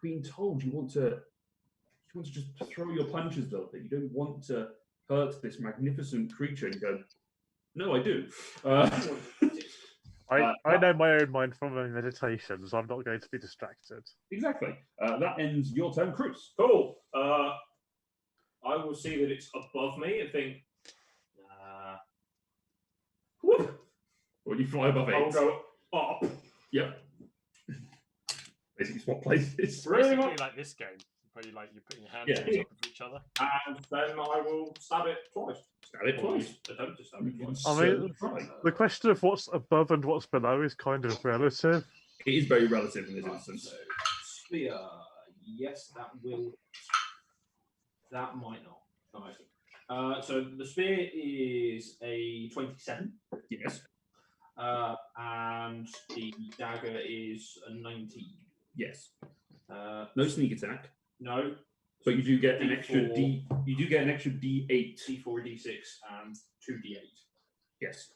being told you want to want to just throw your punches a little bit. You don't want to hurt this magnificent creature. And you go, no, I do. I know my own mind from my meditations. I'm not going to be distracted. Exactly. That ends your turn, Cruz. Cool. I will see that it's above me and think, whoop. When you fly above it, I'll go up. Yep. Basically, swap places. Really Basically, much. like this game. Probably like you're putting your hands Yeah. on top of each other. And then I will stab it twice. Stab it twice. Attempt to stab it twice. I mean, Try. the question of what's above and what's below is kind of relative. It is very relative in this instance. So, spear. Yes, that will. That might not. Right. So the spear is a 27. Yes. And the dagger is a 19. Yes. No sneak attack. No. So you do get an D4. extra D. You do get an extra D8. D4, D6, and 2D8. Yes.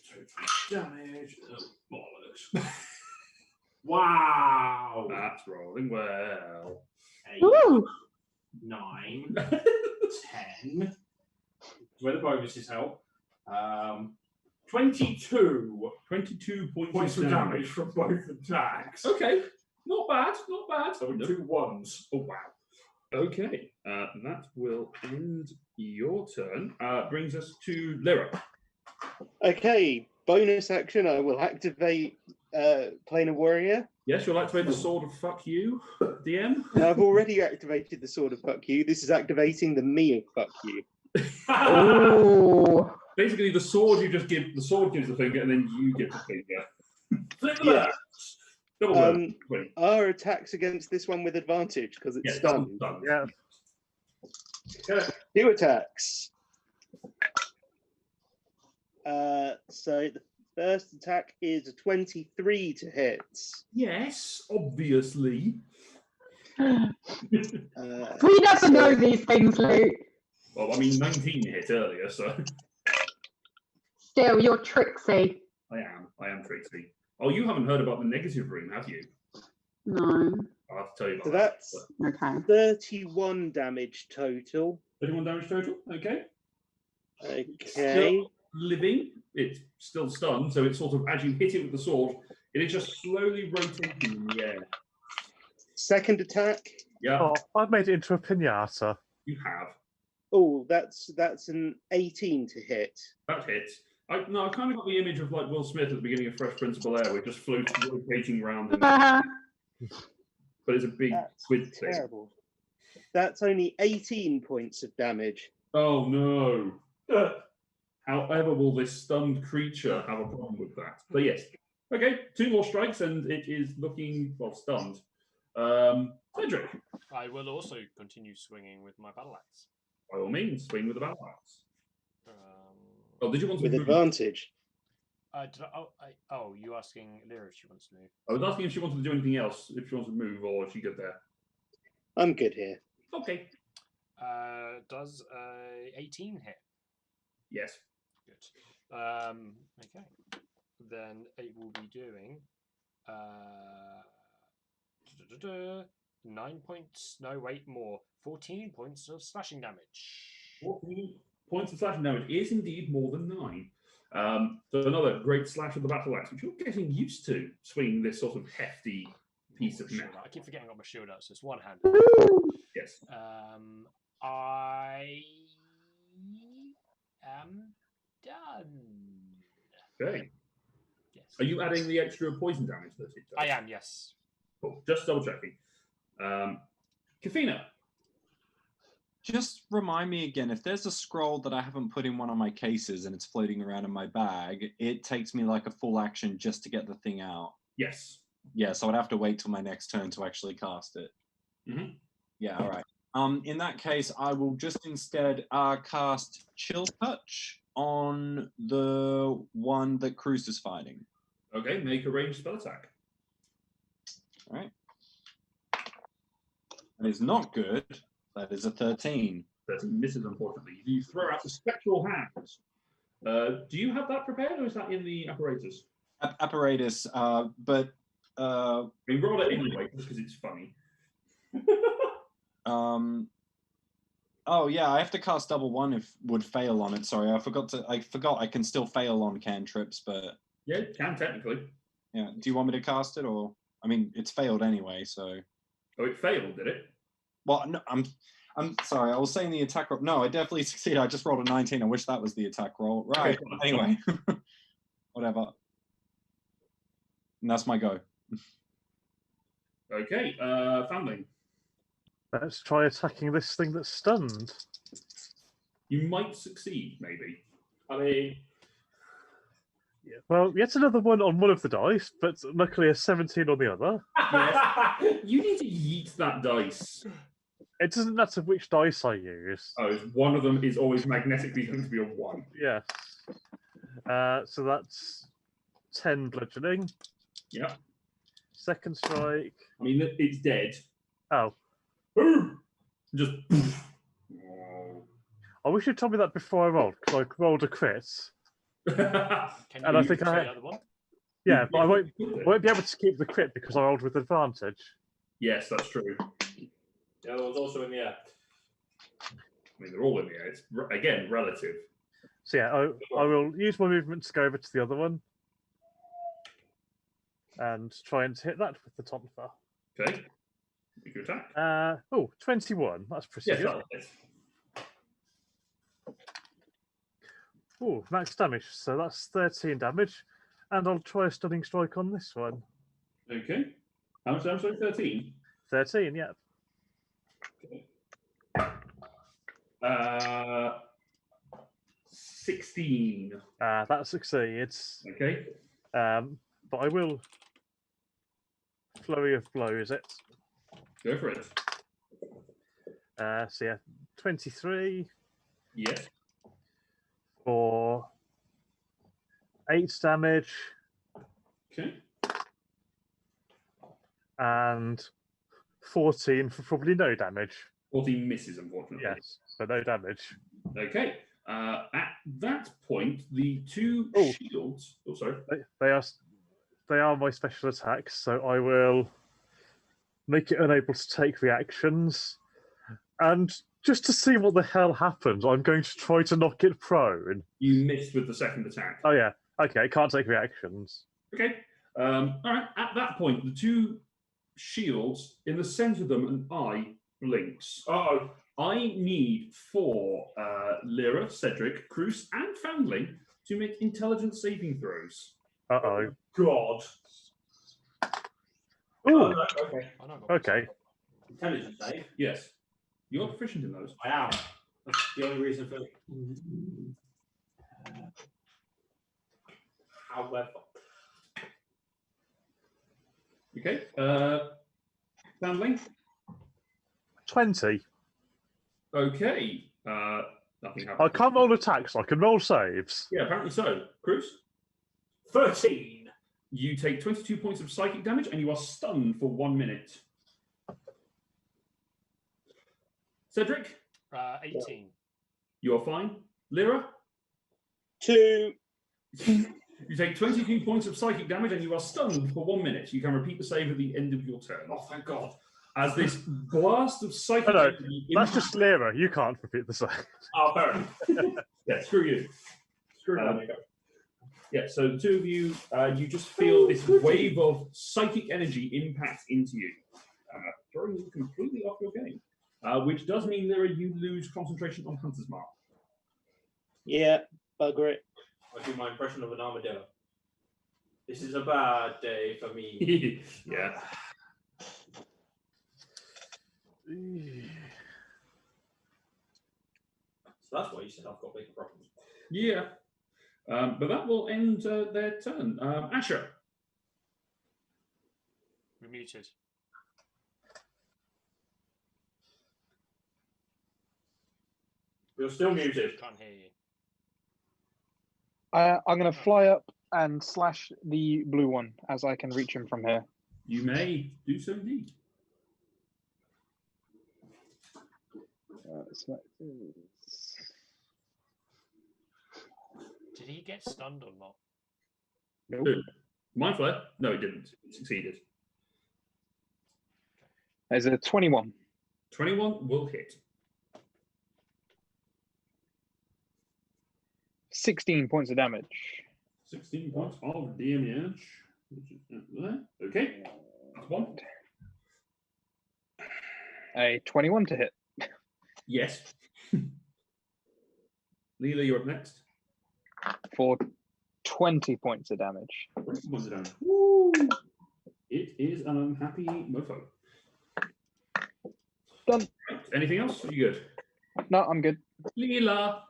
So damage. Oh, bollocks. Wow. That's rolling well. 8, Woo! 9, 10. Where the bonuses help. 22 22 points of damage from both attacks. Okay. Not bad. Not bad. So 2 1s. Oh, wow. Okay. That will end your turn. Brings us to Lyra. Okay, bonus action. I will activate Planar Warrior. Yes, you'll activate the sword of fuck you, DM. I've already activated the sword of fuck you. This is activating the me of fuck you. Oh. Basically, the sword you just give, the sword gives the finger, and then you give the finger. Flip the Yeah. birds. Double bird. 20. Are attacks against this one with advantage because it's Yes, stunned? done. Yeah. Okay. 2 attacks. So the first attack is a 23 to hit. Yes, obviously. We never know these things, Luke. Well, I mean, 19 hit earlier, so Still, you're tricksy. I am Trixie. Oh, you haven't heard about the negative room, have you? No. I'll have to tell you So about that's that. Okay. 31 damage total. 31 damage total. Okay. Okay. Still living. It's still stunned, so it's sort of, as you hit it with the sword, it is just slowly rotating in the air. Second attack. Yeah, Oh, I've made it into a pinata. you have. Oh, that's an 18 to hit. That hits. I kind of got the image of like Will Smith at the beginning of Fresh Prince of Bel-Air, where it just floats rotating around, but it's a big That's squid thing. terrible. That's only 18 points of damage. Oh no. However, will this stunned creature have a problem with that? But yes. Okay, 2 more strikes and it is looking, well, stunned. Cedric, I will also continue swinging with my battle axe. by all means, swing with the battle axe. Oh, did you want to With move? advantage. You asking Lyra if she wants to move? I was asking if she wanted to do anything else, if she wants to move, or if she good there. I'm good here. Okay. Does 18 hit? Yes. Good. Okay. Then it will be doing 9 points. No, wait, more. 14 points of slashing damage. 14 points of slashing damage is indeed more than 9. So another great slash of the battle axe, which you're getting used to, swinging this sort of hefty piece of metal. I keep forgetting I got my shield out, so it's one hand. Yes. I am done. Okay. Yes. Are you adding the extra poison damage that it does? I am, yes. Cool. Just double checking. Kafina. Just remind me again, if there's a scroll that I haven't put in one of my cases and it's floating around in my bag, it takes me like a full action just to get the thing out. Yes. Yeah, so I'd have to wait till my next turn to actually cast it. Mm-hmm. Yeah, all right. In that case, I will just instead cast Chill Touch on the one that Cruz is fighting. Okay, make a ranged spell attack. All right. That is not good. That is a 13. 13 misses, unfortunately. You throw out the spectral hands. Do you have that prepared, or is that in the apparatus? Apparatus, but... I mean, roll it anyway, just because it's funny. Oh yeah, I have to cast double one if would fail on it. Sorry, I forgot I can still fail on cantrips, but Yeah, you can technically. yeah. Do you want me to cast it, or I mean, it's failed anyway, so. Oh, it failed, did it? Well, no, I'm sorry. I was saying the attack roll. No, I definitely succeeded. I just rolled a 19. I wish that was the attack roll. Right. Okay, Anyway, whatever. And that's my go. Okay, Foundling. Let's try attacking this thing that's stunned. You might succeed, maybe. I mean, Yeah. Well, yet another one on one of the dice, but luckily a 17 on the other. yes. You need to yeet that dice. It doesn't matter which dice I use. Oh, one of them is always magnetically going to be a 1. Yeah. So that's 10 bludgeoning. Yeah. Second strike. I mean, it's dead. Oh. Just. I wish you'd told me that before I rolled, because I rolled a crit. And I think say I. the other one? Yeah, but I won't be able to keep the crit because I rolled with advantage. Yes, that's true. The other one's also in the air. I mean, they're all in the air. It's, again, relative. So yeah, I will use my movement to go over to the other one. And try and hit that with the Tonfa. Okay. Make your attack. 21. That's pretty Yes, good. that'll hit. Oh, max damage. So that's 13 damage. And I'll try a stunning strike on this one. Okay. How much damage? 13? 13, yeah. Okay. 16. That succeeds. Okay. But I will flurry of blows it. Go for it. So yeah, 23 Yes. for 8 damage. Okay. And 14 for probably no damage. 14 misses, unfortunately. Yes, but no damage. Okay. At that point, the two shields. Oh, sorry. They are my special attacks, so I will make it unable to take reactions. And just to see what the hell happens, I'm going to try to knock it prone. You missed with the second attack. Oh yeah. Okay, it can't take reactions. Okay. All right. At that point, the two shields, in the center of them, an eye blinks. Uh-oh. I need for Lyra, Cedric, Cruz, and Foundling to make intelligence saving throws. Uh-oh. God. Ooh. Okay. Okay. Intelligence save? Yes. You're proficient in those. I am. That's the only reason for. However. Okay. Foundling? 20. Okay. Nothing happened. I can't roll attacks, I can roll saves. Yeah, apparently so. Cruz? 13. You take 22 points of psychic damage and you are stunned for 1 minute. Cedric? 18. You are fine. Lyra? 2. You take 22 points of psychic damage and you are stunned for 1 minute. You can repeat the save at the end of your turn. Oh, thank God. As this blast of psychic No, energy that's just Lyra. You can't repeat the save. Oh, fair enough. Yeah, screw you. Screw that. Yeah, so the two of you, you just feel this wave of psychic energy impact into you, throwing you completely off your game. Which does mean, Lyra, you lose concentration on Hunter's Mark. Yeah, bugger it. I do my impression of an armadillo. This is a bad day for me. Yeah. So that's why you said I've got bigger problems. Yeah. But that will end their turn. Asher. We're muted. You're still muted. Can't hear you. I'm going to fly up and slash the blue one as I can reach him from here. You may do so indeed. Did he get stunned or not? Nope. Mind Flare? No, it didn't. It succeeded. There's a 21. 21 will hit. 16 points of damage. 16 points of damage. Okay, that's one. A 21 to hit. Yes. Leela, you're up next. For 20 points of damage. 20 points of damage. Woo! It is an unhappy mofo. Done. Anything else? You good? No, I'm good. Leela.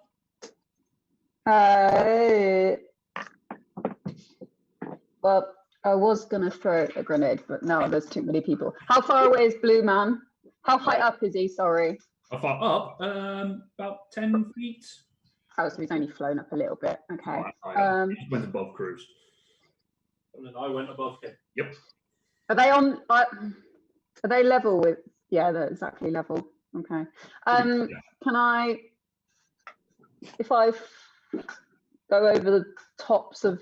Well, I was going to throw a grenade, but now there's too many people. How far away is Blue Man? How high up is he? Sorry. How far up? About 10 feet. Oh, so he's only flown up a little bit. Okay. He went above Cruz. And then I went above him. Yep. Are they on? Are they level with? Yeah, they're exactly level. Okay. Can I, if I go over the tops of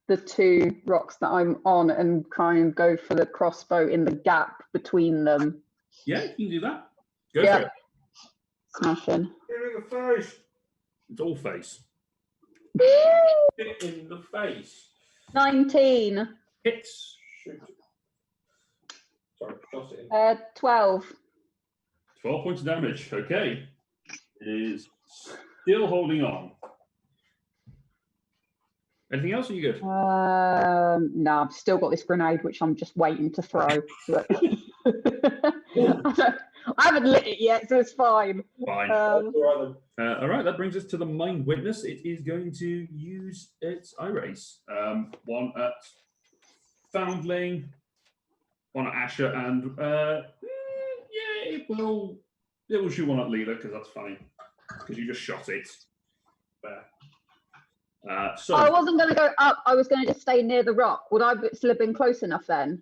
the two rocks that I'm on and try and go for the crossbow in the gap between them? Yeah, you can do that. Go for it. Smashing. In the face. It's all face. Hit in the face. 19. Hits. Shoot. Sorry, toss it in. 12. 12 points of damage. Okay. It is still holding on. Anything else? Are you good? No, I've still got this grenade, which I'm just waiting to throw. But I haven't lit it yet, so it's fine. Fine. All All right, that brings us to the Mind Witness. It is going to use its eye race. One at Foundling, one at Asher, and yeah, it will shoot one at Leela because that's funny. Because you just shot it. So I wasn't going to go up. I was going to just stay near the rock. Would I still have been close enough then?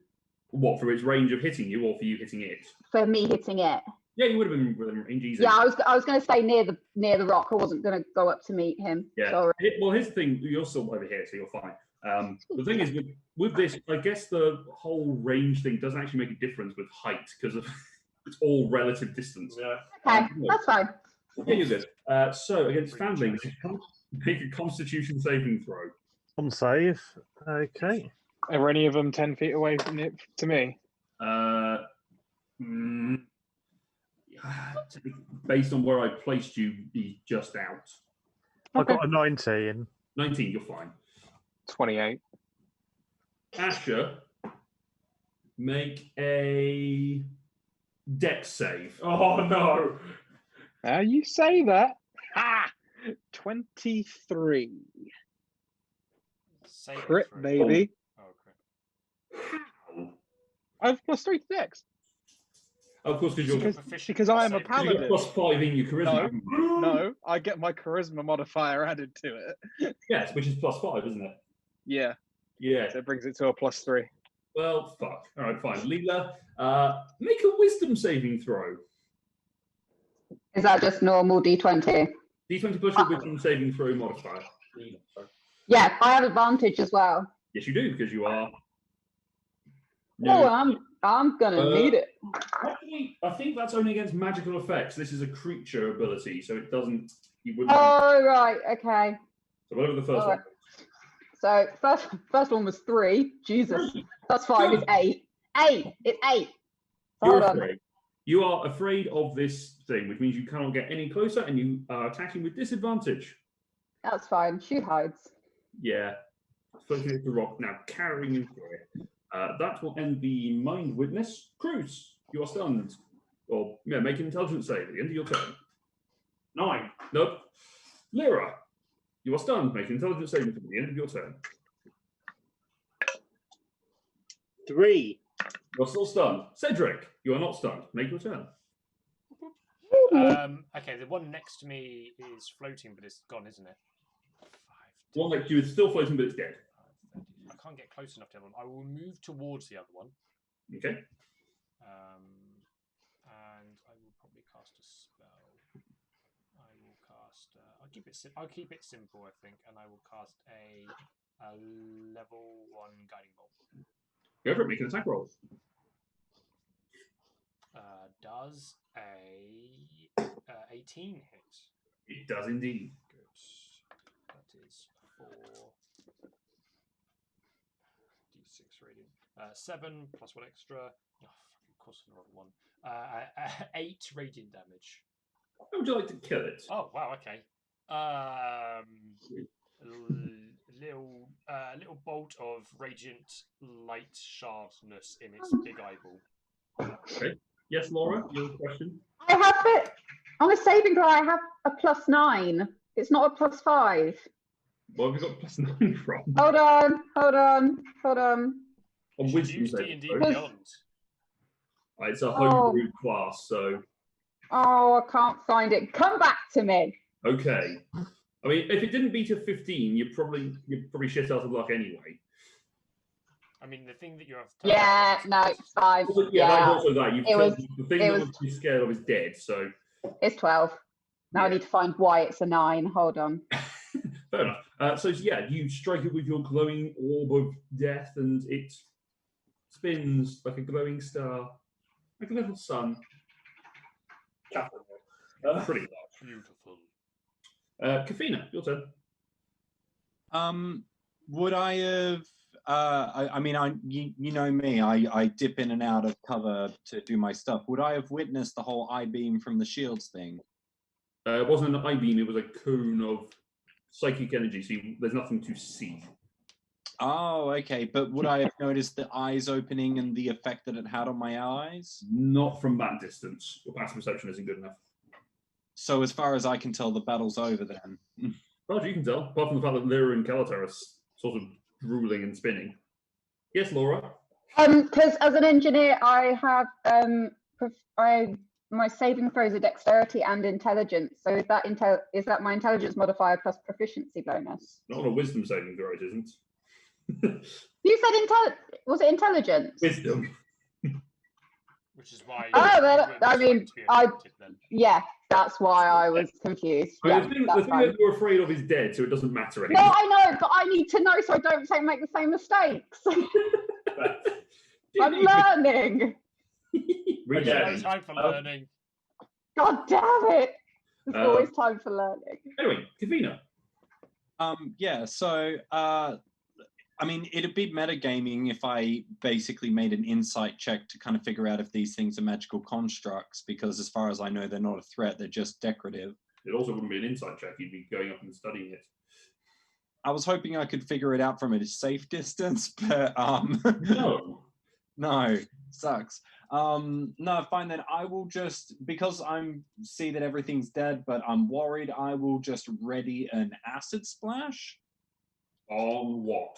what, for its range of hitting you, or for you hitting it? For me hitting it. Yeah, you would have been within range easy. Yeah, I was going to stay near the rock. I wasn't going to go up to meet him. Yeah. Sorry. Well, here's the thing. You're still over here, so you're fine. The thing is, with this, I guess the whole range thing doesn't actually make a difference with height because of it's all relative distance. Yeah. Okay, that's fine. Yeah, you're good. So against Foundling, make a Constitution saving throw. On save. Okay. Are any of them 10 feet away from it to me? Based on where I placed you, be just out. I got a 19. 19, you're fine. 28. Asher, make a dex save. Oh no. Now you say that. Ha! 23. Save it Crit, through. baby. Oh, crit. I have +3 to dex. Of course, because you're Because I am a Save. you got paladin. +5 in your charisma. No, I get my charisma modifier added to it. Yes, which is +5, isn't it? Yeah, Yeah. so it brings it to a +3. Well, fuck. All right, fine. Leela, make a wisdom saving throw. Is that just normal D20? D20 plus your wisdom saving throw modifier. Yeah, I have advantage as well. Yes, you do, because you are. Oh, I'm gonna need it. Actually, I think that's only against magical effects. This is a creature ability, so it doesn't. You wouldn't. Oh right, okay. So whatever the first All one. right. So first one was 3. Jesus, that's 5. It's 8. 8. It's 8. So You're hold on. afraid. You are afraid of this thing, which means you cannot get any closer, and you are attacking with disadvantage. That's fine. She hides. Yeah. Focusing hit the rock now, carrying you through it. That will end the Mind Witness. Cruz, you are stunned. Or, yeah, make an intelligence save at the end of your turn. 9. Nope. Lyra, you are stunned. Make an intelligence saving at the end of your turn. 3. You're still stunned. Cedric, you are not stunned. Make your turn. Okay, the one next to me is floating, but it's gone, isn't it? The one next to you is still floating, but it's dead. I can't get close enough to the other one. I will move towards the other one. Okay. And I will probably cast a spell. I will cast. I'll keep it simple, I think, and I will cast a level 1 guiding bolt. Go for it. Make an attack roll. Does a 18 hit? It does indeed. Good. That is 4d6 radiant. 7 plus 1 extra. Oh, fuck, of course, the wrong one. 8 radiant damage. How would you like to kill it? Oh wow, okay. Little bolt of radiant light sharpness in its big eyeball. Okay. Yes, Laura, your question. I have it on a saving throw. I have a +9. It's not a +5. What have you got +9 from? Hold on. On You should wisdom use saving D&D throw. Beyond. It's a homebrew class, so Oh, I can't find it. Come back to me. okay. I mean, if it didn't beat a 15, you're probably shit out of luck anyway. I mean, the thing that you have. Yeah, no, it's 5. Well, yeah, that's also that. You've It killed was- the thing it that was- was you're scared of is dead. So It's 12. Now I need to find why it's a 9. Hold on. fair enough. So yeah, you strike it with your glowing orb of death, and it spins like a glowing star, like a little sun. Pretty much. Beautiful. Kafina, your turn. Would I have? I mean, you know me. I dip in and out of cover to do my stuff. Would I have witnessed the whole eye beam from the shields thing? It wasn't an eye beam; it was a cone of psychic energy. So there's nothing to see. Oh, okay. But would I have noticed the eyes opening and the effect that it had on my eyes? Not from that distance. Your passive perception isn't good enough. So as far as I can tell, the battle's over then. Well, as you can tell, apart from the fact that Lyra and Calatar are sort of drooling and spinning. Yes, Laura. Because as an engineer, I have my saving throws are dexterity and intelligence. So is that my intelligence modifier plus proficiency bonus? Not on a wisdom saving throw, it isn't. You said was it intelligence? Wisdom. Which is why. Oh, you well, wouldn't I like mean, to be I- affected then. Yeah, that's why I was confused. I mean, Yeah, the thing that's fine. that you're afraid of is dead, so it doesn't matter No, anymore. I know, but I need to know so I don't make the same mistakes. I'm learning. There's Yeah. no time for learning. God damn it! There's always time for learning. Anyway, Kavina. Yeah. So I mean, it'd be metagaming if I basically made an insight check to kind of figure out if these things are magical constructs, because as far as I know, they're not a threat, they're just decorative. It also wouldn't be an insight check, you'd be going up and studying it. I was hoping I could figure it out from a safe distance, but No. no, sucks. No, fine then. I will just, because I'm see that everything's dead, but I'm worried, I will just ready an acid splash. On what?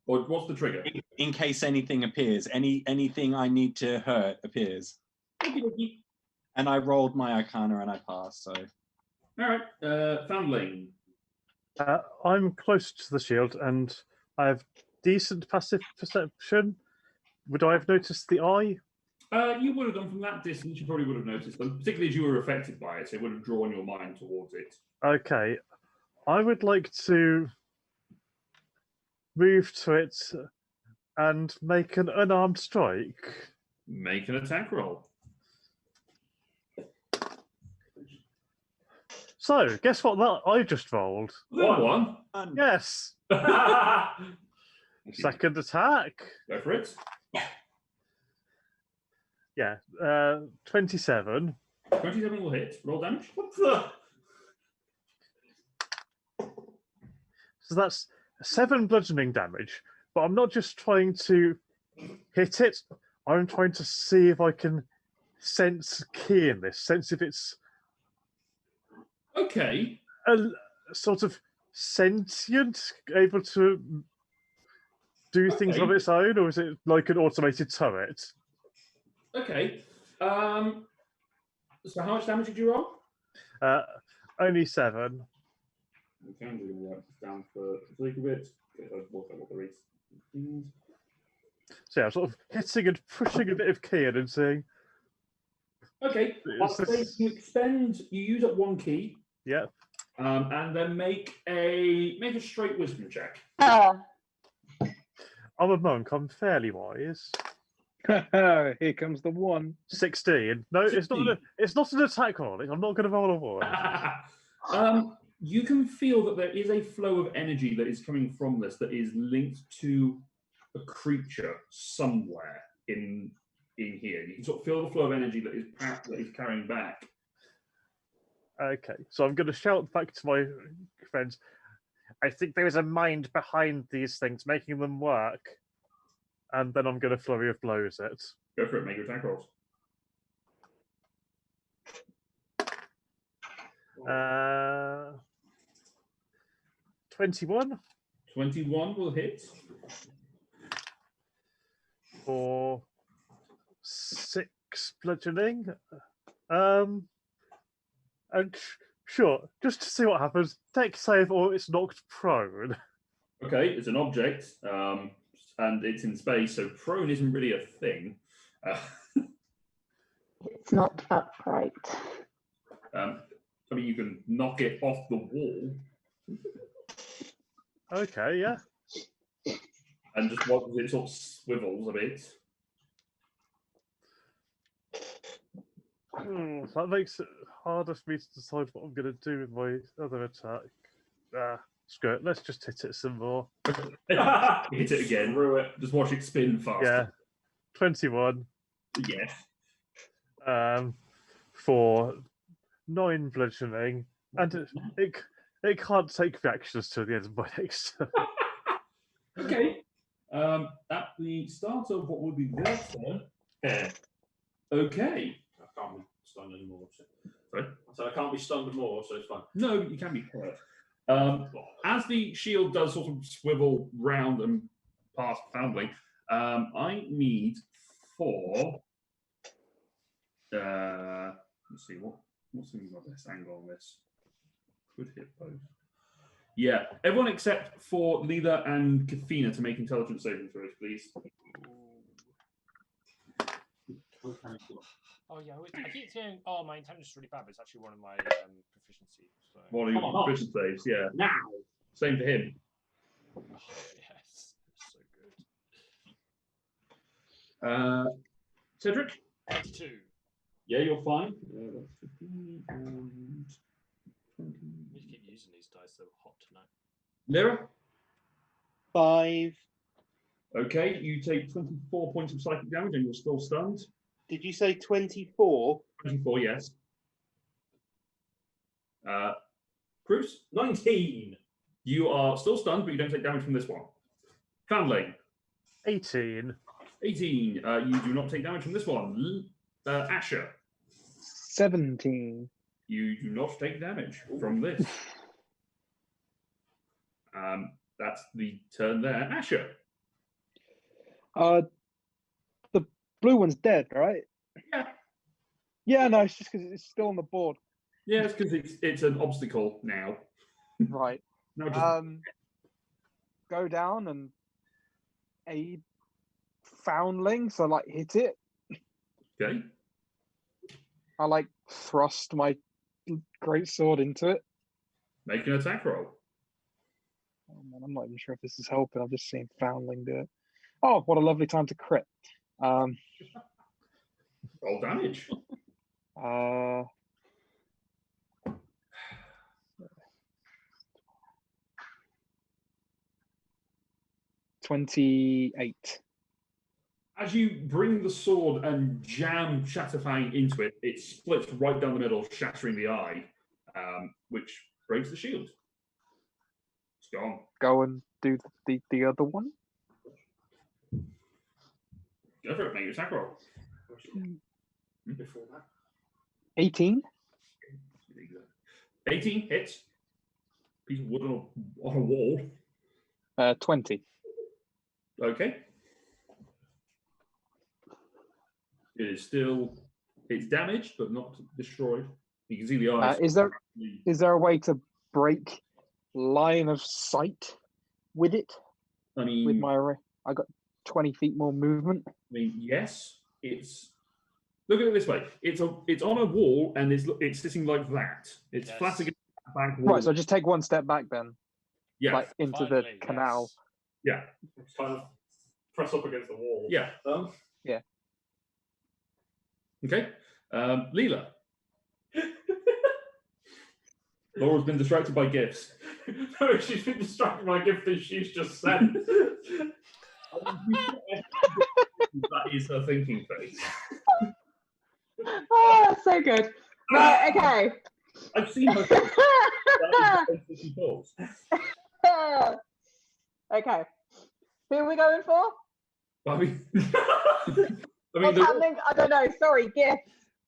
Or what's the trigger? In case anything appears, anything I need to hurt appears. And I rolled my Arcana and I passed, so. All right, Foundling. I'm close to the shield and I have decent passive perception. Would I have noticed the eye? You would have done from that distance, you probably would have noticed them, particularly as you were affected by it. It would have drawn your mind towards it. Okay. I would like to move to it and make an unarmed strike. Make an attack roll. So, guess what that I just rolled? One. Yes. Second attack. Go for it. Yeah. 27. 27 will hit. Roll damage. So that's 7 bludgeoning damage. But I'm not just trying to hit it. I'm trying to see if I can sense key in this. Sense if it's Okay. a sort of sentient, able to do things of its own, or is it like an automated turret? Okay. So how much damage did you roll? Only 7. Okay, I'm going to write this down for the sake of it. I've worked out what the rates is. So yeah, sort of hitting and pushing a bit of key in and saying, Okay. I'll say you expend. You use up 1 key. yeah. And then make a straight wisdom check. I'm a monk. I'm fairly wise. Here comes the one. 16. No, it's not. 16. It's not an attack roll. I'm not going to roll a one. You can feel that there is a flow of energy that is coming from this that is linked to a creature somewhere in here. You can sort of feel the flow of energy that is carrying back. Okay, so I'm going to shout back to my friends. I think there is a mind behind these things, making them work. And then I'm going to flurry of blows it. Go for it. Make your attack rolls. 21. 21 will hit. For 6 bludgeoning. And sure, just to see what happens, deck save or it's knocked prone. Okay, it's an object, and it's in space, so prone isn't really a thing. It's not upright. I mean, you can knock it off the wall. Okay, yeah. And just watch it sort of swivels a bit. That makes it harder for me to decide what I'm going to do with my other attack. Screw it. Let's just hit it some more. Hit it again. Through it. Just watch it spin faster. Yeah. 21. Yes. For 9 bludgeoning. And it can't take reactions till the end of my next turn. Okay. At the start of what will be their turn. Okay. I can't be stunned anymore. Sorry? So I can't be stunned more, so it's fine. No, you can be hurt. As the shield does sort of swivel round and past Foundling, I need 4. Let's see what's going to be my best angle on this. Could hit both. Yeah, everyone except for Lila and Kathina to make intelligence saving throws, please. Oh yeah, I keep saying, oh, my intelligence is really bad, but it's actually one of my proficiencies. So. One of your proficiency saves, yeah. Now. Same for him. Oh, yes, so good. Cedric? 22. Yeah, you're fine. That's 15 and 20. We keep using these dice, they're hot tonight. Lyra? 5. Okay, you take 24 points of psychic damage and you're still stunned. Did you say 24? 24, yes. Bruce? 19. You are still stunned, but you don't take damage from this one. Foundling? 18. 18. You do not take damage from this one. Asher? 17. You do not take damage from this. That's the turn there. Asher? The blue one's dead, right? Yeah. Yeah, no, it's just because it's still on the board. Yeah, it's because it's an obstacle now. Right. No, just Go down and aid Foundling, so like hit it. okay. I like thrust my great sword into it. Make an attack roll. Oh man, I'm not even sure if this is helping. I've just seen Foundling do it. Oh, what a lovely time to crit. Roll damage. 28. As you bring the sword and jam Shatterfang into it, it splits right down the middle, shattering the eye, which breaks the shield. It's gone. Go and do the other one. Go for it, make your attack roll. Before that. 18. 18 hits. Piece of wood on a wall. 20. Okay. It is still, it's damaged, but not destroyed. You can see the eyes. Is there a way to break line of sight with it? I mean, With my array, I got 20 feet more movement. I mean, yes, it's. Look at it this way: it's on a wall, and it's sitting like that. It's flat against the back wall. Right, so just take one step back then. Yeah, like into Finally, the canal. yeah. It's kind of press up against the wall. Yeah. Yeah. Okay. Leela. Laura's been distracted by gifts. No, she's been distracted by a gift that she's just sent. That is her thinking face. Oh, that's so good. Right, okay. I've seen her. That is the face that she pulls. Okay. Who are we going for? I mean, What's happening? I don't know. Sorry, gift.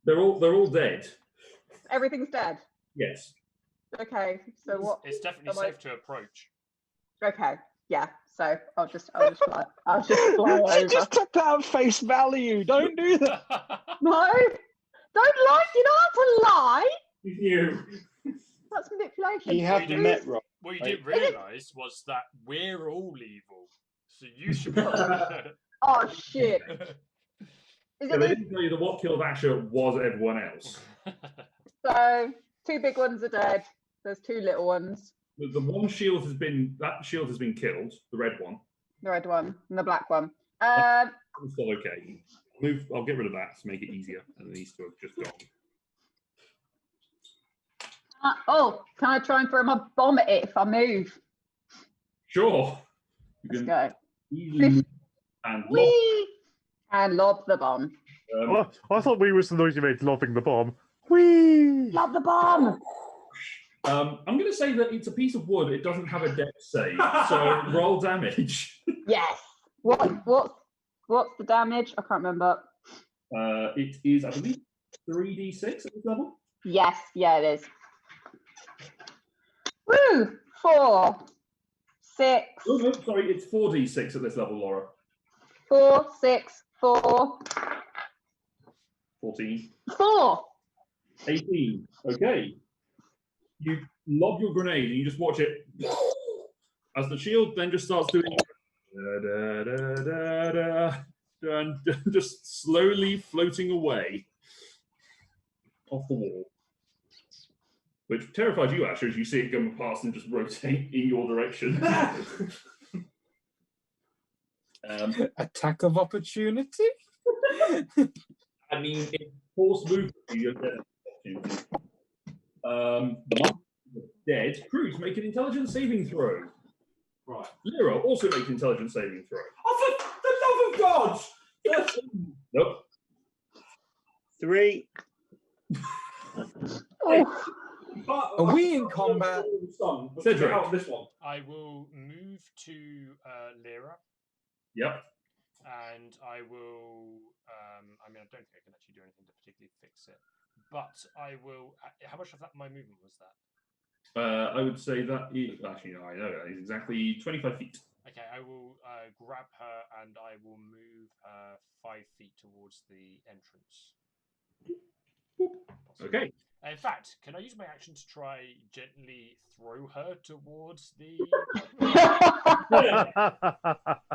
they're all dead. Everything's dead. Yes. Okay. So what? It's definitely am I- safe to approach. Okay. Yeah. So I'll just fly. I'll just fly She over. just took that at face value. Don't do that. No. Don't lie. You know how to lie? You. That's manipulation. You have Who's- met Rob. What you Right. didn't realise was that we're all evil. So you should be. Oh shit. Is So it they these? didn't tell you the what killed Asher was everyone else. So 2 big ones are dead. There's 2 little ones. The one shield has been killed. The red one. The red one and the black one. It's still okay. I'll get rid of that to make it easier, and these two have just gone. Oh, can I try and throw my bomb at it if I move? Sure. You Let's can go. easily move and lob. Whee! And lob the bomb. Oh, I thought we was the noise you made lobbing the bomb. Whee! Lob the bomb. I'm going to say that it's a piece of wood. It doesn't have a dex save, so roll damage. Yes. What's the damage? I can't remember. It is, I believe, 3d6 at this level. Yes. Yeah, it is. Woo! 4, 6, Oh, no, sorry, it's 4d6 at this level, Laura. 4, 6, 4, 14. 4. 18. Okay. You lob your grenade and you just watch it as the shield then just starts doing da, da, da, da, da, and just slowly floating away off the wall. Which terrified you, Asher, as you see it go past and just rotate in your direction. Attack of opportunity? I mean, it's force movement. You don't get an opportunity. Monk is dead. Cruz, make an intelligence saving throw. Right. Lero, also make an intelligence saving throw. Oh, for the love of God! Nope. 3. Are we in combat? Cedric. Out this one. I will move to Lyra, Yep. and I will. I mean, I don't think I can actually do anything to particularly fix it, but I will. How much of that my movement was that? I would say that is actually no, I know that is exactly 25 feet. Okay, I will grab her and I will move 5 feet towards the entrance. Okay. In fact, can I use my action to try gently throw her towards the?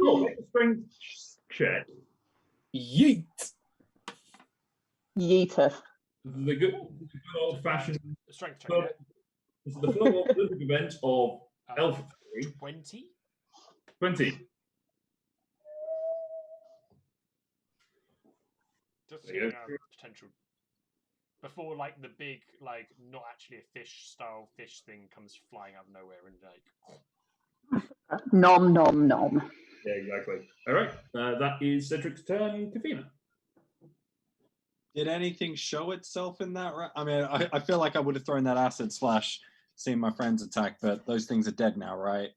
Oh, make a strength check. Yeet! Yeeteth. The good old-fashioned. Strength check. Well, this is the first Olympic event of elf. 20. 20. Just There you seeing potential. Before, like, the big, like, not actually a fish-style fish thing comes flying out of nowhere and, like... Nom nom nom. Yeah, exactly. All right. That is Cedric's turn. Kafina. Did anything show itself in that? I mean, I feel like I would have thrown that acid splash, seeing my friends attack, but those things are dead now, right?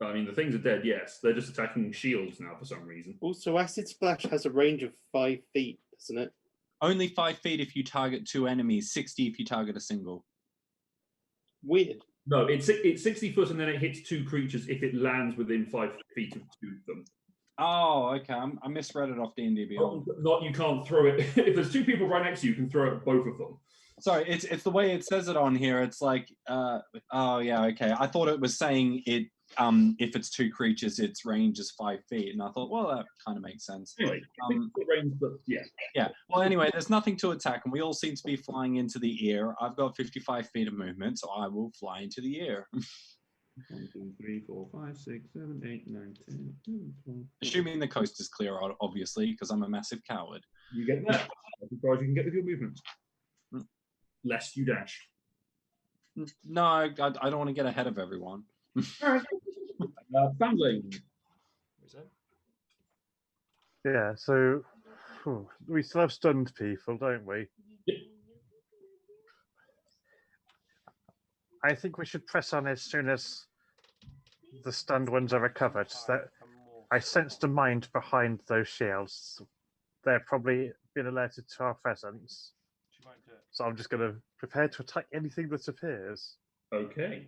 I mean, the things are dead, yes. They're just attacking shields now for some reason. Also, Acid Splash has a range of 5 feet, doesn't it? Only 5 feet if you target 2 enemies, 60 if you target a single. Weird. No, it's 60 foot and then it hits 2 creatures if it lands within 5 feet of 2 of them. Oh, okay. I misread it off D&D Beyond. Not you can't throw it. If there's 2 people right next to you, you can throw it at both of them. Sorry, it's the way it says it on here. It's like, oh yeah, okay. I thought it was saying it. If it's 2 creatures, its range is 5 feet, and I thought, well, that kind of makes sense. Anyway, range, but yeah. Yeah. Well, anyway, there's nothing to attack, and we all seem to be flying into the air. I've got 55 feet of movement, so I will fly into the air. 1, 2, 3, 4, 5, 6, 7, 8, 9, 10, 11, 12. Assuming the coast is clear, obviously, because I'm a massive coward. You get there. As far as you can get with your movement. Lest you dash. No, I don't want to get ahead of everyone. Foundling. Is it? Yeah, so we still have stunned people, don't we? Yep. I think we should press on as soon as the stunned ones are recovered. That I sensed a mind behind those shields. They're probably been alerted to our presence. So I'm just going to prepare to attack anything that appears. Okay.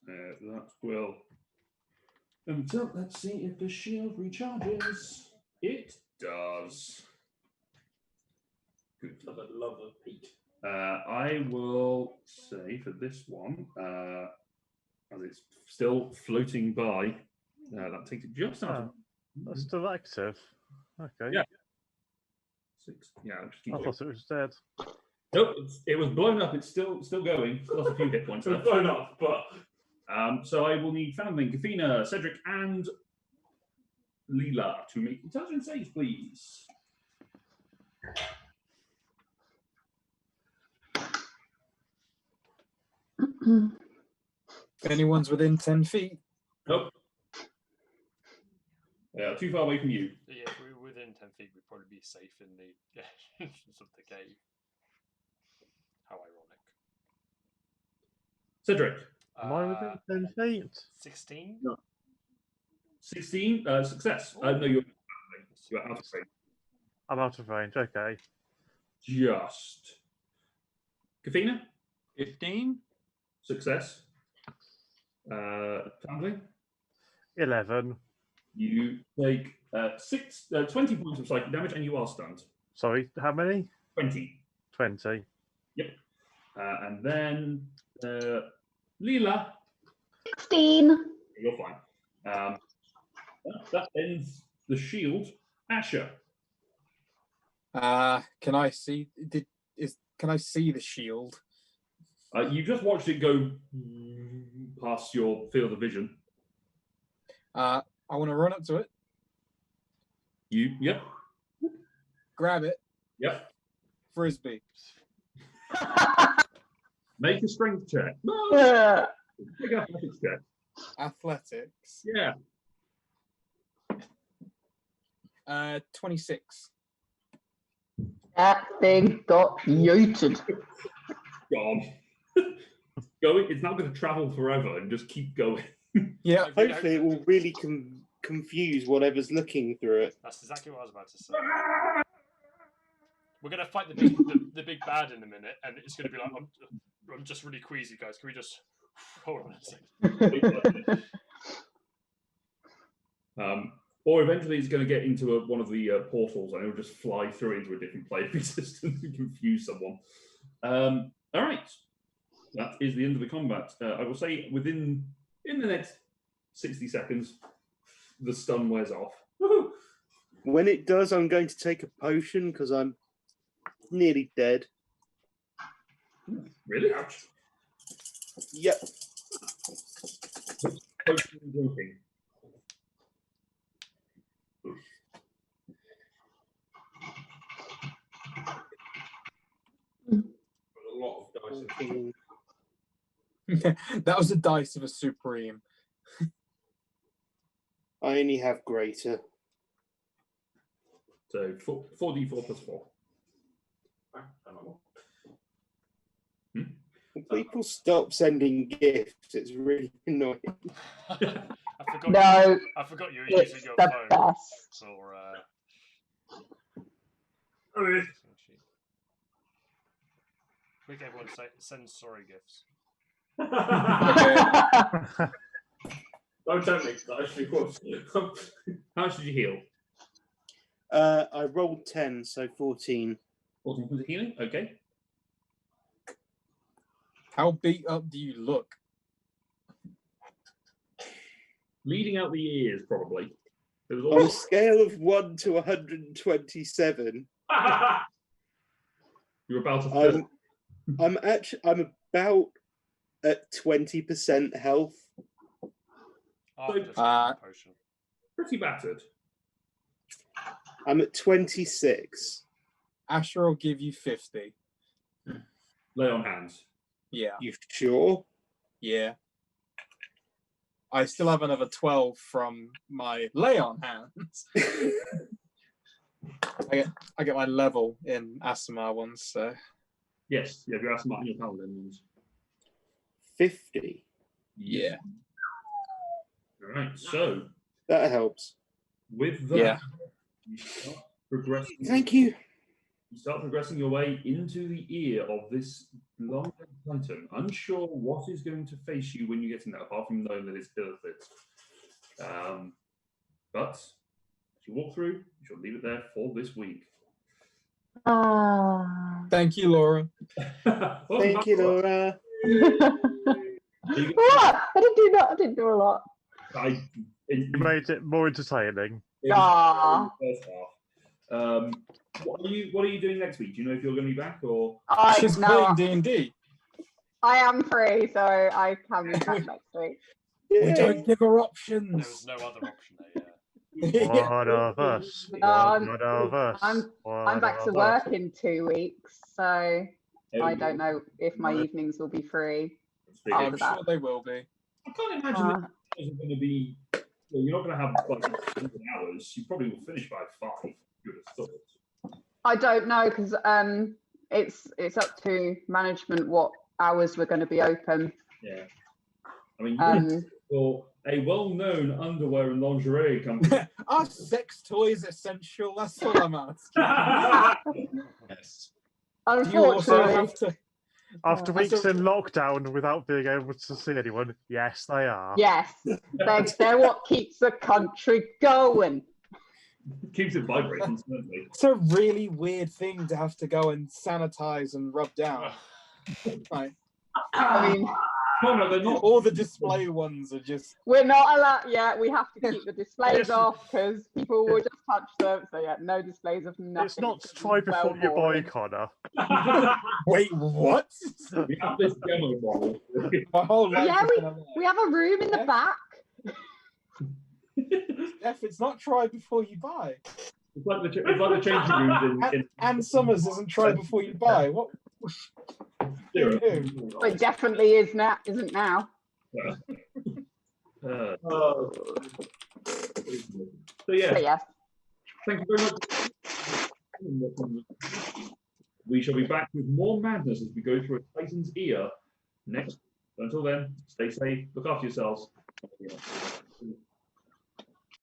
That will. So let's see if the shield recharges. It does. Good. Love a peek. I will say for this one, as it's still floating by, that takes it just out. That's still active. Okay. Yeah. 6. Yeah. I'll just keep I going. thought it was dead. Nope, it was blown up. It's still going. Still has a few hit points. It was blown up, but so I will need Foundling, Kafina, Cedric, and Leela to make intelligence saves, please. If anyone's within 10 feet. Nope. Too far away from you. Yeah, if we were within 10 feet, we'd probably be safe in the entrance of the cave. How ironic. Cedric. Am I within 10 feet? 16? No. 16? Success. No, you're out of range. I'm out of range, okay. Just. Kafina? 15? Success. Foundling? 11. You take 20 points of psychic damage and you are stunned. Sorry, how many? 20. 20. Yep. And then Leela. 16. You're fine. That ends the shield. Asher. Can I see? Can I see the shield? You just watched it go past your field of vision. I want to run up to it. Yep. Grab it. Yep. Frisbee. Make a strength check. No. Make an athletics check. Athletics. Yeah. 26. That thing got yeeted. God. Going. It's not going to travel forever and just keep going. Yeah. Hopefully, it will really confuse whatever's looking through it. That's exactly what I was about to say. We're going to fight the big bad in a minute, and it's going to be like, I'm just really queasy, guys. Can we just hold on a second? Or eventually it's going to get into one of the portals and it'll just fly through into a different plane resistance and confuse someone. All right. That is the end of the combat. I will say in the next 60 seconds, the stun wears off. Woohoo! When it does, I'm going to take a potion because I'm nearly dead. Really? Yep. Potion drinking. A lot of dice. That was the dice of a supreme. I only have greater. So 4d4 plus 4. People stop sending gifts. It's really annoying. No, I forgot you were it's using your the phone. best. Or, Okay. quick, everyone send sorry gifts. Oh, don't make that actually was. How much did you heal? I rolled 10, so 14. 14 points of healing? Okay. How beat up do you look? Bleeding out the ears, probably. It was On a all... scale of 1 to 127, You're about to. I'm about at 20% health. After So, potion. pretty battered. I'm at 26. Asher will give you 50. Lay on hands. Yeah. You sure? Yeah. I still have another 12 from my lay on hands. I get my level in Asimar ones, so. Yes, you have your Asimar and your Paladin ones. 50. Yeah. All right, so That helps. with that, Yeah. you start progressing. Thank you. You start progressing your way into the ear of this long titan, unsure what is going to face you when you get in there, apart from knowing that it's Illithid. But as you walk through, you shall leave it there for this week. Thank you, Laura. Thank you, Laura. What? I didn't do that. I didn't do a lot. You made it more entertaining. Ah. First half. What are you doing next week? Do you know if you're going to be back or? She's playing D&D. I am free, so I can be back next week. We don't give her options. There was no other option there. One of us. No, One of us. I'm back to work in 2 weeks, so I don't know if my evenings will be free I'm after that. sure they will be. I can't imagine that isn't going to be. You're not going to have like 100 hours. You probably will finish by 5. You would have thought. I don't know because it's up to management what hours we're going to be open. Yeah, I mean, for a well-known underwear and lingerie company. Are sex toys essential? That's all I'm asking. Yes. Do you also Unfortunately, have to? After weeks in lockdown without being able to see anyone, yes, they are. yes, they're what keeps the country going. Keeps it vibrating, certainly. It's a really weird thing to have to go and sanitize and rub down. Like, I mean, no, they're not. all the display ones are just. we're not allowed. Yeah, we have to keep the displays off because people will just touch them. So yeah, no displays of nothing. It's not try before you buy, Connor. Wait, what? We have this demo model. My whole life. Yeah, has been a lie. we have a room in the back. F, it's not try before you buy. It's like the changing rooms in Ann Summers isn't try before you buy. What? Zero. But it definitely is now, isn't now. So yeah, But yes. thank you very much. We shall be back with more madness as we go through a Titan's ear next. Until then, stay safe, look after yourselves.